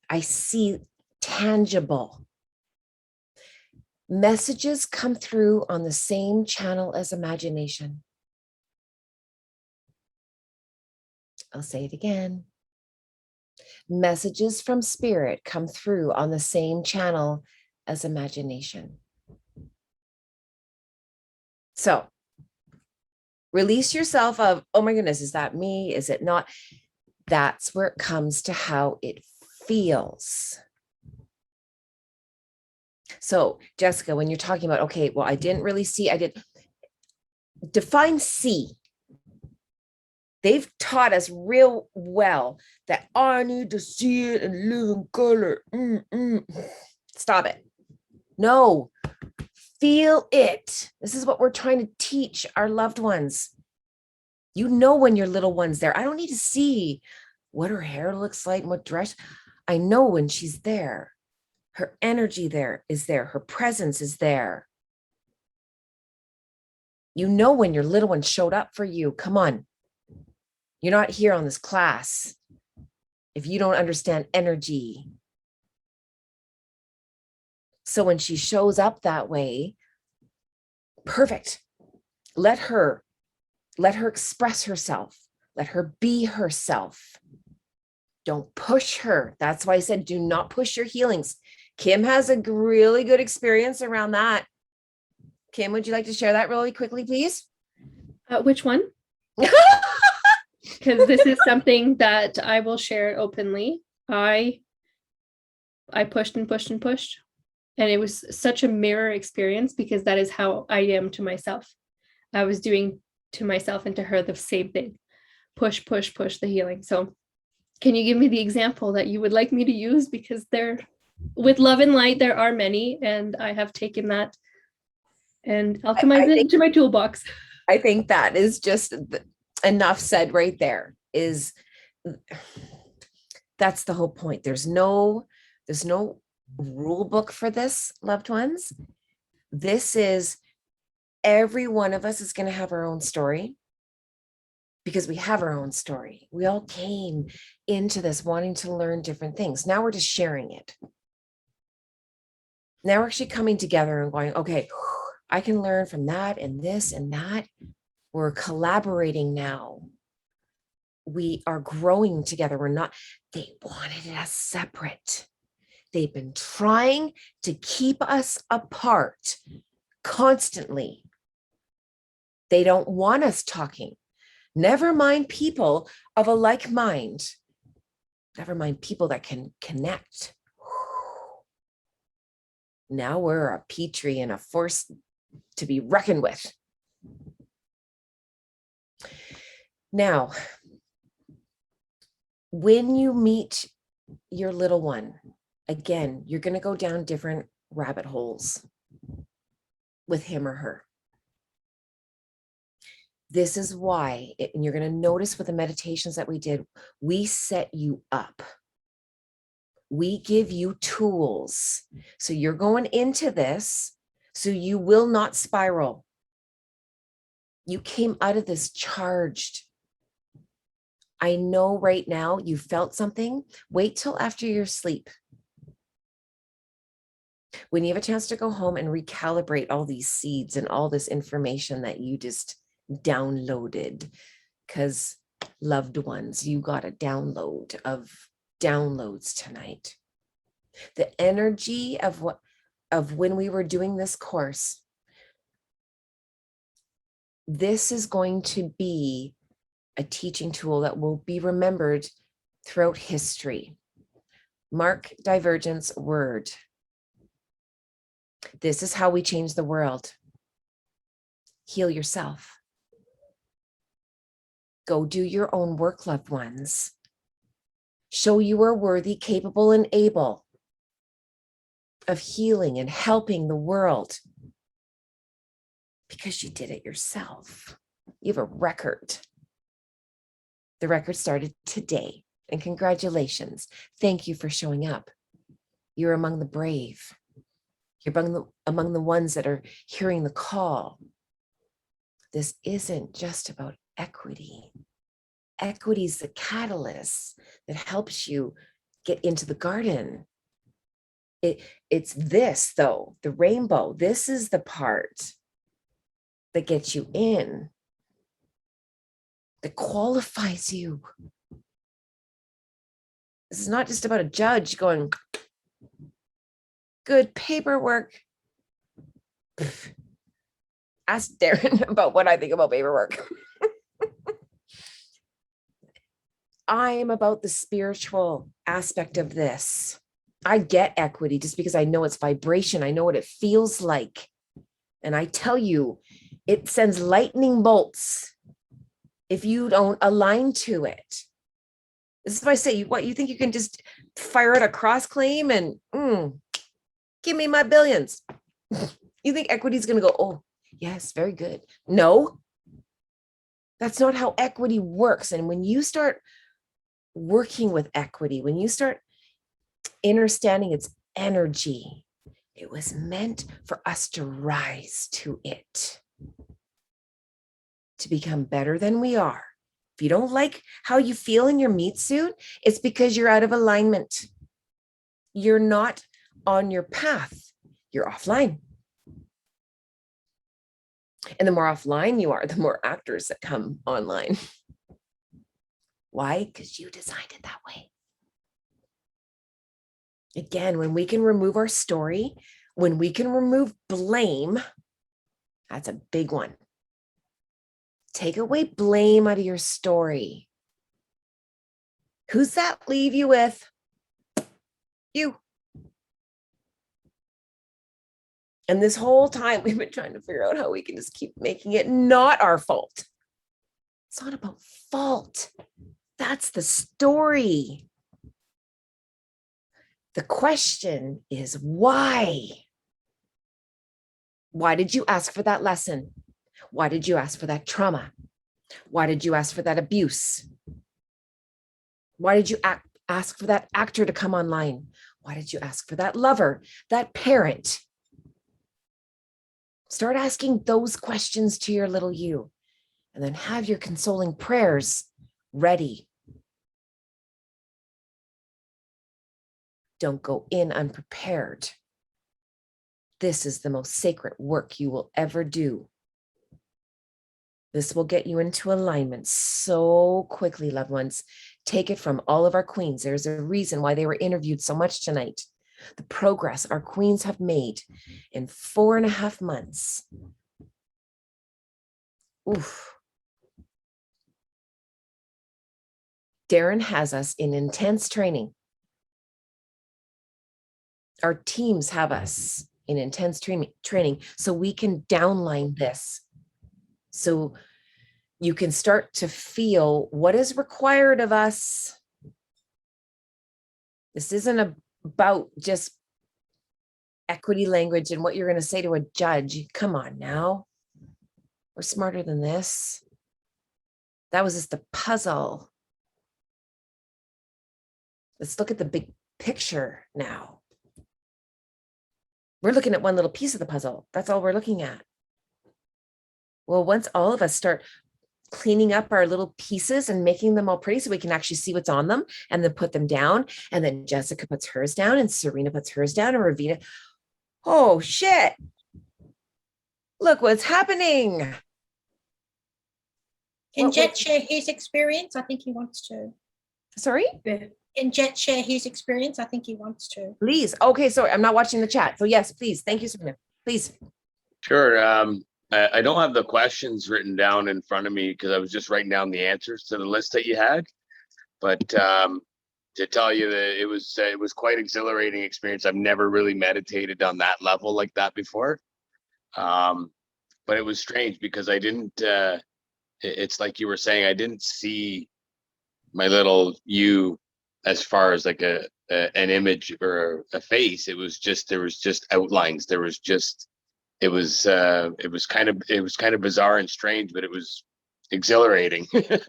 tangible. Messages come through on the same channel as imagination. I'll say it again. Messages from spirit come through on the same channel as imagination. So release yourself of, oh my goodness, is that me? Is it not? That's where it comes to how it feels. So Jessica, when you're talking about, okay, well, I didn't really see, I did define see. They've taught us real well that I need to see it and live in color. Stop it. No, feel it. This is what we're trying to teach our loved ones. You know when your little one's there. I don't need to see what her hair looks like and what dress. I know when she's there. Her energy there is there. Her presence is there. You know when your little one showed up for you. Come on. You're not here on this class if you don't understand energy. So when she shows up that way, perfect. Let her express herself. Let her be herself. Don't push her. That's why I said, do not push your healings. Kim has a really good experience around that. Kim, would you like to share that really quickly, please? Which one? Because this is something that I will share openly. I pushed and pushed and pushed. And it was such a mirror experience because that is how I am to myself. I was doing to myself and to her the same thing. Push, push, push the healing. So can you give me the example that you would like me to use? Because with love and light, there are many, and I have taken that and alchemized it into my toolbox. I think that is just enough said right there. That's the whole point. There's no rule book for this, loved ones. This is, every one of us is going to have our own story, because we have our own story. We all came into this wanting to learn different things. Now we're just sharing it. Now we're actually coming together and going, okay, I can learn from that and this and that. We're collaborating now. We are growing together. They wanted us separate. They've been trying to keep us apart constantly. They don't want us talking. Never mind people of a like mind. Never mind people that can connect. Now we're a petri and a force to be reckoned with. Now, when you meet your little one, again, you're going to go down different rabbit holes with him or her. This is why, and you're going to notice with the meditations that we did, we set you up. We give you tools. So you're going into this, so you will not spiral. You came out of this charged. I know right now you felt something. Wait till after your sleep. When you have a chance to go home and recalibrate all these seeds and all this information that you just downloaded, because loved ones, you got a download of downloads tonight. The energy of when we were doing this course, this is going to be a teaching tool that will be remembered throughout history. Mark Dïevergent's word. This is how we change the world. Heal yourself. Go do your own work, loved ones. Show you are worthy, capable, and able of healing and helping the world, because you did it yourself. You have a record. The record started today, and congratulations. Thank you for showing up. You're among the brave. You're among the ones that are hearing the call. This isn't just about equity. Equity is the catalyst that helps you get into the garden. It's this, though, the rainbow. This is the part that gets you in, that qualifies you. This is not just about a judge going, good paperwork. Ask Darren about what I think about paperwork. I am about the spiritual aspect of this. I get equity just because I know it's vibration. I know what it feels like. And I tell you, it sends lightning bolts if you don't align to it. This is why I say, what, you think you can just fire out a cross claim and give me my billions? You think equity is going to go, oh, yes, very good. No, that's not how equity works. And when you start working with equity, when you start understanding its energy, it was meant for us to rise to it. to become better than we are. If you don't like how you feel in your meat suit, it's because you're out of alignment. You're not on your path. You're offline. And the more offline you are, the more actors that come online. Why? Because you designed it that way. Again, when we can remove our story, when we can remove blame, that's a big one. Take away blame out of your story. Who's that leave you with? You. And this whole time we've been trying to figure out how we can just keep making it not our fault. It's not about fault. That's the story. The question is why? Why did you ask for that lesson? Why did you ask for that trauma? Why did you ask for that abuse? Why did you ask for that actor to come online? Why did you ask for that lover, that parent? Start asking those questions to your little you, and then have your consoling prayers ready. Don't go in unprepared. This is the most sacred work you will ever do. This will get you into alignment so quickly, loved ones. Take it from all of our queens. There's a reason why they were interviewed so much tonight. The progress our queens have made in 4.5 months. Oof. Darren has us in intense training. Our teams have us in intense training so we can downline this. So you can start to feel what is required of us. This isn't about just equity language and what you're going to say to a judge. Come on now. We're smarter than this. That was just the puzzle. Let's look at the big picture now. We're looking at one little piece of the puzzle. That's all we're looking at. Well, once all of us start cleaning up our little pieces and making them all pretty so we can actually see what's on them and then put them down, and then Jessica puts hers down and Serena puts hers down and Ravita, oh shit, look what's happening. Can Jet share his experience? I think he wants to. Sorry? Can Jet share his experience? I think he wants to. Please. Okay, sorry, I'm not watching the chat. So yes, please. Thank you, Serena. Please. Sure. I don't have the questions written down in front of me because I was just writing down the answers to the list that you had. But to tell you that it was quite exhilarating experience. I've never really meditated on that level like that before. But it was strange because I didn't. It's like you were saying, I didn't see my little you as far as like an image or a face. It was just, there was just outlines. There was just, it was kind of bizarre and strange, but it was exhilarating. It's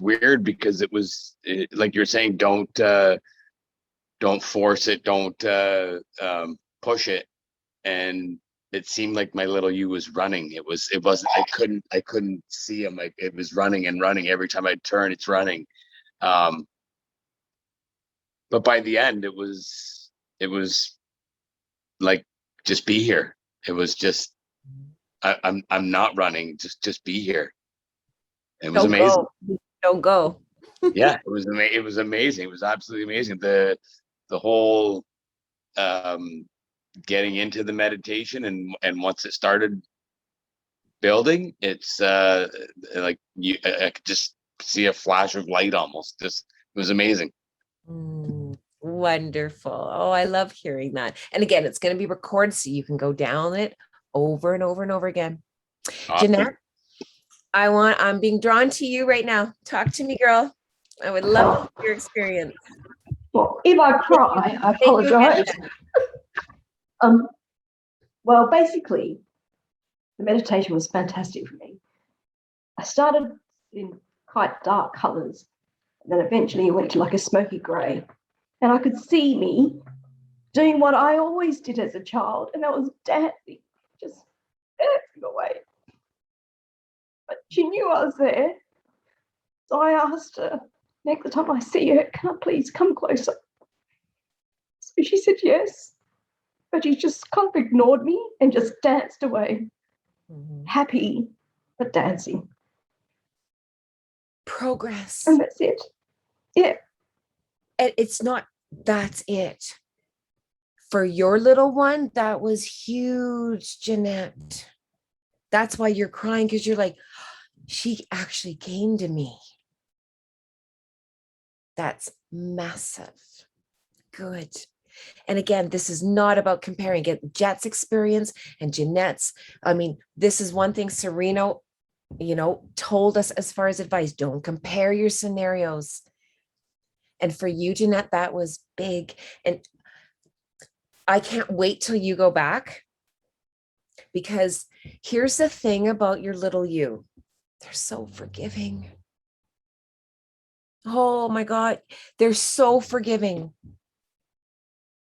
weird because like you're saying, don't force it, don't push it. And it seemed like my little you was running. It wasn't, I couldn't see him. Like it was running and running. Every time I turn, it's running. But by the end, it was like, just be here. It was just, I'm not running. Just be here. It was amazing. Don't go. Yeah, it was amazing. It was absolutely amazing. The whole getting into the meditation and once it started building, it's like I could just see a flash of light almost. It was amazing. Wonderful. Oh, I love hearing that. And again, it's going to be recorded so you can go down it over and over and over again. Awesome. Jeanette, I'm being drawn to you right now. Talk to me, girl. I would love your experience. Well, if I cry, I apologize. Well, basically, the meditation was fantastic for me. I started in quite dark colors, and then eventually it went to like a smoky gray, and I could see me doing what I always did as a child, and that was dancing, just dancing away. But she knew I was there. So I asked her, next time I see her, can I please come closer? So she said yes. But she just kind of ignored me and just danced away. Happy, but dancing. Progress. And that's it. Yeah. And it's not, that's it. For your little one, that was huge, Jeanette. That's why you're crying, because you're like, she actually came to me. That's massive. Good. And again, this is not about comparing it. Jet's experience and Jeanette's. I mean, this is one thing Serena, told us as far as advice. Don't compare your scenarios. And for you, Jeanette, that was big. And I can't wait till you go back, because here's the thing about your little you. They're so forgiving. Oh my God, they're so forgiving.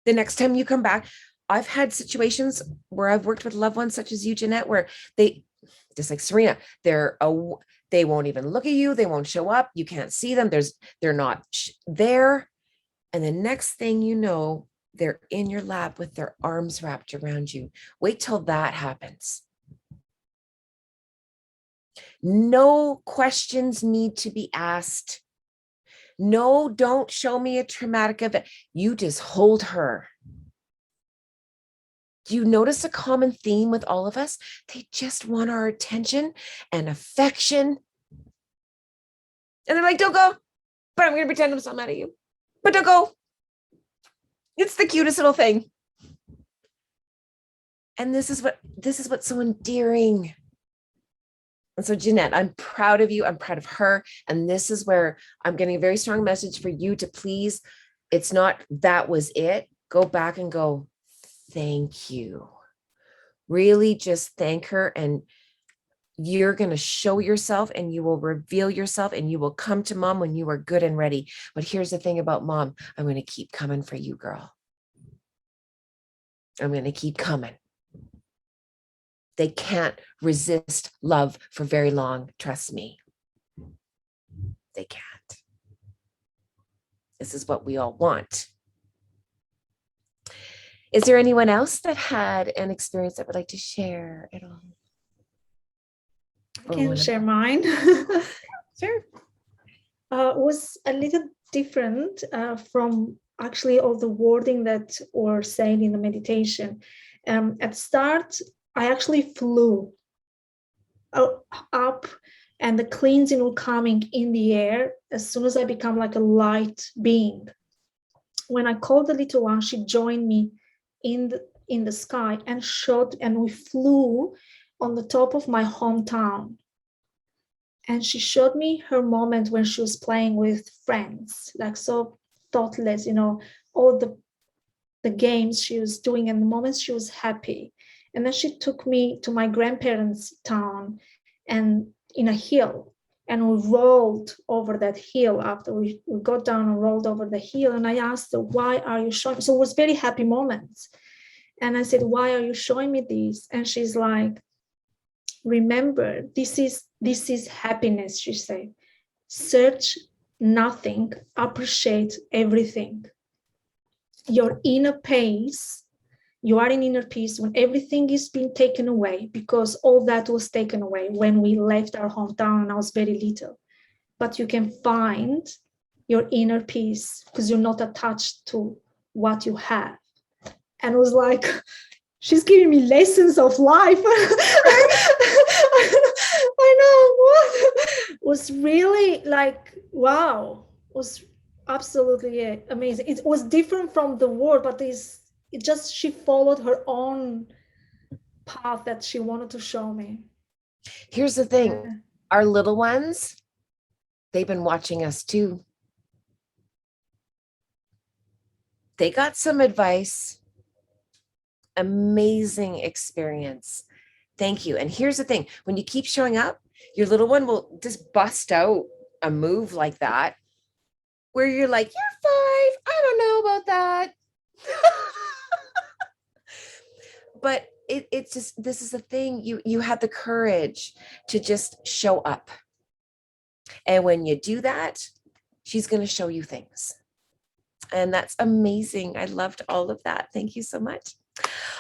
The next time you come back, I've had situations where I've worked with loved ones such as you, Jeanette, where they, just like Serena, they won't even look at you. They won't show up. You can't see them. They're not there. And the next thing you know, they're in your lap with their arms wrapped around you. Wait till that happens. No questions need to be asked. No, don't show me a traumatic event. You just hold her. Do you notice a common theme with all of us? They just want our attention and affection. And they're like, don't go, but I'm going to pretend I'm so mad at you. But don't go. It's the cutest little thing. And this is what's so endearing. And so, Jeanette, I'm proud of you. I'm proud of her. And this is where I'm getting a very strong message for you to please. It's not that was it. Go back and go, thank you. Really just thank her. And you're going to show yourself and you will reveal yourself and you will come to mom when you are good and ready. But here's the thing about mom. I'm going to keep coming for you, girl. I'm going to keep coming. They can't resist love for very long. Trust me. They can't. This is what we all want. Is there anyone else that had an experience that would like to share at all? I can share mine. Sure. Was a little different from actually all the wording that were said in the meditation. At start, I actually flew up and the cleansing was coming in the air as soon as I become like a light being. When I called the little one, she joined me in the sky and we flew on the top of my hometown. And she showed me her moment when she was playing with friends, like so thoughtless, all the games she was doing and the moments she was happy. And then she took me to my grandparents' town and in a hill, and we rolled over that hill after we got down and rolled over the hill. And I asked her, why are you showing me? So it was very happy moments. And I said, why are you showing me this? And she's like, remember, this is happiness, she said. Search nothing, appreciate everything. Your inner peace, you are in inner peace when everything is being taken away, because all that was taken away when we left our hometown and I was very little. But you can find your inner peace because you're not attached to what you have. And it was like, she's giving me lessons of life. I know. It was really like, wow. It was absolutely amazing. It was different from the word, but she followed her own path that she wanted to show me. Here's the thing. Our little ones, they've been watching us too. They got some advice. Amazing experience. Thank you. And here's the thing. When you keep showing up, your little one will just bust out a move like that, where you're like, you're 5. I don't know about that. but it's just, this is the thing, you had the courage to just show up. And when you do that, she's going to show you things. And that's amazing. I loved all of that. Thank you so much.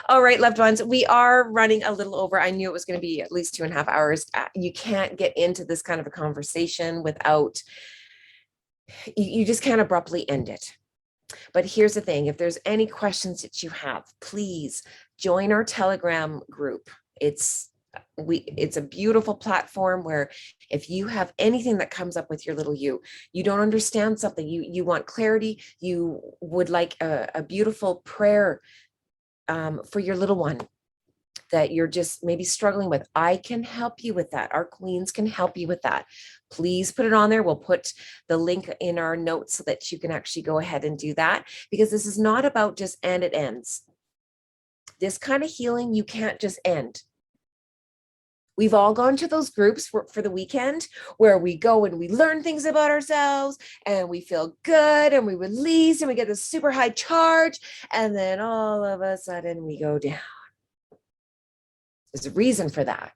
All right, loved ones, we are running a little over. I knew it was going to be at least 2.5 hours. You can't get into this kind of a conversation without, you just can't abruptly end it. But here's the thing, if there's any questions that you have, please join our Telegram group. It's a beautiful platform where if you have anything that comes up with your little you don't understand something, you want clarity, you would like a beautiful prayer for your little one that you're just maybe struggling with, I can help you with that. Our queens can help you with that. Please put it on there. We'll put the link in our notes so that you can actually go ahead and do that, because this is not about just and it ends. This kind of healing, you can't just end. We've all gone to those groups for the weekend where we go and we learn things about ourselves and we feel good and we release and we get this super high charge. And then all of a sudden we go down. There's a reason for that.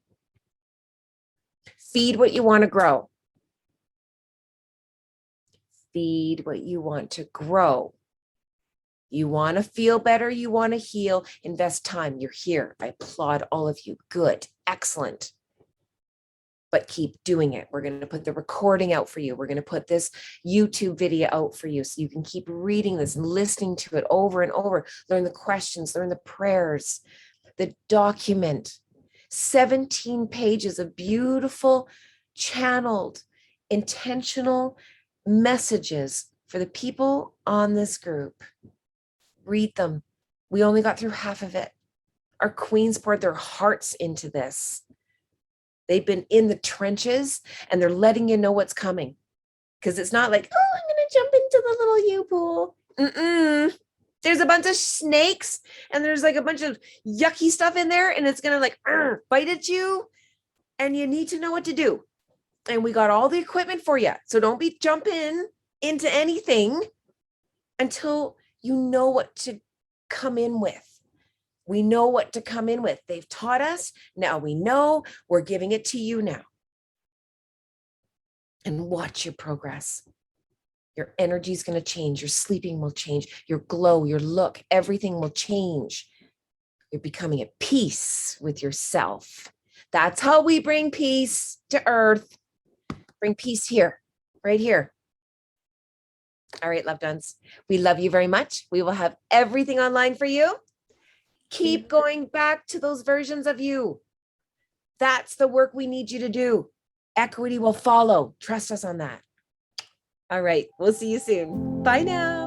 Feed what you want to grow. Feed what you want to grow. You want to feel better. You want to heal. Invest time. You're here. I applaud all of you. Good. Excellent. But keep doing it. We're going to put the recording out for you. We're going to put this YouTube video out for you so you can keep reading this and listening to it over and over. Learn the questions, learn the prayers, the document. 17 pages of beautiful, channeled, intentional messages for the people on this group. Read them. We only got through half of it. Our queens poured their hearts into this. They've been in the trenches and they're letting you know what's coming. Because it's not like, oh, I'm going to jump into the little you pool. There's a bunch of snakes and there's like a bunch of yucky stuff in there and it's going to like bite at you and you need to know what to do. And we got all the equipment for you. So don't be jumping into anything until you know what to come in with. We know what to come in with. They've taught us. Now we know. We're giving it to you now. And watch your progress. Your energy is going to change. Your sleeping will change. Your glow, your look, everything will change. You're becoming at peace with yourself. That's how we bring peace to earth. Bring peace here, right here. All right, loved ones. We love you very much. We will have everything online for you. Keep going back to those versions of you. That's the work we need you to do. Equity will follow. Trust us on that. All right. We'll see you soon. Bye now.